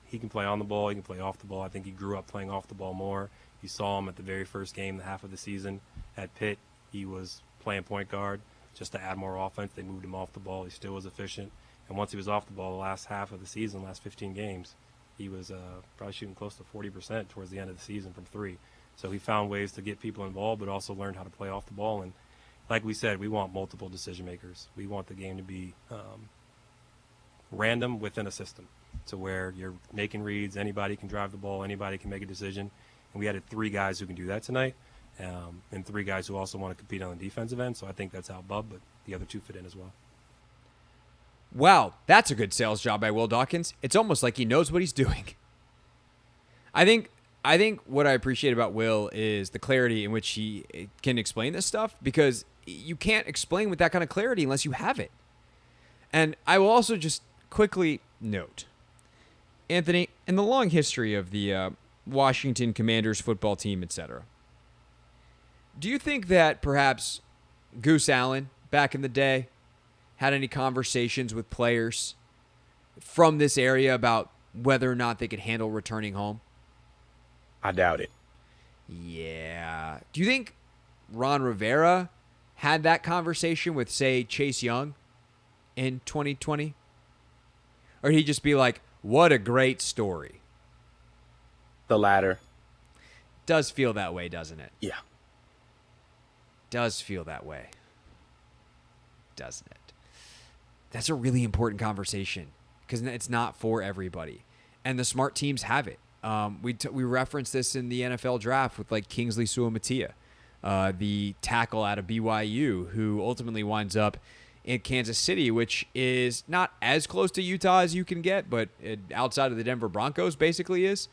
he can play on the ball. He can play off the ball. I think he grew up playing off the ball more. You saw him at the very first game, the half of the season at Pitt. He was playing point guard. Just to add more offense, they moved him off the ball. He still was efficient. And once he was off the ball the last half of the season, last 15 games, he was probably shooting close to 40% towards the end of the season from 3. So he found ways to get people involved, but also learned how to play off the ball. And like we said, we want multiple decision makers. We want the game to be random within a system, to where you're making reads, anybody can drive the ball, anybody can make a decision. And we added 3 guys who can do that tonight. And 3 guys who also want to compete on the defensive end. So I think that's how Bub, but the other 2 fit in as well. Wow, that's a good sales job by Will Dawkins. It's almost like he knows what he's doing. I think what I appreciate about Will is the clarity in which he can explain this stuff, because you can't explain with that kind of clarity unless you have it. And I will also just quickly note, Anthony, in the long history of the Washington Commanders football team, etc., do you think that perhaps Goose Allen, back in the day, had any conversations with players from this area about whether or not they could handle returning home? I doubt it. Yeah. Do you think Ron Rivera had that conversation with, say, Chase Young in 2020? Or did he just be like, what a great story? The latter. Does feel that way, doesn't it? Yeah. Does feel that way, doesn't it? That's a really important conversation, because it's not for everybody, and the smart teams have it. We referenced this in the NFL draft with like Kingsley Suamataia, the tackle out of BYU, who ultimately winds up in Kansas City, which is not as close to Utah as you can get, but outside of the Denver Broncos basically is.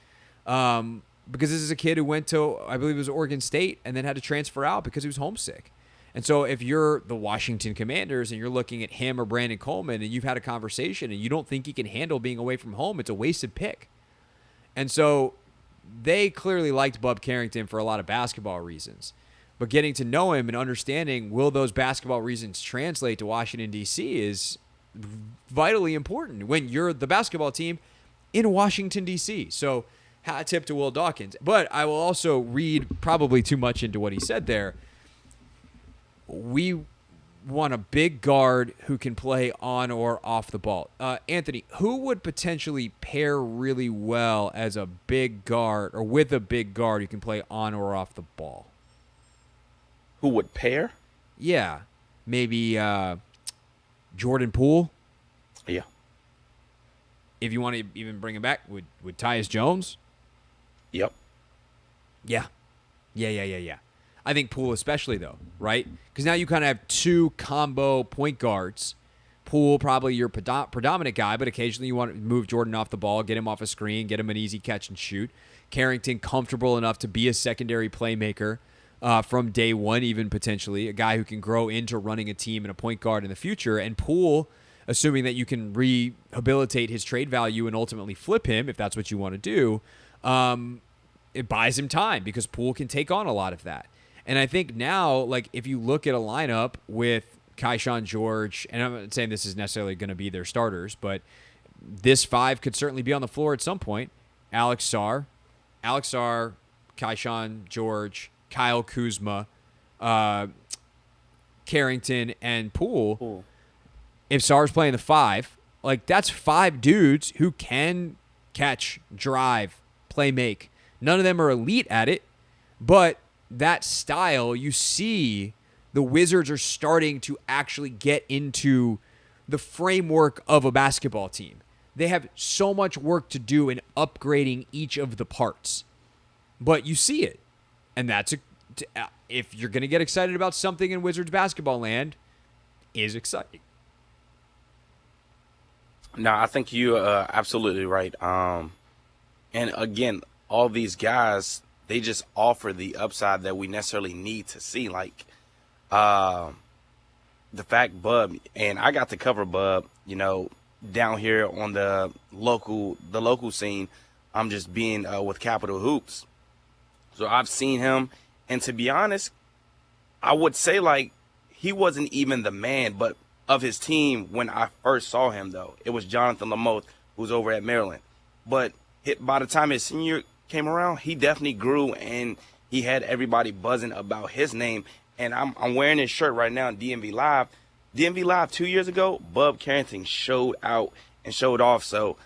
Because this is a kid who went to, I believe it was Oregon State, and then had to transfer out because he was homesick. And so if you're the Washington Commanders and you're looking at him or Brandon Coleman and you've had a conversation and you don't think he can handle being away from home, it's a wasted pick. And so they clearly liked Bub Carrington for a lot of basketball reasons. But getting to know him and understanding will those basketball reasons translate to Washington, D.C. is vitally important when you're the basketball team in Washington, D.C. So hat tip to Will Dawkins. But I will also read probably too much into what he said there. We want a big guard who can play on or off the ball. Anthony, who would potentially pair really well as a big guard or with a big guard who can play on or off the ball? Who would pair? Yeah. Maybe Jordan Poole. Yeah. If you want to even bring him back, would Tyus Jones? Yep. Yeah. I think Poole especially, though, right? Because now you kind of have two combo point guards. Poole, probably your predominant guy, but occasionally you want to move Jordan off the ball, get him off a screen, get him an easy catch and shoot. Carrington, comfortable enough to be a secondary playmaker from day one, even potentially. A guy who can grow into running a team and a point guard in the future. And Poole, assuming that you can rehabilitate his trade value and ultimately flip him, if that's what you want to do, it buys him time because Poole can take on a lot of that. And I think now, like, if you look at a lineup with Keyshawn George, and I'm not saying this is necessarily going to be their starters, but this five could certainly be on the floor at some point. Alex Sarr, Keyshawn George, Kyle Kuzma, Carrington, and Poole. If Sarr's playing the five, like, that's five dudes who can catch, drive, play, make. None of them are elite at it, but that style, you see the Wizards are starting to actually get into the framework of a basketball team. They have so much work to do in upgrading each of the parts, but you see it. And that's if you're going to get excited about something in Wizards basketball land, is exciting. No, I think you are absolutely right. And again, all these guys, they just offer the upside that we necessarily need to see. Like the fact Bub, and I got to cover Bub, down here on the local scene. I'm just being with Capital Hoops. So I've seen him, and to be honest, I would say like he wasn't even the man, but of his team when I first saw him though. It was Jonathan Lamoth, who's over at Maryland. But by the time his senior came around, he definitely grew, and he had everybody buzzing about his name. And I'm wearing his shirt right now in DMV Live. DMV Live 2 years ago, Bub Carrington showed out and showed off. So,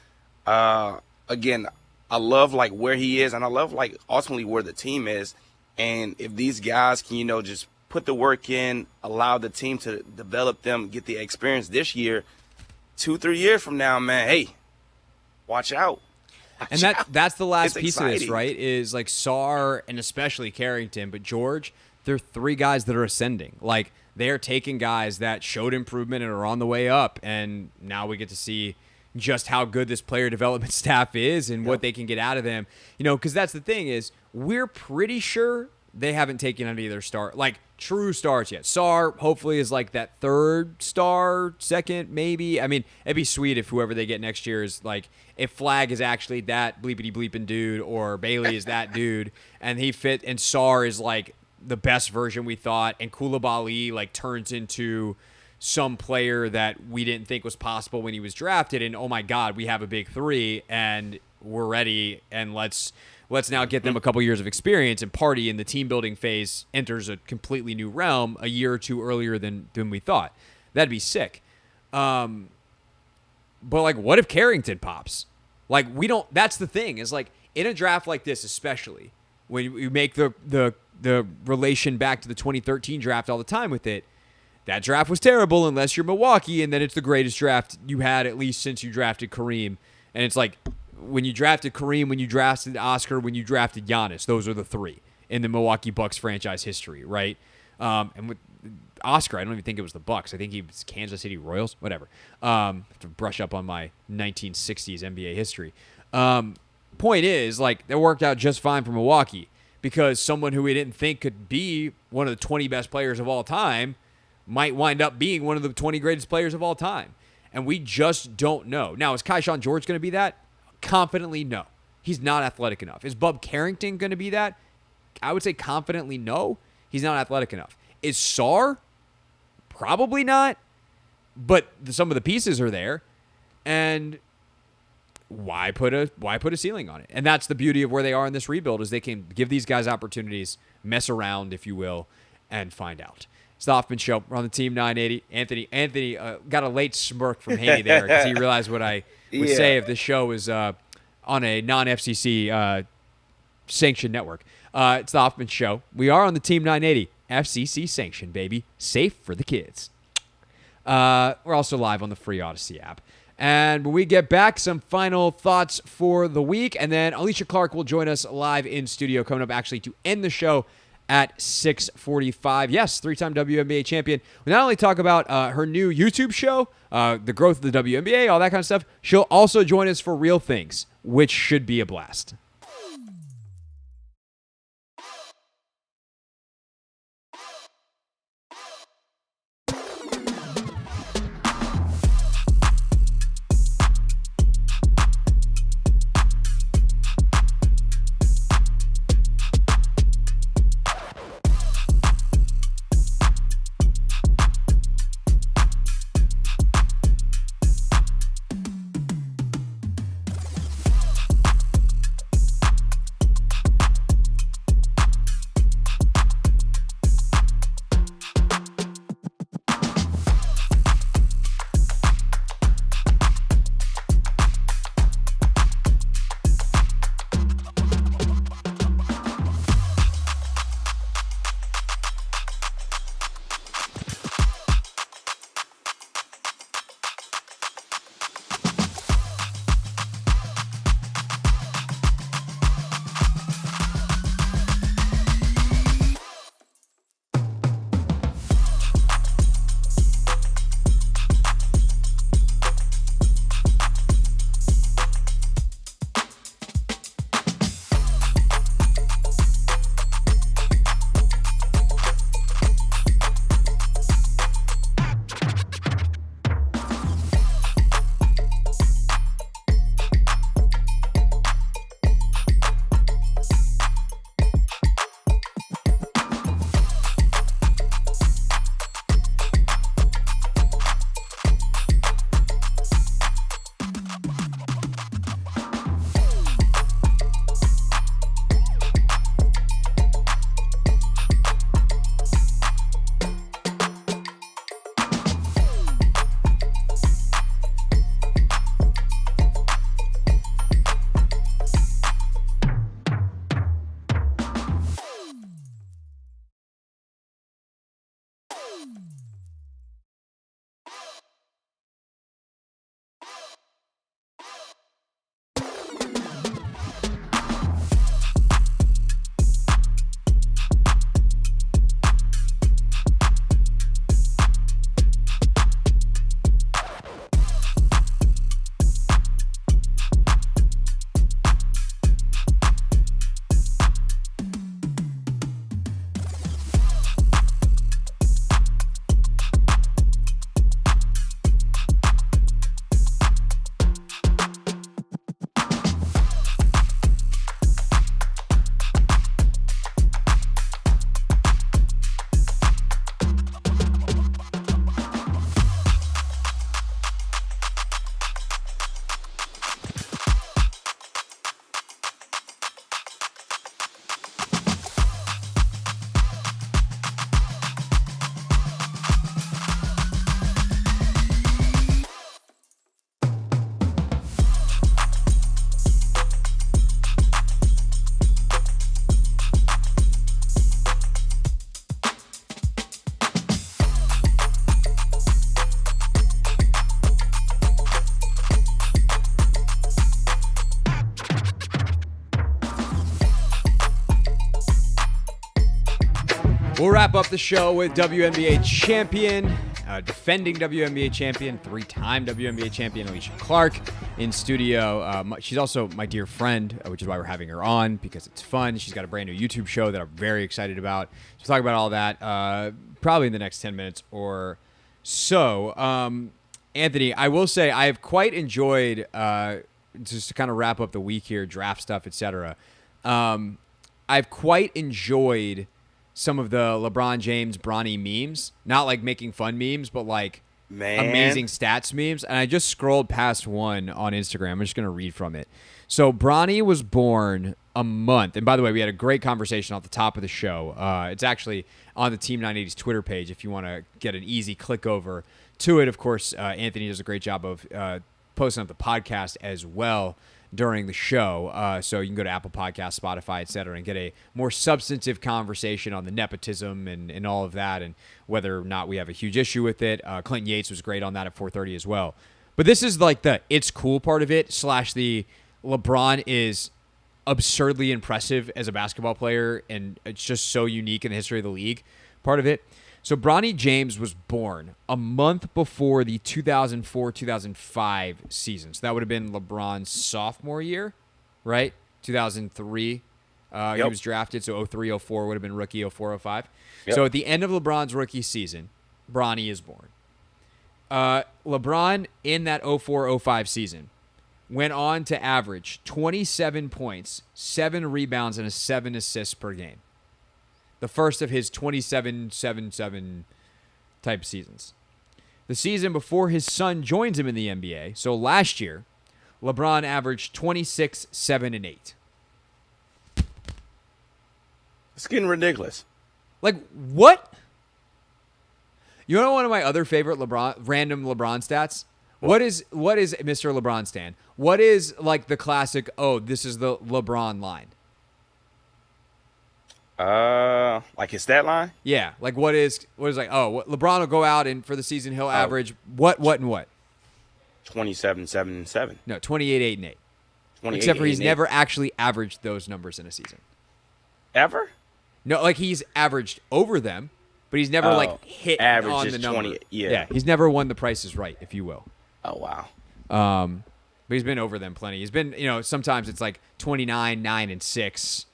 again, I love, like, where he is, and I love, like, ultimately where the team is. And if these guys can, just put the work in, allow the team to develop them, get the experience this year, 2-3 years from now, man, hey, watch out. And that's the last piece exciting. of this, right, is like Sarr and especially Carrington, but George, they're three guys that are ascending. Like, they are taking guys that showed improvement and are on the way up, and now we get to see just how good this player development staff is and what they can get out of them. Because that's the thing is we're pretty sure they haven't taken any of their true stars yet. Sarr hopefully is like that third star, second maybe. I mean, it'd be sweet if whoever they get next year is like, if Flag is actually that bleepity bleeping dude or Bailey is that dude and Sarr is like the best version we thought, and Koulibaly like turns into some player that we didn't think was possible when he was drafted, and oh my God, we have a big three and we're ready, and let's now get them a couple years of experience and party, and the team building phase enters a completely new realm a year or two earlier than we thought. That'd be sick. But like, what if Carrington pops? Like, that's the thing is like in a draft like this, especially when you make the relation back to the 2013 draft all the time with it, that draft was terrible unless you're Milwaukee, and then it's the greatest draft you had at least since you drafted Kareem. And it's like, when you drafted Kareem, when you drafted Oscar, when you drafted Giannis, those are the three in the Milwaukee Bucks franchise history, right? And with Oscar, I don't even think it was the Bucks. I think he was Kansas City Royals, whatever. To brush up on my 1960s NBA history. Point is, like, that worked out just fine for Milwaukee because someone who we didn't think could be one of the 20 best players of all time might wind up being one of the 20 greatest players of all time. And we just don't know. Now, is Keyshawn George going to be that? Confidently, no. He's not athletic enough. Is Bub Carrington going to be that? I would say confidently, no. He's not athletic enough. Is Sarr? Probably not. But some of the pieces are there. And why put a ceiling on it? And that's the beauty of where they are in this rebuild, is they can give these guys opportunities, mess around, if you will, and find out. It's the Hoffman Show. We're on the Team 980. Anthony got a late smirk from Haney there because he realized what I would say if this show was on a non-FCC sanctioned network. It's the Hoffman Show. We are on the Team 980. FCC sanctioned, baby. Safe for the kids. We're also live on the free Odyssey app. And when we get back, some final thoughts for the week. And then Alysha Clark will join us live in studio coming up actually to end the show at 6:45. Yes, three-time WNBA champion. We not only talk about her new YouTube show, the growth of the WNBA, all that kind of stuff, she'll also join us for Real Things, which should be a blast. We'll wrap up the show with WNBA champion, defending WNBA champion, three-time WNBA champion Alysha Clark in studio. She's also my dear friend, which is why we're having her on, because it's fun. She's got a brand new YouTube show that I'm very excited about. So we'll talk about all that probably in the next 10 minutes or so. Anthony, I will say I have quite enjoyed, just to kind of wrap up the week here, draft stuff, etc. I've quite enjoyed some of the LeBron James, Bronny memes. Not like making fun memes, but like amazing stats memes. And I just scrolled past one on Instagram. I'm just going to read from it. So Bronny was born a month. And by the way, we had a great conversation at the top of the show. It's actually on the Team 980's Twitter page if you want to get an easy click over to it. Of course, Anthony does a great job of posting up the podcast as well during the show. So you can go to Apple Podcasts, Spotify, etc., and get a more substantive conversation on the nepotism and all of that and whether or not we have a huge issue with it. Clinton Yates was great on that at 4:30 as well. But this is like the it's cool part of it / the LeBron is absurdly impressive as a basketball player and it's just so unique in the history of the league part of it. So Bronny James was born a month before the 2004-2005 season. So that would have been LeBron's sophomore year, right? 2003, he was drafted. So 03-04 would have been rookie, 04-05. Yep. So at the end of LeBron's rookie season, Bronny is born. LeBron in that 04-05 season went on to average 27 points, 7 rebounds, and 7 assists per game. The first of his 27-7-7 type seasons. The season before his son joins him in the NBA, so last year, LeBron averaged 26, 7, and 8. It's getting ridiculous. Like, what? You know one of my other favorite random LeBron stats? What is Mr. LeBron Stan? What is like the classic, oh, this is the LeBron line? Like his stat line? Yeah. Like what is like, oh, LeBron will go out and for the season he'll average what? 27, 7, and 7. No, 28, 8, and 8. Except for he's never actually averaged those numbers in a season. Ever? No, like he's averaged over them, but he's never like hit average on the number. 20, yeah. He's never won the Price is Right, if you will. Oh, wow. But he's been over them plenty. He's been, sometimes it's like 29, 9, and 6.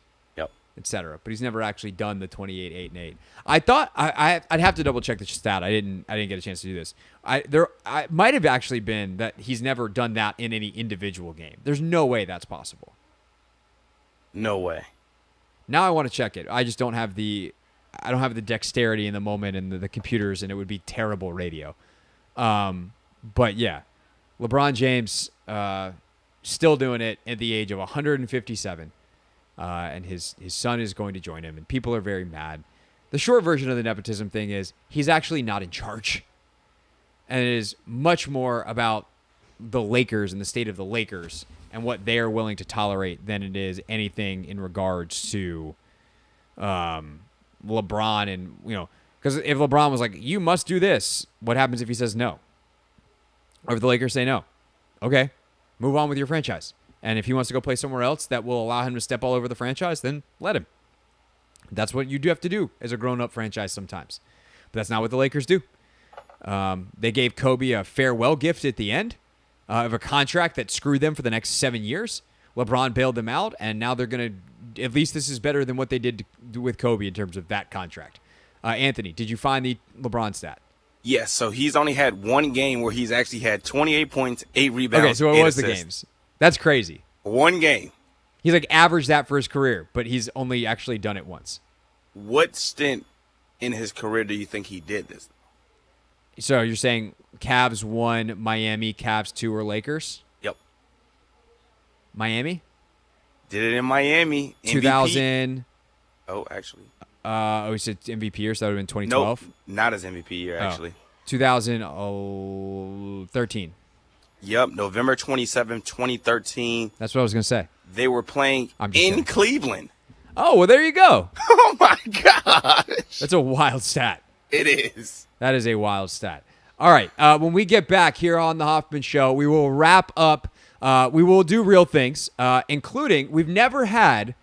Etc. But he's never actually done the 28, 8, and 8. I thought I'd have to double check the stat. I didn't get a chance to do this. I might have actually been that he's never done that in any individual game. There's no way that's possible. No way. Now I want to check it. I just don't have the dexterity in the moment and the computers, and it would be terrible radio. But yeah, LeBron James still doing it at the age of 157. And his son is going to join him, and people are very mad. The short version of the nepotism thing is he's actually not in charge. And it is much more about the Lakers and the state of the Lakers and what they are willing to tolerate than it is anything in regards to LeBron and, because if LeBron was like, you must do this, what happens if he says no? Or if the Lakers say no? Okay, move on with your franchise. And if he wants to go play somewhere else that will allow him to step all over the franchise, then let him. That's what you do have to do as a grown-up franchise sometimes. But that's not what the Lakers do. They gave Kobe a farewell gift at the end of a contract that screwed them for the next 7 years. LeBron bailed them out, and now they're going to – at least this is better than what they did with Kobe in terms of that contract. Anthony, did you find the LeBron stat? Yes, so he's only had one game where he's actually had 28 points, 8 rebounds, okay, so what was the games? That's crazy. One game. He's like averaged that for his career, but he's only actually done it once. What stint in his career do you think he did this? So you're saying Cavs 1, Miami, Cavs 2, or Lakers? Yep. Miami? Did it in Miami. 2000. Oh, actually. You said MVP year, so that would have been 2012? Nope, not his MVP year, actually. 2013. Yep, November 27, 2013. That's what I was going to say. They were playing in Cleveland. Oh, well, there you go. Oh, my gosh. That's a wild stat. It is. That is a wild stat. All right, when we get back here on the Hoffman Show, we will wrap up. We will do real things, including we've never had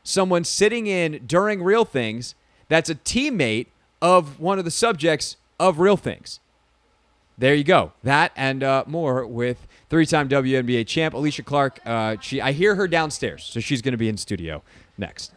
someone sitting in during Real Things that's a teammate of one of the subjects of Real Things. There you go. That and more with three-time WNBA champ Alysha Clark. I hear her downstairs, so she's going to be in studio next.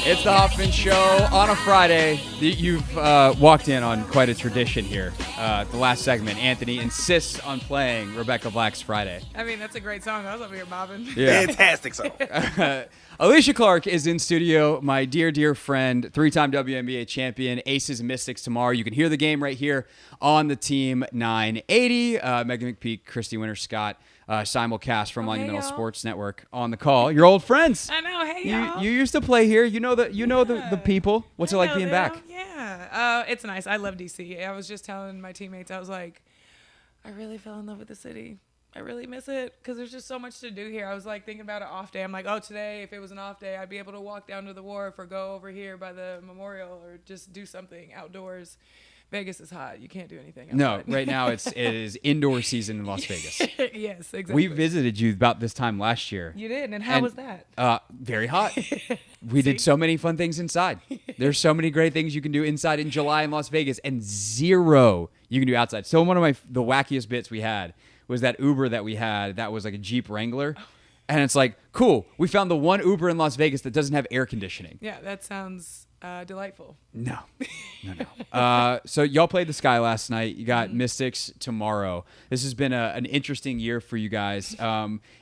It's the Hoffman Show on a Friday. You've walked in on quite a tradition here. The last segment, Anthony insists on playing Rebecca Black's Friday. I mean, that's a great song. I was over here bobbing. Yeah. Fantastic song. Alysha Clark is in studio, my dear, dear friend, three-time WNBA champion, Aces and Mystics tomorrow. You can hear the game right here on the Team 980. Megan McPeak, Christy Winter-Scott, simulcast from Monumental Sports Network on the call. Your old friends. I know. Hey, y'all. You used to play here. You know the people. What's it like being back? Yeah. It's nice. I love DC. I was just telling my teammates, I was like, I really fell in love with the city. I really miss it because there's just so much to do here. I was like thinking about an off day. I'm like, oh, today, if it was an off day, I'd be able to walk down to the wharf or go over here by the memorial or just do something outdoors. Vegas is hot. You can't do anything outside. No, right now it is indoor season in Las Vegas. Yes, exactly. We visited you about this time last year. You did, and how was that? Very hot. We did so many fun things inside. There's so many great things you can do inside in July in Las Vegas, and zero you can do outside. So one of the wackiest bits we had was that Uber that we had that was like a Jeep Wrangler. And it's like, cool, we found the one Uber in Las Vegas that doesn't have air conditioning. Yeah, that sounds delightful. No. So y'all played the Sky last night. You got Mystics tomorrow. This has been an interesting year for you guys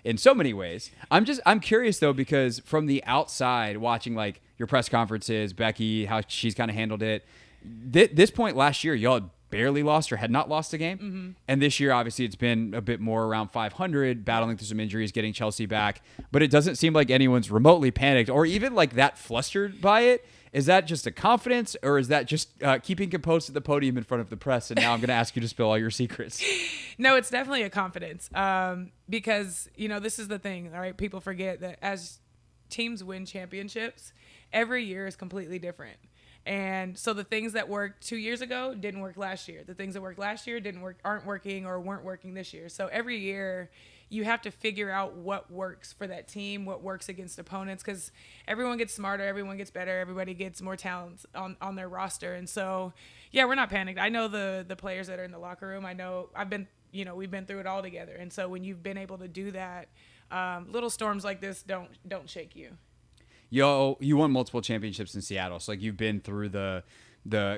in so many ways. I'm curious though, because from the outside watching like your press conferences, Becky, how she's kind of handled it. This point last year, y'all had barely lost or had not lost a game. Mm-hmm. And this year, obviously, it's been a bit more around 500, battling through some injuries, getting Chelsea back. But it doesn't seem like anyone's remotely panicked or even like that flustered by it. Is that just a confidence, or is that just keeping composed at the podium in front of the press? And now I'm going to ask you to spill all your secrets. No, it's definitely a confidence because, this is the thing, all right? People forget that as teams win championships, every year is completely different. And so the things that worked 2 years ago didn't work last year. The things that worked last year aren't working or weren't working this year. So every year you have to figure out what works for that team, what works against opponents, because everyone gets smarter, everyone gets better, everybody gets more talents on their roster. And so, yeah, we're not panicked. I know the players that are in the locker room. I know we've been through it all together. And so when you've been able to do that, little storms like this don't shake you. You won multiple championships in Seattle. So like you've been through the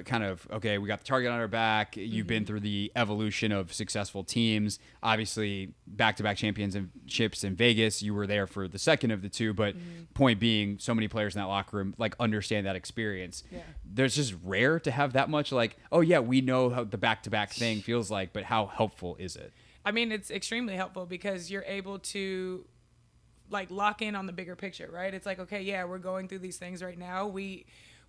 kind of, okay, we got the target on our back. You've been through the evolution of successful teams. Obviously, back-to-back championships in Vegas. You were there for the second of the two, but point being, so many players in that locker room like understand that experience. Yeah. There's just rare to have that much like, oh yeah, we know how the back-to-back thing feels like, but how helpful is it? I mean, it's extremely helpful because you're able to like lock in on the bigger picture, right? It's like, okay, yeah, we're going through these things right now. We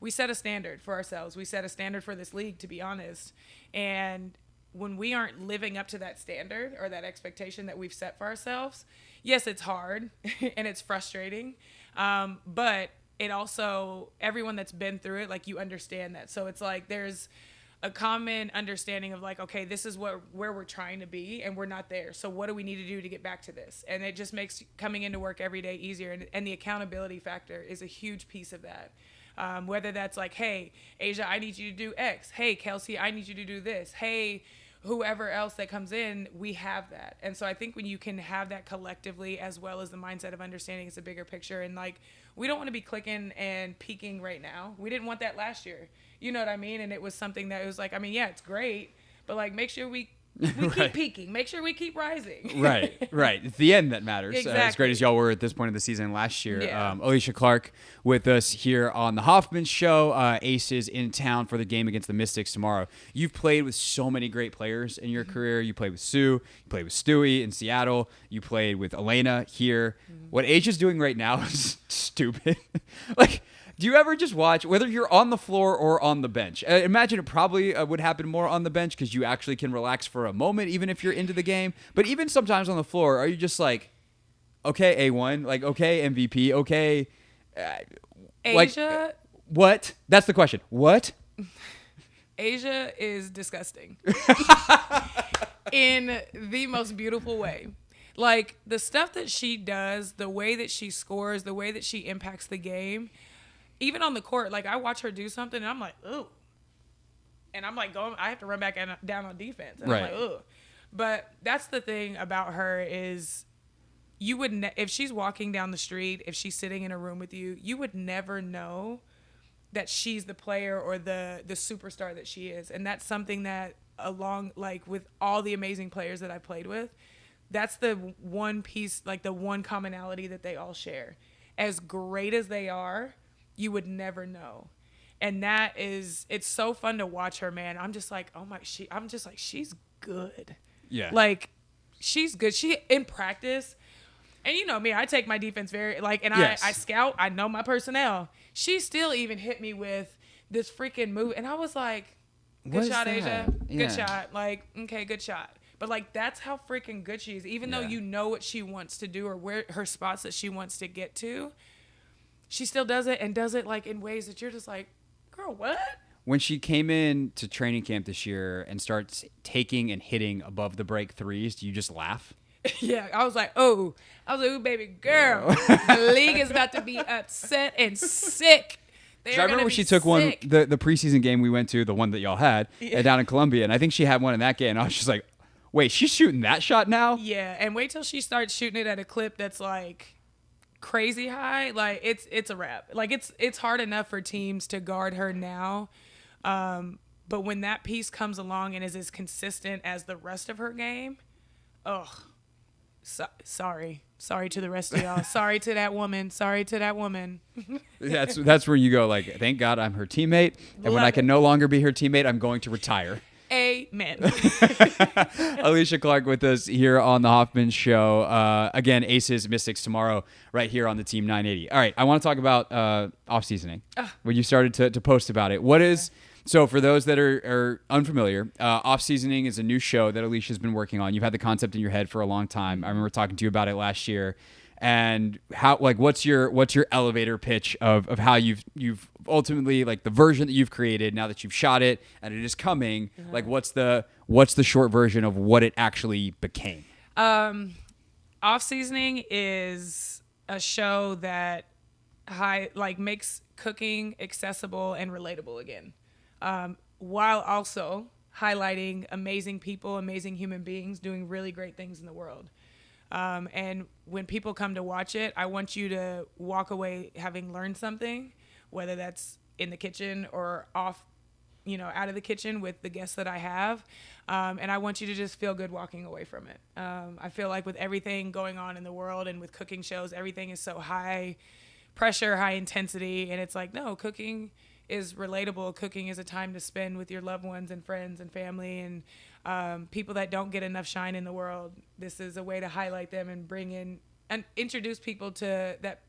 set a standard for ourselves. We set a standard for this league, to be honest. And when we aren't living up to that standard or that expectation that we've set for ourselves, yes, it's hard and it's frustrating. But it also, everyone that's been through it, like you understand that. So it's like there's a common understanding of like, okay, this is where we're trying to be and we're not there. So what do we need to do to get back to this? And it just makes coming into work every day easier. And the accountability factor is a huge piece of that. Whether that's like, hey, Asia, I need you to do X. Hey, Kelsey, I need you to do this. Hey, whoever else that comes in, we have that. And so I think when you can have that collectively, as well as the mindset of understanding it's a bigger picture, and like, we don't want to be clicking and peaking right now. We didn't want that last year. You know what I mean? And it was something that was like, I mean, yeah, it's great, but like, make sure we keep peaking. Make sure we keep rising. Right. It's the end that matters. Exactly. As great as y'all were at this point of the season last year. Yeah. Alysha Clark with us here on the Hoffman Show. Aces in town for the game against the Mystics tomorrow. You've played with so many great players in your career. You played with Sue. You played with Stewie in Seattle. You played with Elena here. What Asia's doing right now is stupid. Like, do you ever just watch, whether you're on the floor or on the bench? Imagine it probably would happen more on the bench because you actually can relax for a moment, even if you're into the game. But even sometimes on the floor, are you just like, okay, A1, like, okay, MVP, okay. Asia? Like, what? That's the question. What? Asia is disgusting. In the most beautiful way. Like, the stuff that she does, the way that she scores, the way that she impacts the game, even on the court, like, I watch her do something, and I'm like, ooh. And I'm like, I have to run back down on defense. And I'm like, ooh. But that's the thing about her is you would if she's walking down the street, if she's sitting in a room with you, you would never know that she's the player or the superstar that she is. And that's something that along, like, with all the amazing players that I've played with, that's the one piece, like the one commonality that they all share. As great as they are, you would never know. And that is, it's so fun to watch her, man. I'm just like, she's good. Yeah. Like, she's good. She, in practice, and you know me, I take my defense very, like, and yes. I scout, I know my personnel. She still even hit me with this freaking move. And I was like, good shot, Asia. Good shot. Like, okay, good shot. But, like, that's how freaking good she is. Even though you know what she wants to do or where her spots that she wants to get to, she still does it, and does it, like, in ways that you're just like, girl, what? When she came in to training camp this year and starts taking and hitting above the break threes, do you just laugh? Yeah, I was like, ooh, baby girl, the league is about to be upset and sick. I remember when she took one, the preseason game we went to, the one that y'all had down in Columbia, and I think she had one in that game, and I was just like, wait, she's shooting that shot now? Yeah, and wait till she starts shooting it at a clip that's like crazy high. Like, it's a wrap. Like, it's hard enough for teams to guard her now, but when that piece comes along and is as consistent as the rest of her game, sorry to the rest of y'all. Sorry to that woman. That's where you go, like, thank God I'm her teammate, and when I can no longer be her teammate, I'm going to retire. Amen. Alysha Clark with us here on the Hoffman Show. Again, Aces Mystics tomorrow right here on the Team 980. All right, I want to talk about off-seasoning. When you started to post about it. What is... So for those that are unfamiliar, off-seasoning is a new show that Alysha's been working on. You've had the concept in your head for a long time. I remember talking to you about it last year. And how, like, what's your elevator pitch of how you've ultimately, like, the version that you've created now that you've shot it and it is coming, like, what's the short version of what it actually became? Off-seasoning is a show that makes cooking accessible and relatable again. While also highlighting amazing people, amazing human beings doing really great things in the world. And when people come to watch it, I want you to walk away having learned something, whether that's in the kitchen or off, out of the kitchen with the guests that I have. And I want you to just feel good walking away from it. I feel like with everything going on in the world and with cooking shows, everything is so high pressure, high intensity. And it's like, no, cooking is relatable. Cooking is a time to spend with your loved ones and friends and family and people that don't get enough shine in the world. This is a way to highlight them and bring in and introduce people to that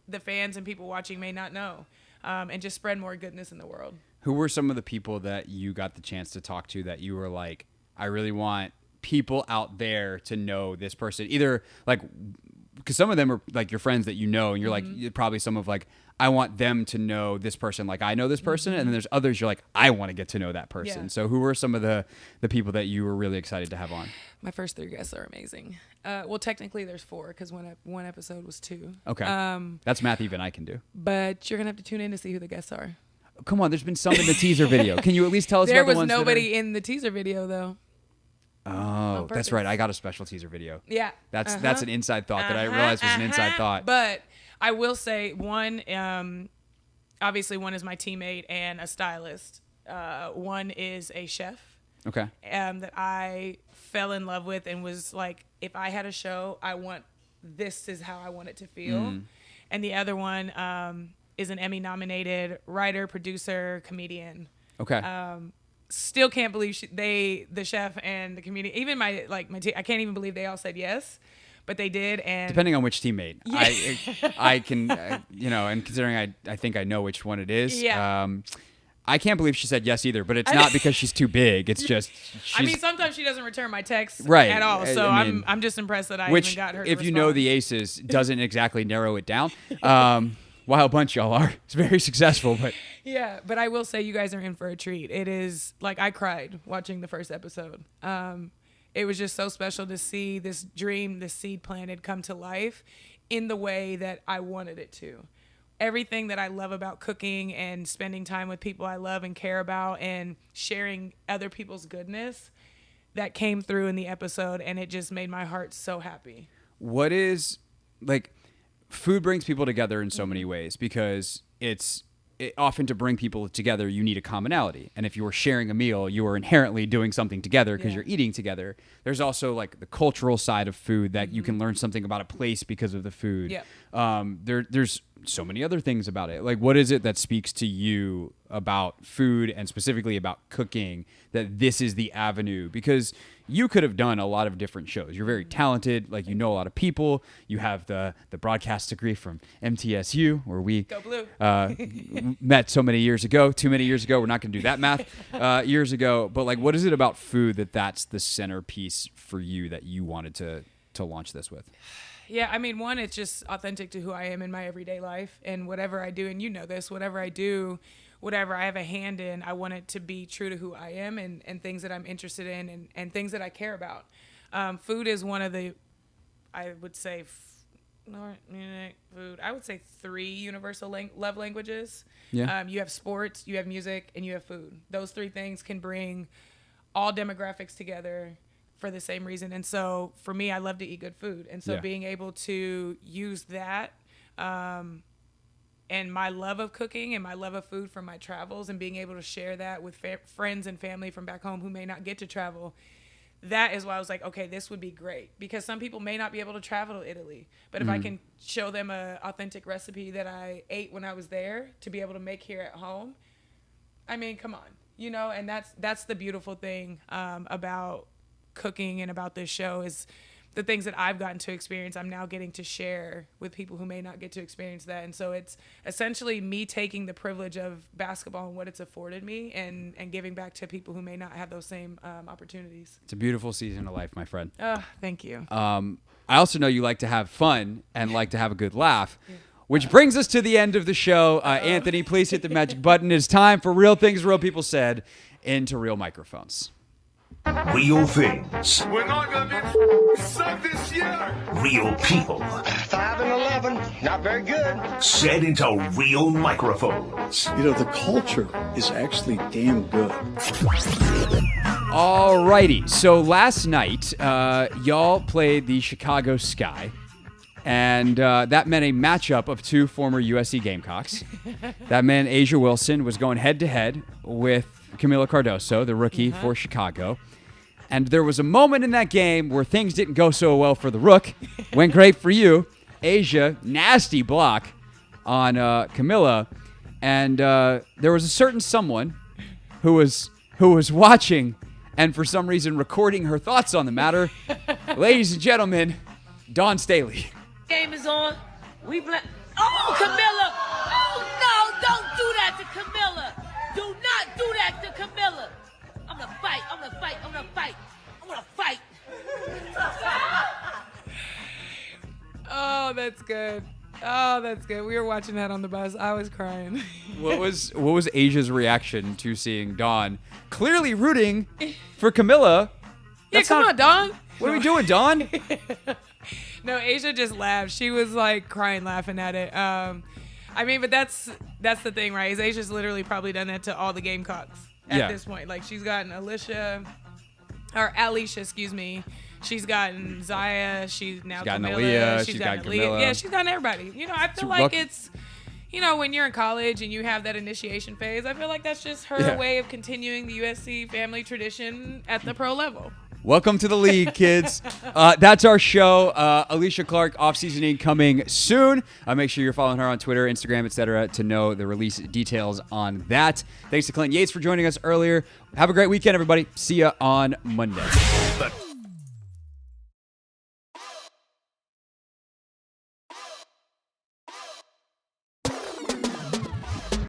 the fans and people watching may not know, and just spread more goodness in the world. Who were some of the people that you got the chance to talk to that you were like, I really want people out there to know this person? Either like, because some of them are like your friends that you know, and you're like, probably some of like, I want them to know this person like I know this person. And then there's others you're like, I want to get to know that person. Yeah. So who were some of the people that you were really excited to have on? My first 3 guests are amazing. Well, technically there's 4 because one episode was 2. Okay. That's math even I can do. But you're going to have to tune in to see who the guests are. Come on, there's been some in the teaser video. Can you at least tell us There about the was ones nobody in the teaser video, though. Oh, that's right. I got a special teaser video. Yeah. That's an inside thought that I realized was an inside thought. But I will say one, obviously one is my teammate and a stylist. One is a chef. Okay. That I fell in love with and was like, if I had a show, this is how I want it to feel. And the other one is an Emmy-nominated writer, producer, comedian. Okay. Still can't believe the chef and the comedian, even my team, I can't even believe they all said yes, but they did. And depending on which teammate, yeah. I can, and considering I think I know which one it is. Yeah. I can't believe she said yes either, but it's not because she's too big. It's just sometimes she doesn't return my texts right. at all. So I'm just impressed that I even got her to if you know the Aces, doesn't exactly narrow it down. Wild bunch y'all are. It's very successful, but yeah. But I will say you guys are in for a treat. It is like I cried watching the first episode. It was just so special to see this dream, this seed planted, come to life in the way that I wanted it to. Everything that I love about cooking and spending time with people I love and care about and sharing other people's goodness, that came through in the episode, and it just made my heart so happy. What is, like, food brings people together in so many ways because often to bring people together, you need a commonality. And if you are sharing a meal, you are inherently doing something together because you're eating together. There's also like the cultural side of food that you can learn something about a place because of the food. Yep. There's so many other things about it. Like, what is it that speaks to you about food and specifically about cooking that this is the avenue? Because you could have done a lot of different shows. You're very talented. Like, you know a lot of people. You have the broadcast degree from MTSU, where we Go Blue. met so many years ago. Too many years ago. We're not going to do that math. Years ago. But like, what is it about food that's the centerpiece for you that you wanted to launch this with? Yeah, I mean, one, it's just authentic to who I am in my everyday life, and whatever I do, and you know this, whatever I do, whatever I have a hand in, I want it to be true to who I am and things that I'm interested in and things that I care about. Food is one of the, I would say, I would say 3 universal love languages. Yeah. You have sports, you have music, and you have food. Those 3 things can bring all demographics together for the same reason. And so for me, I love to eat good food. And so being able to use that and my love of cooking and my love of food from my travels and being able to share that with friends and family from back home who may not get to travel, that is why I was like, okay, this would be great. Because some people may not be able to travel to Italy. But if I can show them an authentic recipe that I ate when I was there to be able to make here at home, I mean, come on. And that's the beautiful thing about cooking and about this show is the things that I've gotten to experience, I'm now getting to share with people who may not get to experience that. And so it's essentially me taking the privilege of basketball and what it's afforded me and giving back to people who may not have those same opportunities. It's a beautiful season of life, my friend. Thank you. I also know you like to have fun and like to have a good laugh. Yeah. Which brings us to the end of the show. Anthony, please hit the magic button. It's time for Real Things Real People Said into real microphones. Real things. We're not going to be sucked this year. Real people. 5 and 11. Not very good. Said into real microphones. The culture is actually damn good. Alrighty. So last night, y'all played the Chicago Sky. And that meant a matchup of 2 former USC Gamecocks. That meant A'ja Wilson was going head-to-head with Camila Cardoso, the rookie for Chicago. And there was a moment in that game where things didn't go so well for the Rook. Went great for you. A'ja, nasty block on Camila. And there was a certain someone who was watching and for some reason recording her thoughts on the matter. Ladies and gentlemen, Dawn Staley. Game is on. Oh, Camila! Oh, no, don't do that to Camila! Do not do that to Camila! I'm gonna fight. Oh, that's good. Oh, that's good. We were watching that on the bus. I was crying. What was Asia's reaction to seeing Dawn clearly rooting for Camilla? Yeah, come on, Dawn. What are we doing, Dawn? No, Asia just laughed. She was like crying, laughing at it. I mean, but that's the thing, right? Is Asia's literally probably done that to all the Gamecocks at this point. Like she's gotten Alysha, excuse me. She's gotten Zaya. She's now Camilla. Aaliyah. She's gotten Camilla. Yeah, she's gotten everybody. You know, I feel like it's, you know, when you're in college and you have that initiation phase, I feel like that's just her way of continuing the USC family tradition at the pro level. Welcome to the league, kids. That's our show. Alysha Clark off-seasoning coming soon. Make sure you're following her on Twitter, Instagram, etc. to know the release details on that. Thanks to Clinton Yates for joining us earlier. Have a great weekend, everybody. See ya on Monday. The